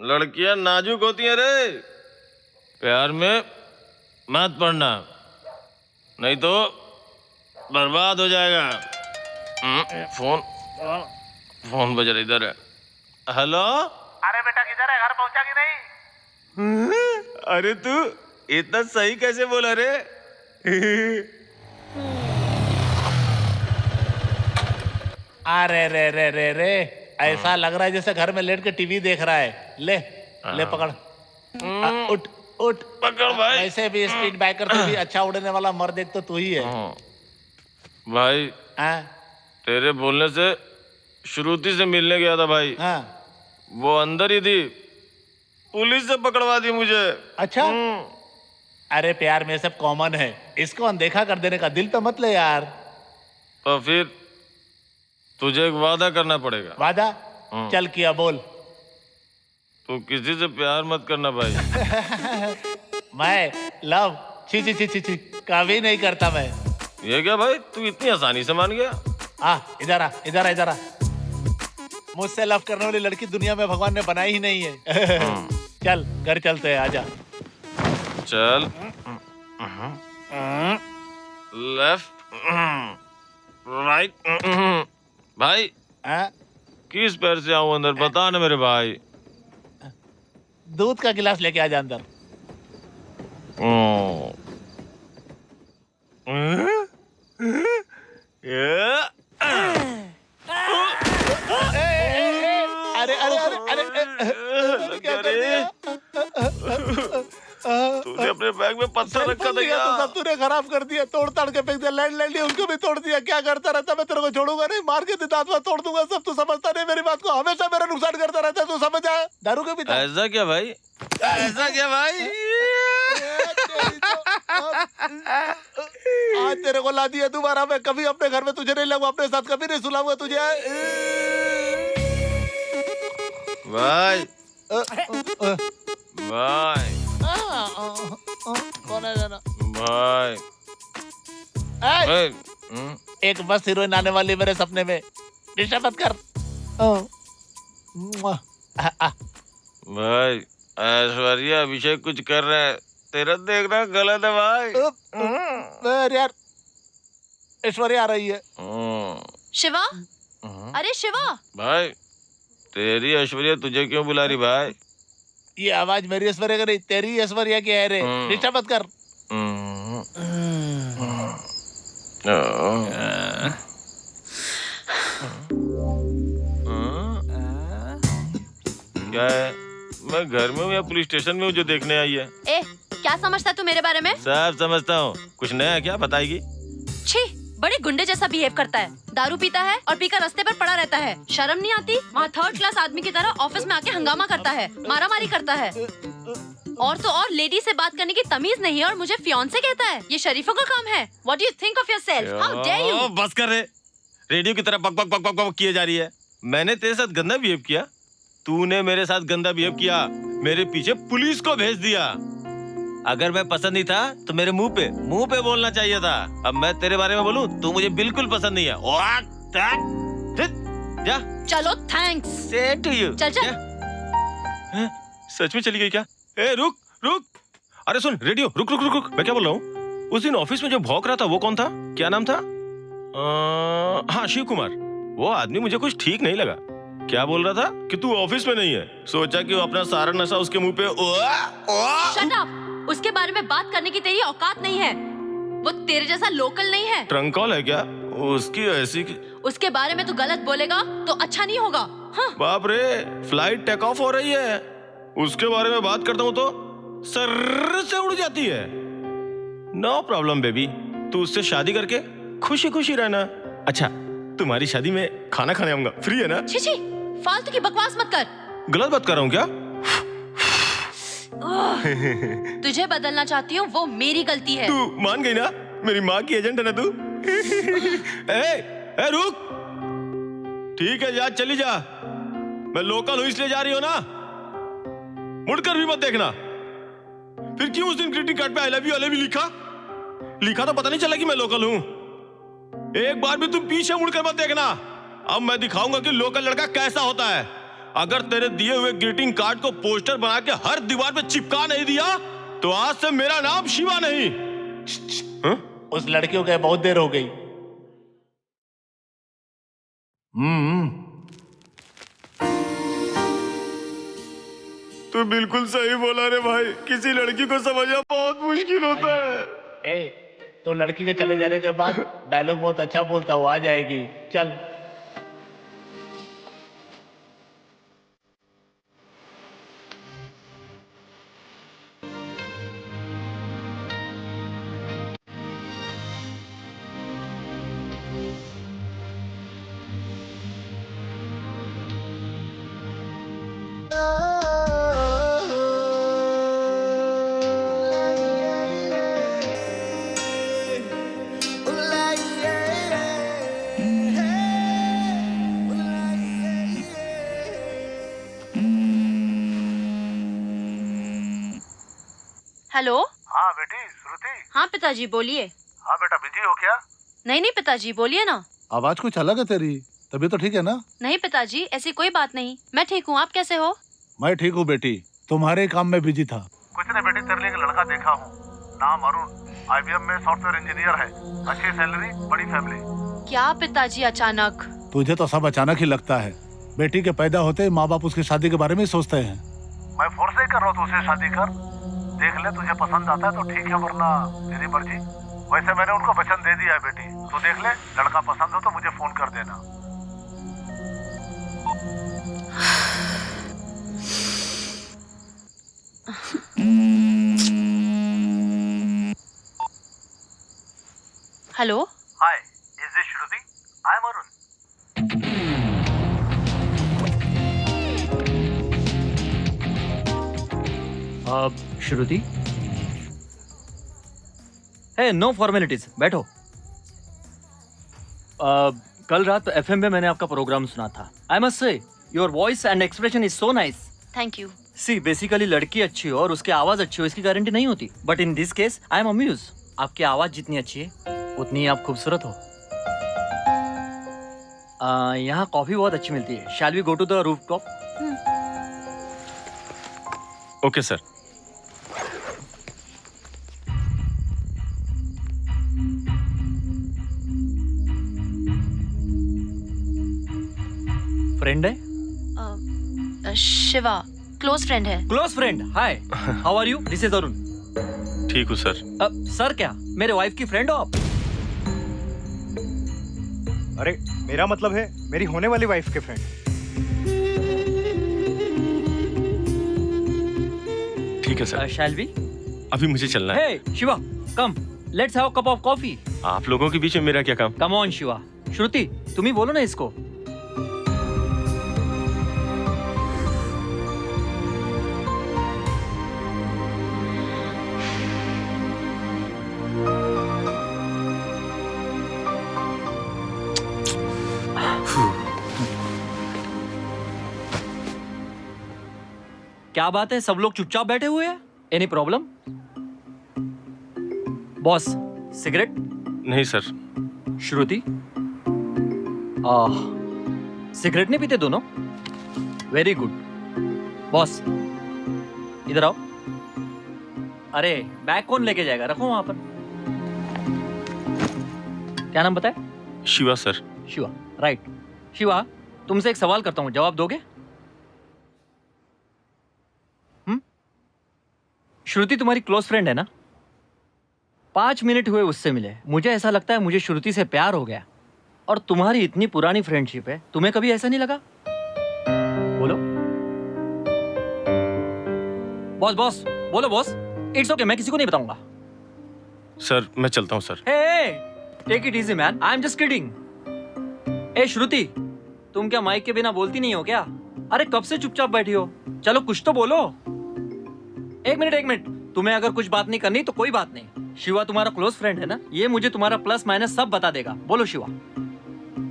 लड़कियां नाजुक होती हैं रे, प्यार में मत पड़ना, नहीं तो बर्बाद हो जाएगा। फोन बज रहा, इधर है। हेलो। अरे बेटा किधर है? घर पहुंचा कि नहीं? अरे तू इतना सही कैसे बोला रे? अरे रे रे रे रे, ऐसा लग रहा है जैसे घर में लेट के टीवी देख रहा है। ले ले पकड़। उठ उठ पकड़ भाई। ऐसे भी स्पीड बाइकर से भी अच्छा उड़ने वाला मर्द एक तो तू ही है भाई। तेरे बोलने से श्रुति से मिलने गया था भाई। हाँ। वो अंदर ही थी, पुलिस से पकड़वा दी मुझे। अच्छा। अरे प्यार में सब कॉमन है, इसको अनदेखा कर देने का दिल तो मत ले यार। तो फिर तुझे एक वादा करना पड़ेगा। वादा? चल किया बोल। तो किसी से प्यार मत करना भाई। मैं लव छी छी छी छी छी कभी नहीं करता मैं। ये क्या भाई, तू इतनी आसानी से मान गया? इधर आ इधर आ इधर आ। मुझसे लव करने वाली लड़की दुनिया में भगवान ने बनाई ही नहीं है। चल घर चलते हैं, आजा। चल। Left right. भाई किस पैर से आऊं अंदर, बता ना मेरे भाई। दूध का गिलास लेके आ जा अंदर। अरे अरे अरे अरे क्या कर दिया? तूने अपने बैग में पत्थर रखा था क्या? तो सब तूने खराब कर दिया, तोड़ ताड़ के फेंक दिया। लैंड उसको भी तोड़ दिया। क्या करता रहता? मैं तेरे को छोड़ूंगा नहीं, मार के दांत में तोड़ दूंगा सब। तू समझता नहीं मेरी बात को, हमेशा मेरा नुकसान करता रहता है। तू समझ आया? दारू के भी ऐसा क्या भाई, ऐसा क्या भाई? आज तेरे को ला दिया दोबारा। मैं कभी अपने घर में तुझे नहीं लाऊंगा, अपने साथ कभी नहीं सुलाऊंगा तुझे। भाई भाई कौन है जाना? भाई एक बस हीरोइन आने वाली मेरे सपने में, डिस्टर्ब मत कर। भाई ऐश्वर्या अभिषेक कुछ कर रहे हैं, तेरा देखना गलत है भाई। यार ऐश्वर्या आ रही है। शिवा, अरे शिवा। भाई तेरी ऐश्वर्या तुझे क्यों बुला रही भाई? ये आवाज मेरी ऐश्वर्या की नहीं, तेरी ऐश्वर्या की है रे। डिस्टर्ब मत कर। क्या है, मैं घर में हूँ या पुलिस स्टेशन में हूँ जो देखने आई है? ए, क्या समझता है तू मेरे बारे में? सब समझता हूँ, कुछ नया क्या बताएगी? छी, बड़े गुंडे जैसा बिहेव करता है। दारू पीता है और पीकर रास्ते पर पड़ा रहता है। शर्म नहीं आती? वहाँ थर्ड क्लास आदमी की तरह ऑफिस में आके हंगामा करता है, मारामारी करता है। और तो और लेडी से बात करने की तमीज नहीं है और मुझे फियांसे कहता है। ये शरीफों का काम है। What do you think of yourself? How dare you? बस कर रे, रेडियो की तरह बक बक बक बक बक किए जा रही है। मैंने तेरे साथ गंदा बिहेव किया, तूने मेरे साथ गंदा बिहेव किया, मेरे पीछे पुलिस को भेज दिया। अगर मैं पसंद नहीं था तो मेरे मुंह पे बोलना चाहिए था। अब मैं तेरे बारे में बोलूं, तू मुझे बिल्कुल पसंद नहीं है। जा। चलो थैंक्स। Same to you. चल चल। सच में चली गई क्या? ए रुक रुक, अरे सुन रेडियो, रुक रुक रुक रुक, मैं क्या बोल रहा हूँ? उस दिन ऑफिस में जो भौंक रहा था वो कौन था? क्या नाम था? हाँ शिव कुमार। वो आदमी मुझे कुछ ठीक नहीं लगा। क्या बोल रहा था कि तू ऑफिस में नहीं है, सोचा कि वो अपना सारा नशा उसके मुंह पे। शट अप, उसके बारे में बात करने की तेरी औकात नहीं है। वो तेरे जैसा लोकल नहीं है। ट्रंक कॉल है क्या उसकी ऐसी उसके बारे में तू गलत बोलेगा तो अच्छा नहीं होगा। हाँ। बाप रे, फ्लाइट टेक ऑफ हो रही है, उसके बारे में बात करता हूँ तो सर से उड़ जाती है। नो प्रॉब्लम बेबी, तू उससे शादी करके खुशी खुशी रहना। अच्छा, तुम्हारी शादी में खाना खाने आऊंगा, फ्री है ना? छी छी, फालतू की बकवास मत कर। गलत बात कर रहा हूँ क्या? तुझे बदलना चाहती हूँ, वो मेरी गलती है। तू मान गई ना, मेरी माँ की एजेंट है ना तू? ए रुक, ठीक है जा, चली जा। मैं लोकल हूँ इसलिए जा रही हो ना, मुड़कर भी मत देखना। फिर क्यों उस दिन ग्रीटिंग कार्ड पे आई लव यू लिखा तो पता नहीं चला कि मैं लोकल हूँ। एक बार भी तुम पीछे मुड़कर मत देखना। अब मैं दिखाऊंगा कि लोकल लड़का कैसा होता है। अगर तेरे दिए हुए ग्रीटिंग कार्ड को पोस्टर बना के हर दीवार पे चिपका नहीं दिया तो आज से मेरा नाम शिवा नहीं। उस लड़की को गए बहुत देर हो गई। तू बिल्कुल सही बोला रे भाई, किसी लड़की को समझना बहुत मुश्किल होता है। तो लड़की के चले जाने के बाद डायलॉग बहुत अच्छा बोलता, वो आ जाएगी। चल। हेलो। हाँ बेटी श्रुति। हाँ पिताजी बोलिए। हाँ बेटा बिजी हो क्या? नहीं पिताजी बोलिए ना। आवाज कुछ अलग है तेरी, तभी तो ठीक है ना? नहीं पिताजी ऐसी कोई बात नहीं, मैं ठीक हूँ। आप कैसे हो? मैं ठीक हूँ बेटी, तुम्हारे काम में बिजी था। कुछ नहीं बेटी, तेरे लिए एक लड़का देखा हूँ, नाम अरुण, IBM में सॉफ्टवेयर इंजीनियर है, अच्छी सैलरी, बड़ी फैमिली। क्या पिताजी अचानक? तुझे तो सब अचानक ही लगता है। बेटी के पैदा होते ही माँ बाप उसकी शादी के बारे में सोचते हैं। मैं फोर्स नहीं कर रहा हूँ, तुझसे शादी कर, देख ले, तुझे पसंद आता है तो ठीक है, वरना तेरी मर्जी। वैसे मैंने उनको वचन दे दिया है बेटी, तू देख ले, लड़का पसंद हो तो मुझे फोन कर देना। Hello. Hi, is this Shruti? I am Arun. Shruti, hey no formalities, बैठो। कल रात FM में मैंने आपका प्रोग्राम सुना था। I must say your voice and expression is so nice. Thank you. See basically लड़की अच्छी हो और उसकी आवाज अच्छी हो इसकी गारंटी नहीं होती, but in this case I am amuse. आपकी आवाज जितनी अच्छी है उतनी ही आप खूबसूरत हो। यहाँ कॉफी बहुत अच्छी मिलती है। Shall we go to the rooftop? Okay sir. Friend है? शिवा, क्लोज फ्रेंड है। Close friend, hi, how are you? This is Arun. ठीक हूँ सर। सर क्या, मेरे वाइफ की फ्रेंड हो आप? अरे मेरा मतलब है मेरी होने वाली वाइफ के फ्रेंड। ठीक है सर। Shall we? अभी मुझे चलना है। Hey Shiva, come, let's have a cup of coffee. आप लोगों के बीच में मेरा क्या काम? Come on Shiva. श्रुति, तुम ही बोलो ना इसको। क्या बात है, सब लोग चुपचाप बैठे हुए हैं? Any problem? Boss, cigarette? नहीं सर। श्रुति, सिगरेट नहीं पीते दोनों? Very good. बॉस, इधर आओ। अरे बैग कौन लेके जाएगा, रखो वहां पर। क्या नाम बताए? शिवा सर। शिवा, राइट। शिवा, तुमसे एक सवाल करता हूं, जवाब दोगे? श्रुति तुम्हारी क्लोज फ्रेंड है ना? 5 मिनट हुए उससे मिले, मुझे ऐसा लगता है मुझे श्रुति से प्यार हो गया। और तुम्हारी इतनी पुरानी फ्रेंडशिप है, तुम्हें कभी ऐसा नहीं लगा? बोलो बॉस। बॉस बोलो बॉस। इट्स ओके, मैं किसी को नहीं बताऊंगा। सर मैं चलता हूँ sir. Hey take it easy man, I am just kidding. ए श्रुति, तुम क्या माइक के बिना बोलती नहीं हो क्या? अरे कब से चुपचाप बैठी हो? चलो कुछ तो बोलो। एक मिनट, तुम्हें अगर कुछ बात नहीं करनी तो कोई बात नहीं। शिवा तुम्हारा क्लोज फ्रेंड है ना, ये मुझे तुम्हारा प्लस माइनस सब बता देगा। बोलो Shiva,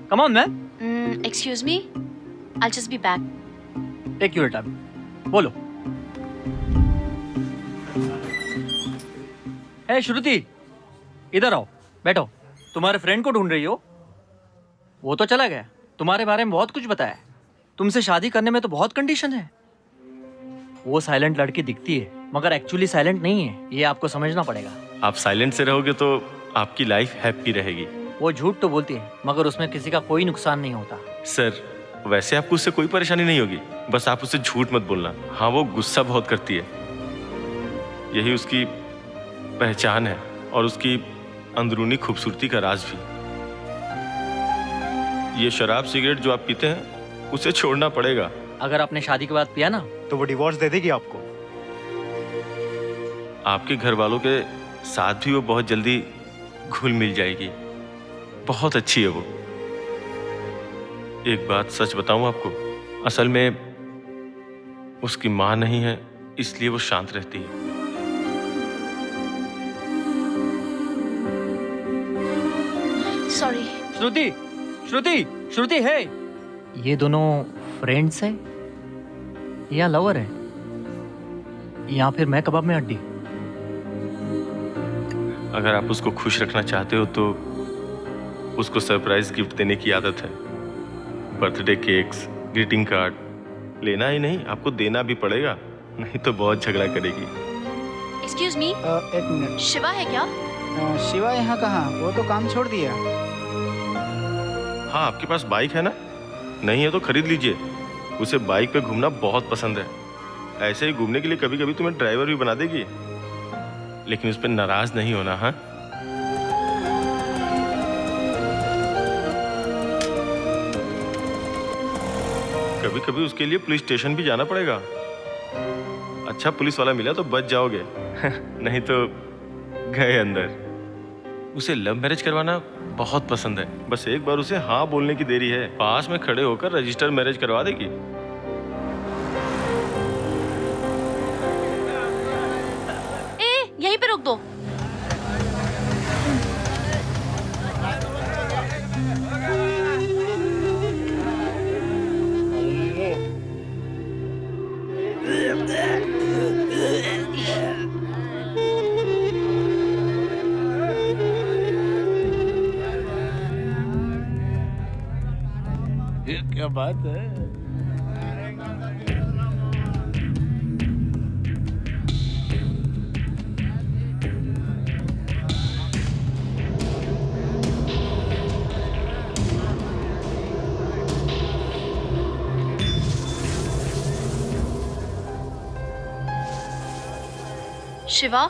come on man. Excuse me, I just be back. Take your time, बोलो। हे श्रुति, इधर आओ, बैठो। तुम्हारे फ्रेंड को ढूंढ रही हो? वो तो चला गया, तुम्हारे बारे में बहुत कुछ बताया। तुमसे शादी करने में तो बहुत कंडीशन है। वो साइलेंट लड़की दिखती है मगर एक्चुअली साइलेंट नहीं है, ये आपको समझना पड़ेगा। आप साइलेंट से रहोगे तो आपकी लाइफ हैप्पी रहेगी। वो झूठ तो बोलती है मगर उसमें किसी का कोई नुकसान नहीं होता। सर वैसे आपको उससे कोई परेशानी नहीं होगी, बस आप उससे झूठ मत बोलना। हाँ वो गुस्सा बहुत करती है, यही उसकी पहचान है और उसकी अंदरूनी खूबसूरती का राज भी। ये शराब सिगरेट जो आप पीते हैं उसे छोड़ना पड़ेगा। अगर आपने शादी के बाद पिया ना तो वो डिवोर्स दे देगी आपको। आपके घर वालों के साथ भी वो बहुत जल्दी घुल मिल जाएगी। बहुत अच्छी है वो। एक बात सच बताऊं आपको, असल में उसकी मां नहीं है इसलिए वो शांत रहती है। सॉरी। श्रुति, श्रुति, श्रुति है। ये दोनों फ्रेंड्स हैं या लवर है या फिर मैं कबाब में हड्डी? अगर आप उसको खुश रखना चाहते हो तो उसको सरप्राइज गिफ्ट देने की आदत है। बर्थडे केक्स, ग्रीटिंग कार्ड लेना ही नहीं, आपको देना भी पड़ेगा, नहीं तो बहुत झगड़ा करेगी। एक्सक्यूज मी, एक मिनट। शिवा है क्या? शिवा यहाँ कहाँ, वो तो काम छोड़ दिया। हाँ, आपके पास बाइक है ना? नहीं है तो खरीद लीजिए। उसे बाइक पे घूमना बहुत पसंद है। ऐसे ही घूमने के लिए कभी कभी तुम्हें ड्राइवर भी बना देगी, लेकिन उस पर नाराज नहीं होना। हाँ, कभी कभी उसके लिए पुलिस स्टेशन भी जाना पड़ेगा। अच्छा पुलिस वाला मिला तो बच जाओगे नहीं तो गए अंदर। उसे लव मैरिज करवाना बहुत पसंद है, बस एक बार उसे हाँ बोलने की देरी है, पास में खड़े होकर रजिस्टर मैरिज करवा देगी। यहीं पे रोक दो। ये क्या बात है? शिवा,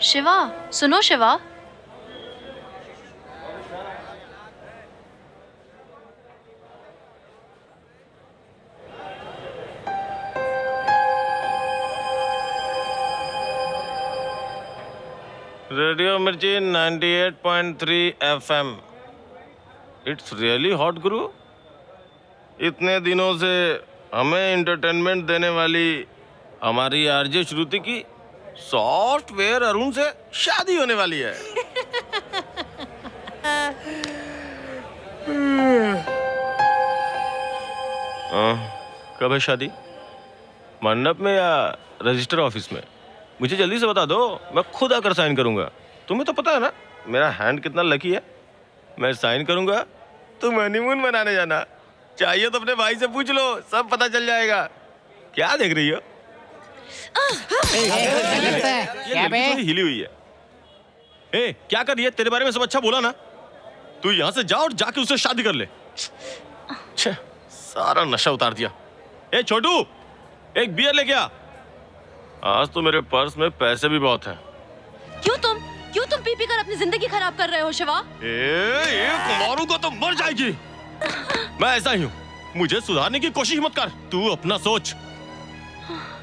शिवा, सुनो Shiva. Radio Mirchi 98.3 FM। It's really hot गुरु। इतने दिनों से हमें एंटरटेनमेंट देने वाली हमारी आरजे श्रुति की सॉफ्टवेयर अरुण से शादी होने वाली है। कब है शादी? मंडप में या रजिस्टर ऑफिस में? मुझे जल्दी से बता दो, मैं खुद आकर साइन करूंगा। तुम्हें तो पता है ना मेरा हैंड कितना लकी है। मैं साइन करूंगा, तुम हनीमून मनाने जाना। चाहिए तो अपने भाई से पूछ लो, सब पता चल जाएगा। क्या देख रही हो? ये थोड़ी हिली हुई है। ए, क्या कर रही है? तेरे बारे में सब अच्छा बोला ना। तू यहाँ से जा और जाके उससे शादी कर ले। सारा नशा उतार दिया। ए छोटू, एक बियर लेके आ। आज तो मेरे पर्स में पैसे भी बहुत हैं। क्यों तुम पी कर अपनी जिंदगी खराब कर रहे हो शिवा? मारूंगा तो मर जाएगी। मैं ऐसा ही हूँ, मुझे सुधारने की कोशिश मत कर। तू अपना सोच।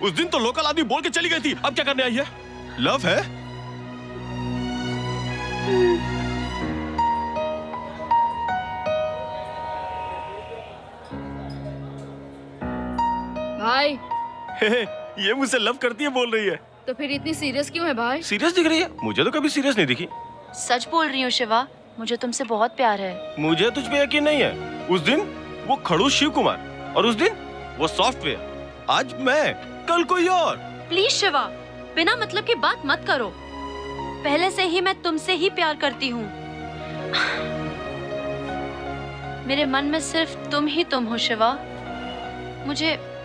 उस दिन तो लोकल आदमी बोल के चली गई थी, अब क्या करने आई है? लव है? भाई ये मुझसे लव करती है बोल रही है। तो फिर इतनी सीरियस क्यों है भाई? सीरियस दिख रही है? मुझे तो कभी सीरियस नहीं दिखी। सच बोल रही हूँ शिवा, मुझे तुमसे बहुत प्यार है। मुझे तुझ पे यकीन नहीं है। उस दिन वो खड़ूस शिव कुमार और उस दिन वो सॉफ्टवेयर, आज मैं, कल कोई और। प्लीज शिवा, बिना मतलब की बात मत करो। पहले से ही मैं तुमसे ही प्यार करती हूँ। मेरे मन में सिर्फ तुम ही तुम हो शिवा।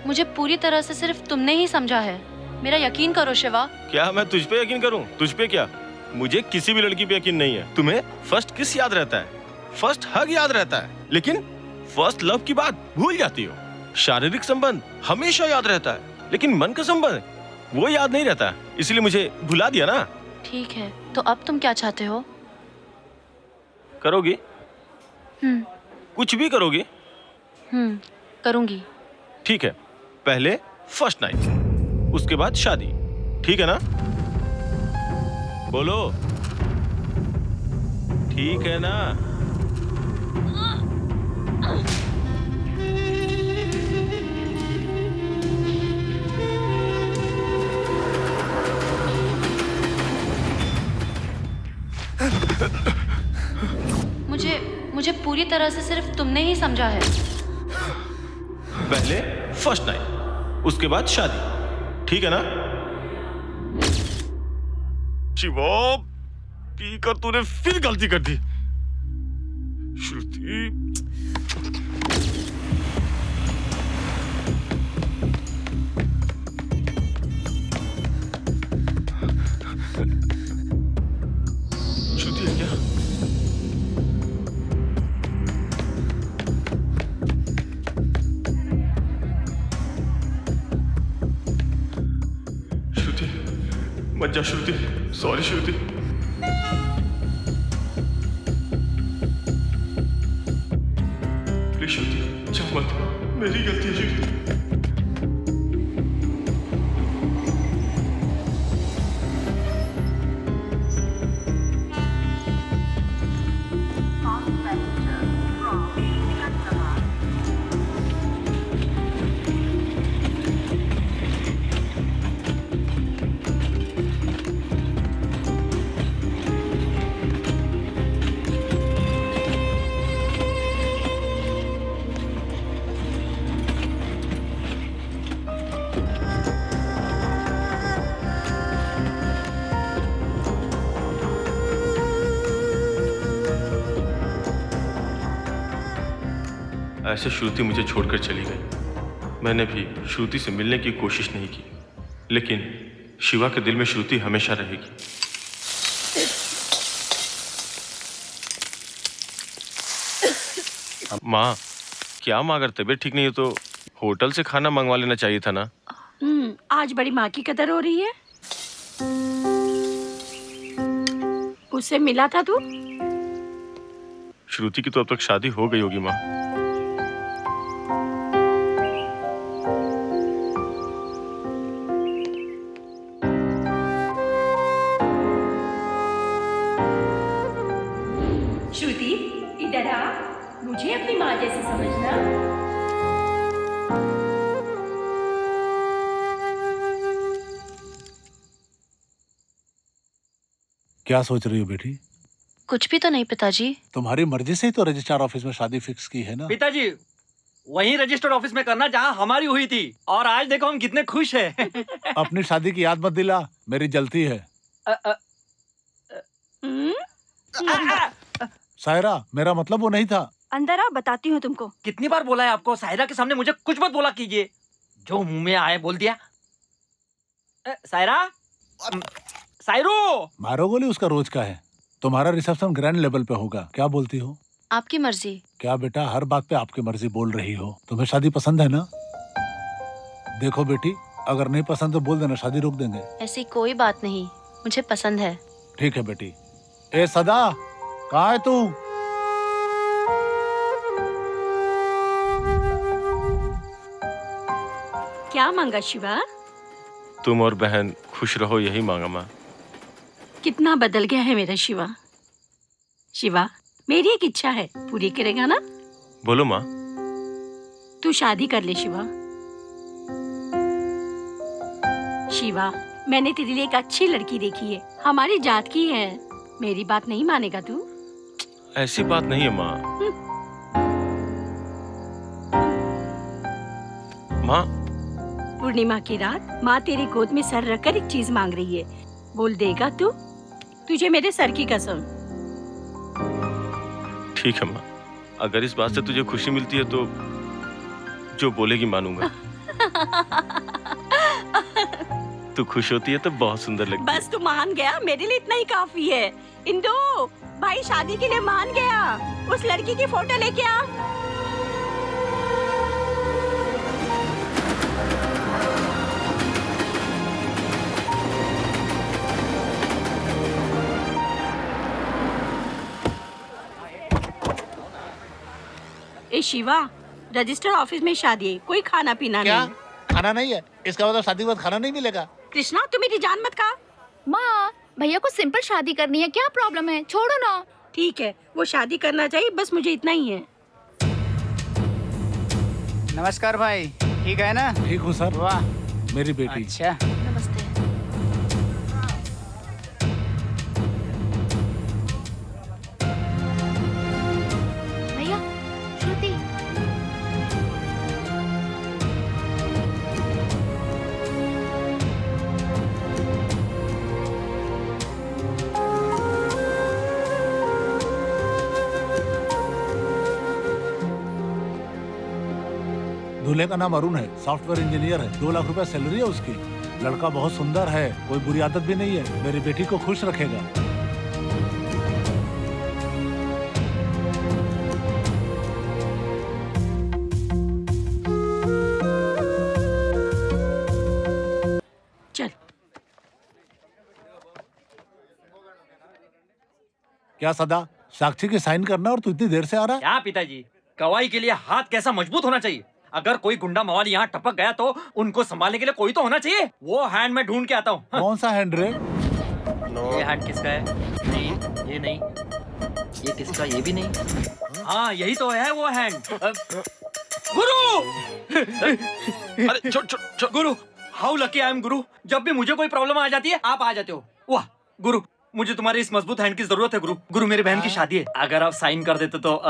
मुझे पूरी तरह से सिर्फ तुमने ही समझा है। मेरा यकीन करो शिवा। क्या मैं तुझ पे यकीन करूं? तुझ पे क्या, मुझे किसी भी लड़की पे यकीन नहीं है। तुम्हें फर्स्ट किस याद रहता है? फर्स्ट हग याद रहता है, लेकिन फर्स्ट लव की बात भूल जाती हो। शारीरिक संबंध हमेशा याद रहता है, लेकिन मन का संबंध वो याद नहीं रहता। इसलिए मुझे भुला दिया ना। ठीक है, तो अब तुम क्या चाहते हो? करोगी? कुछ भी करोगी? करूंगी। ठीक है, पहले फर्स्ट नाइट, उसके बाद शादी, ठीक है ना? बोलो, ठीक है ना? मुझे पूरी तरह से सिर्फ तुमने ही समझा है। पहले फर्स्ट नाइट, उसके बाद शादी, ठीक है ना? शिवा, पीकर तूने फिर गलती कर दी। श्रुति, श्रुति है क्या? श्रुति, मत जा श्रुति, सॉरी श्रुति। प्लीज श्रुति, जा मत, मेरी गलती है श्रुति। ऐसे श्रुति मुझे छोड़कर चली गई। मैंने भी श्रुति से मिलने की कोशिश नहीं की, लेकिन शिवा के दिल में श्रुति हमेशा रहेगी। माँ, क्या माँ, अगर तबीयत ठीक नहीं है तो होटल से खाना मंगवा लेना चाहिए था ना। आज बड़ी माँ की कदर हो रही है। उससे मिला था तू? श्रुति की तो अब तक शादी हो गई होगी माँ। श्रुति, इधर आ, मुझे अपनी माँ जैसी समझना। क्या सोच रही हो बेटी? कुछ भी तो नहीं पिताजी। तुम्हारी मर्जी से ही तो रजिस्ट्रार ऑफिस में शादी फिक्स की है ना। पिताजी, वही रजिस्टर्ड ऑफिस में करना जहाँ हमारी हुई थी, और आज देखो हम कितने खुश हैं। अपनी शादी की याद मत दिला, मेरी जलती है। सायरा, मेरा मतलब वो नहीं था। अंदर आ, बताती हूँ तुमको। कितनी बार बोला है आपको, सायरा के सामने मुझे कुछ मत बोला कीजिए। जो मुंह में आए बोल दिया। सायरा, सायरू, मारो गोली उसका रोज का है। तुम्हारा रिसेप्शन ग्रैंड लेवल पे होगा, क्या बोलती हो? आपकी मर्जी। क्या बेटा, हर बात पे आपकी मर्जी बोल रही हो? तुम्हें शादी पसंद है ना? देखो बेटी, अगर नहीं पसंद तो बोल देना, शादी रोक देंगे। ऐसी कोई बात नहीं, मुझे पसंद है। ठीक है बेटी। ए सदा, कहाँ है तू? क्या मांगा शिवा? तुम और बहन खुश रहो, यही मांगा माँ। कितना बदल गया है मेरा शिवा। शिवा, मेरी एक इच्छा है, पूरी करेगा ना? बोलो माँ। तू शादी कर ले शिवा। शिवा, मैंने तेरे लिए एक अच्छी लड़की देखी है, हमारी जात की है। मेरी बात नहीं मानेगा तू? ऐसी बात नहीं है माँ। माँ, पूर्णिमा की रात माँ तेरी गोद में सर रखकर एक चीज मांग रही है, बोल देगा तू? तुझे मेरे सर की कसम। ठीक है माँ, अगर इस बात से तुझे खुशी मिलती है तो जो बोलेगी मानूंगा। तू खुश होती है तो बहुत सुंदर लगती है। बस तू मान गया, मेरे लिए इतना ही काफी है। इंदु, भाई शादी के लिए मान गया। उस लड़की की फोटो लेके आ। ए शिवा, रजिस्टर ऑफिस में शादी है, कोई खाना पीना क्या? नहीं। खाना नहीं है? इसका मतलब शादी के बाद खाना नहीं मिलेगा? कृष्णा, तू मेरी जान मत खा। माँ, भैया को सिंपल शादी करनी है, क्या प्रॉब्लम है? छोड़ो ना। ठीक है, वो शादी करना चाहिए, बस मुझे इतना ही है। नमस्कार भाई, ठीक है ना? ठीक हूँ सर। वाह, मेरी बेटी। अच्छा। नमस्ते। भैया, श्रुति। दूल्हे का नाम अरुण है, सॉफ्टवेयर इंजीनियर है, 2 लाख रुपए सैलरी है उसकी। लड़का बहुत सुंदर है, कोई बुरी आदत भी नहीं है, मेरी बेटी को खुश रखेगा। चल। क्या सदा, साक्षी के साइन करना और तू इतनी देर से आ रहा है? क्या पिताजी, गवाही के लिए हाथ कैसा मजबूत होना चाहिए। अगर कोई गुंडा मवाली यहाँ टपक गया तो उनको संभालने के लिए कोई तो होना चाहिए। वो हैंड में ढूंढ के आता हूँ। कौन सा हैंड रे? ये हैंड किसका है? नहीं, ये नहीं। ये किसका? ये भी नहीं। हाँ, यही तो है वो हैंड। गुरु! अरे छोड़ गुरु, हाउ लकी आई एम गुरु। जब भी मुझे कोई प्रॉब्लम आ जाती है आप आ जाते हो। वाह गुरु, मुझे तुम्हारी इस मजबूत हैंड की जरूरत है गुरु। गुरु, मेरी बहन की शादी है, अगर आप साइन कर देते तो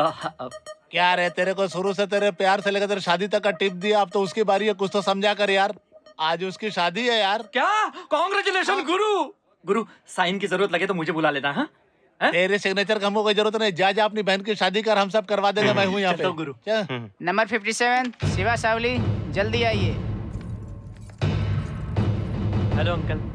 क्या रे, तेरे को शुरू से तेरे प्यार से लेकर तेरे शादी तक का टिप दिया, अब तो उसकी बारी है, कुछ तो समझा कर यार। आज उसकी शादी है यार। क्या? कांग्रेचुलेशन गुरु। गुरु, साइन की जरूरत लगे तो मुझे बुला लेना। हाँ, तेरे सिग्नेचर का हमको कोई जरूरत नहीं, जा अपनी बहन की शादी कर, हम सब करवा देंगे। मैं हूँ यहाँ पे गुरु। नंबर 57 शिवा सावली, जल्दी आइए। Hello uncle.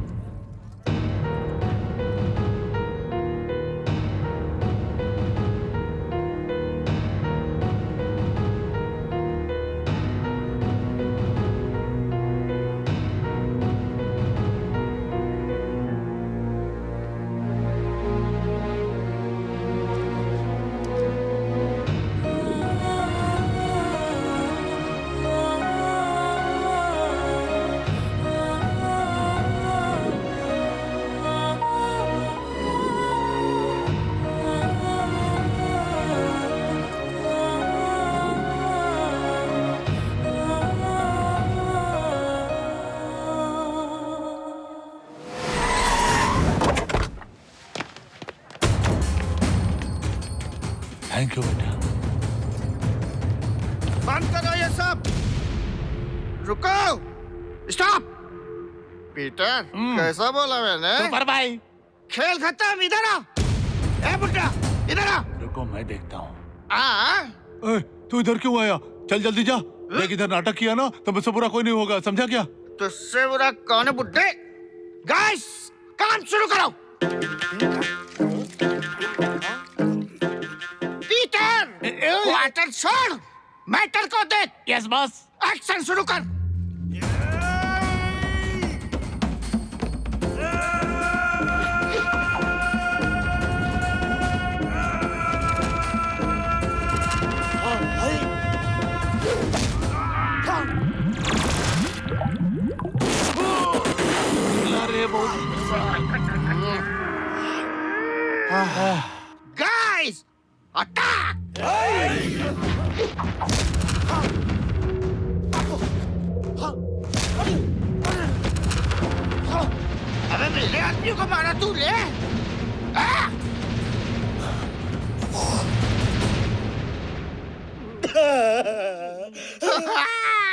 थैंक यू बेटा। बंद करो ये सब, रुको, स्टॉप। पीटर, कैसा बोला मैंने? सुपर भाई, खेल खत्म, इधर आ। ए बुड्ढा, इधर आ। रुको मैं देखता हूँ। तू इधर क्यों आया? चल जल्दी जा। देख इधर नाटक किया ना तो मुझसे बुरा कोई नहीं होगा, समझा क्या? तुझसे बुरा कौन है बुड्ढे? गाइस, काम शुरू करो। पीटर, क्वार्टर छोड़, मैटर को देख। Yes boss. एक्शन शुरू कर। Guys, attack! अबे मेरे आदमियों को मारा तू ले?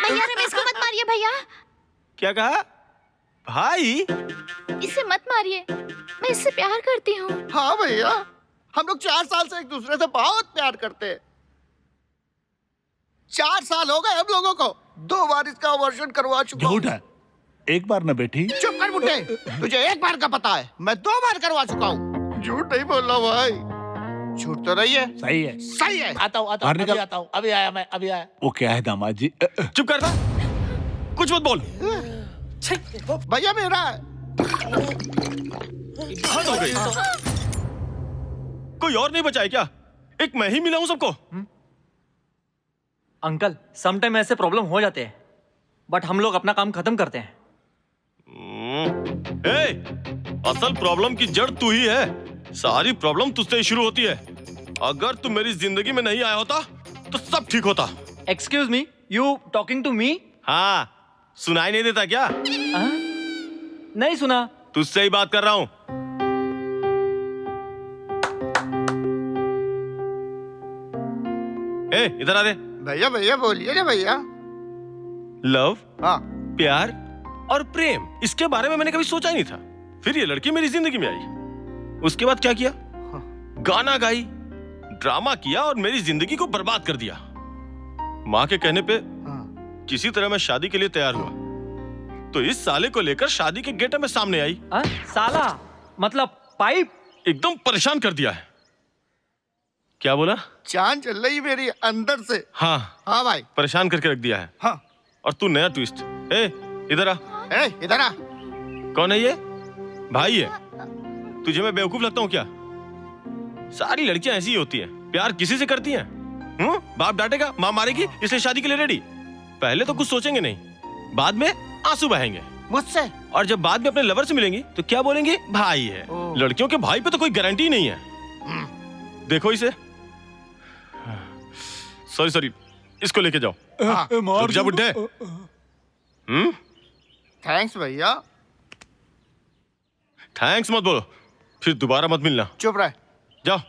भैया रमेश को मत मारिए भैया। क्या कहा? भाई? इसे मत मारिए, मैं इससे प्यार करती हूँ। हाँ भैया, हम लोग 4 साल से एक दूसरे से बहुत प्यार करते हैं। 4 साल हो गए हम लोगों को, 2 बार इसका अबॉर्शन करवा चुका हूँ। झूठ है, एक बार न बेटी। चुप कर बुड्ढे, तुझे एक बार का पता है, मैं 2 बार करवा चुका हूँ। झूठ नहीं बोल रहा भाई, झूठ तो नहीं है। सही है, सही है। आता हूँ अभी आता हूँ, अभी आया मैं, अभी आया। वो क्या है दामाद जी? चुप कर ना, कुछ मत बोल। भैया मेरा हद हो गई। कोई और नहीं बचा है क्या? एक मैं ही मिला हूं सबको। अंकल, समटाइम ऐसे प्रॉब्लम हो जाते हैं, बट हम लोग अपना काम खत्म करते हैं। असल प्रॉब्लम की जड़ तू ही है। सारी प्रॉब्लम तुझसे ही शुरू होती है। अगर तू मेरी जिंदगी में नहीं आया होता तो सब ठीक होता। Excuse me, you talking to me? हाँ, सुनाई नहीं देता क्या? नहीं सुना। तुझसे ही बात कर रहा हूं। इधर आ रे। भैया भैया बोलिए ना भैया। लव, हाँ, प्यार और प्रेम, इसके बारे में मैंने कभी सोचा ही नहीं था। फिर ये लड़की मेरी जिंदगी में आई। उसके बाद क्या किया? गाना गाई, ड्रामा किया और मेरी जिंदगी को बर्बाद कर दिया। माँ के कहने पे किसी तरह मैं शादी के लिए तैयार हुआ तो इस साले को लेकर शादी के गेट में सामने आई। साला मतलब पाइप? एकदम परेशान कर दिया है। क्या बोला? जान चल रही मेरी अंदर से। हाँ हाँ भाई, परेशान करके रख दिया है। हाँ। और तू नया ट्विस्ट। ए इधर आ। इधर आ। कौन है ये? भाई है? तुझे मैं बेवकूफ लगता हूँ क्या? सारी लड़कियां ऐसी ही होती हैं, प्यार किसी से करती हैं। बाप डांटेगा, माँ मारेगी, इसलिए शादी के लिए रेडी। पहले तो कुछ सोचेंगे नहीं, बाद में आंसू बहेंगे मुझसे। और जब बाद में अपने लवर से मिलेंगी तो क्या बोलेंगी? भाई है। लड़कियों के भाई पे तो कोई गारंटी नहीं है। देखो इसे। सॉरी, इसको लेके जाओ। रुक जा बुड्ढे। थैंक्स भैया। थैंक्स मत बोलो, फिर दोबारा मत मिलना। चुप रहे। जाओ।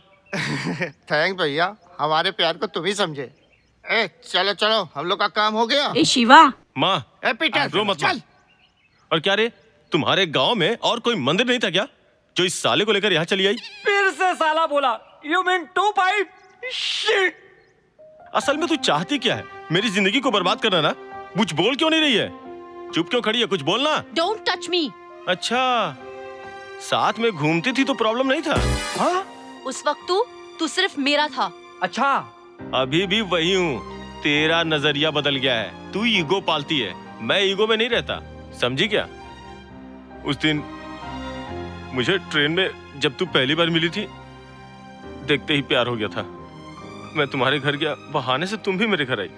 थैंक्स भैया, हमारे प्यार को तुम ही समझे। चलो चलो, हम लोग का काम हो गया। ए शिवा। माँ पीटर, रो मत। चल। और क्या रे, तुम्हारे गांव में और कोई मंदिर नहीं था क्या जो इस साले को लेकर यहाँ चली आई? फिर से साला बोला। You mean 2 pipe? Shit! असल में तू चाहती क्या है? मेरी जिंदगी को बर्बाद करना ना? कुछ बोल क्यों नहीं रही है? चुप क्यों खड़ी है? कुछ बोलना। Don't touch me. अच्छा, साथ में घूमती थी तो प्रॉब्लम नहीं था? हाँ? उस वक्त तू सिर्फ मेरा था। अच्छा, अभी भी वही हूँ। तेरा नजरिया बदल गया है। तू ईगो पालती है, मैं ईगो में नहीं रहता, समझी क्या? उस दिन मुझे ट्रेन में जब तू पहली बार मिली थी, देखते ही प्यार हो गया था। मैं तुम्हारे घर गया, बहाने से तुम भी मेरे घर आई।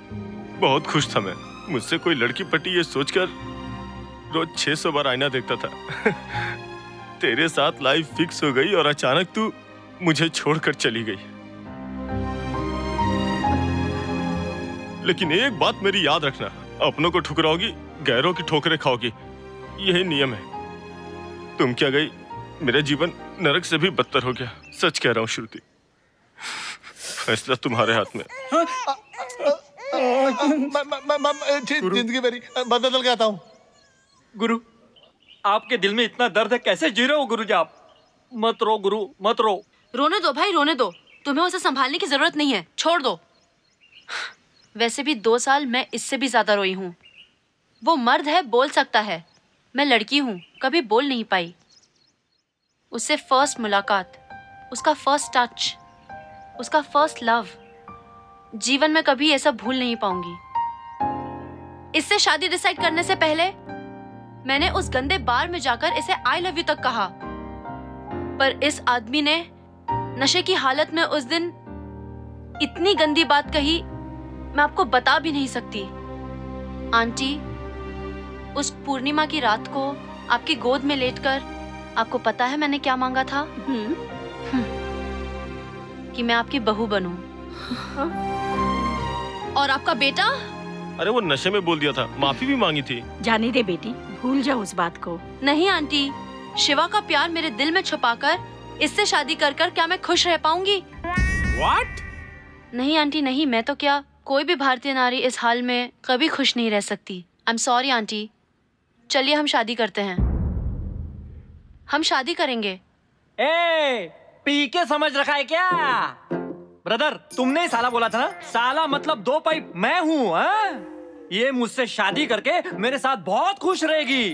बहुत खुश था मैं। मुझसे कोई लड़की पटी ये सोचकर रोज 600 बार आईना देखता था। तेरे साथ लाइफ फिक्स हो गई और अचानक तू मुझे छोड़कर चली गई। लेकिन एक बात मेरी याद रखना, अपनों को ठुकराओगी, गैरों की ठोकरें खाओगी, यही नियम है। तुम क्या गई, मेरा जीवन नरक से भी बदतर हो गया। सच कह रहा हूँ श्रुति, फैसला तुम्हारे हाथ में। जिंदगी मेरी बदल गया था। गुरु, आपके दिल में इतना दर्द है, कैसे जी रहे हो गुरु जी आप? मत रो गुरु, मत रो। रोने दो भाई, रोने दो। तुम्हें उसे संभालने की जरूरत नहीं है, छोड़ दो। वैसे भी 2 साल मैं इससे भी ज्यादा रोई हूँ। वो मर्द है, बोल सकता है। मैं लड़की हूँ, कभी बोल नहीं पाई। उससे फर्स्ट मुलाकात, उसका फर्स्ट टच, उसका फर्स्ट लव, जीवन में कभी ऐसा भूल नहीं पाऊंगी। इससे शादी डिसाइड करने से पहले मैंने उस गंदे बार में जाकर इसे आई लव यू तक कहा, पर इस आदमी ने नशे की हालत में उस दिन इतनी गंदी बात कही, मैं आपको बता भी नहीं सकती। आंटी, उस पूर्णिमा की रात को आपकी गोद में लेटकर आपको पता है मैंने क्या मांगा था? कि मैं आपकी बहू बनूं। और आपका बेटा? अरे वो नशे में बोल दिया था, माफी भी मांगी थी। जाने दे बेटी, भूल जाओ उस बात को। नहीं आंटी, शिवा का प्यार मेरे दिल में छुपाकर इससे शादी कर क्या मैं खुश रह पाऊंगी? What? नहीं आंटी नहीं, मैं तो क्या, कोई भी भारतीय नारी इस हाल में कभी खुश नहीं रह सकती। I am sorry aunty. चलिए हम शादी करते हैं, हम शादी करेंगे। ए, पी के समझ रखा है क्या? ब्रदर, तुमने ही साला बोला था ना? साला मतलब 2 पाइप मैं हूँ। ये मुझसे शादी करके मेरे साथ बहुत खुश रहेगी।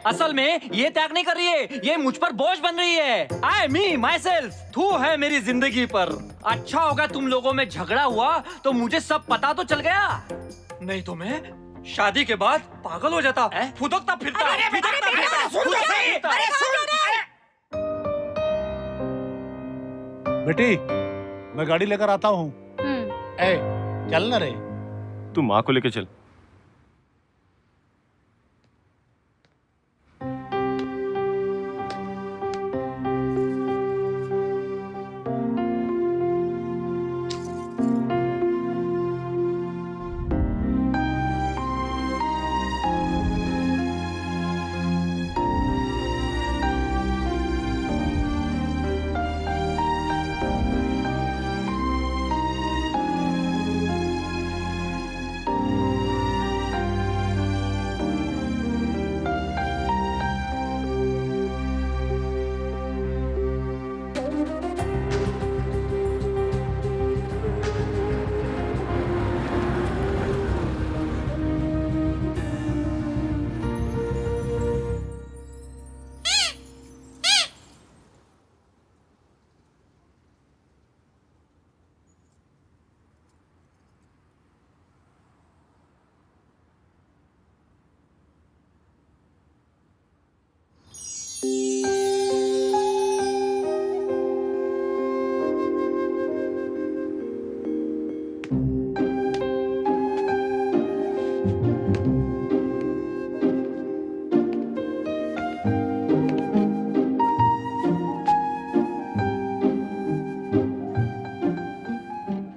असल में ये त्याग नहीं कर रही है, ये मुझ पर बोझ बन रही है। आई मी माई सेल्फ थू है मेरी जिंदगी पर। अच्छा होगा तुम लोगों में झगड़ा हुआ तो मुझे सब पता तो चल गया, नहीं तो मैं शादी के बाद पागल हो जाता, फुदकता फिरता। बेटी, मैं गाड़ी लेकर आता हूँ। चल ना रे। तू माँ को लेके चल।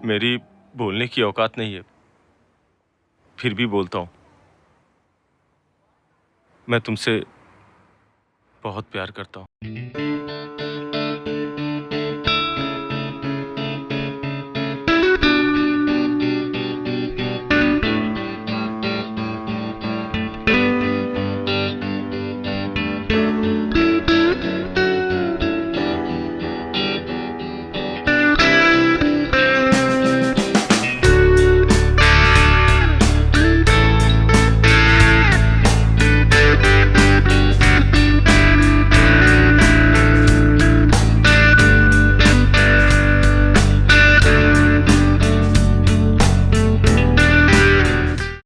मेरी बोलने की औकात नहीं है, फिर भी बोलता हूं। मैं तुमसे बहुत प्यार करता हूं।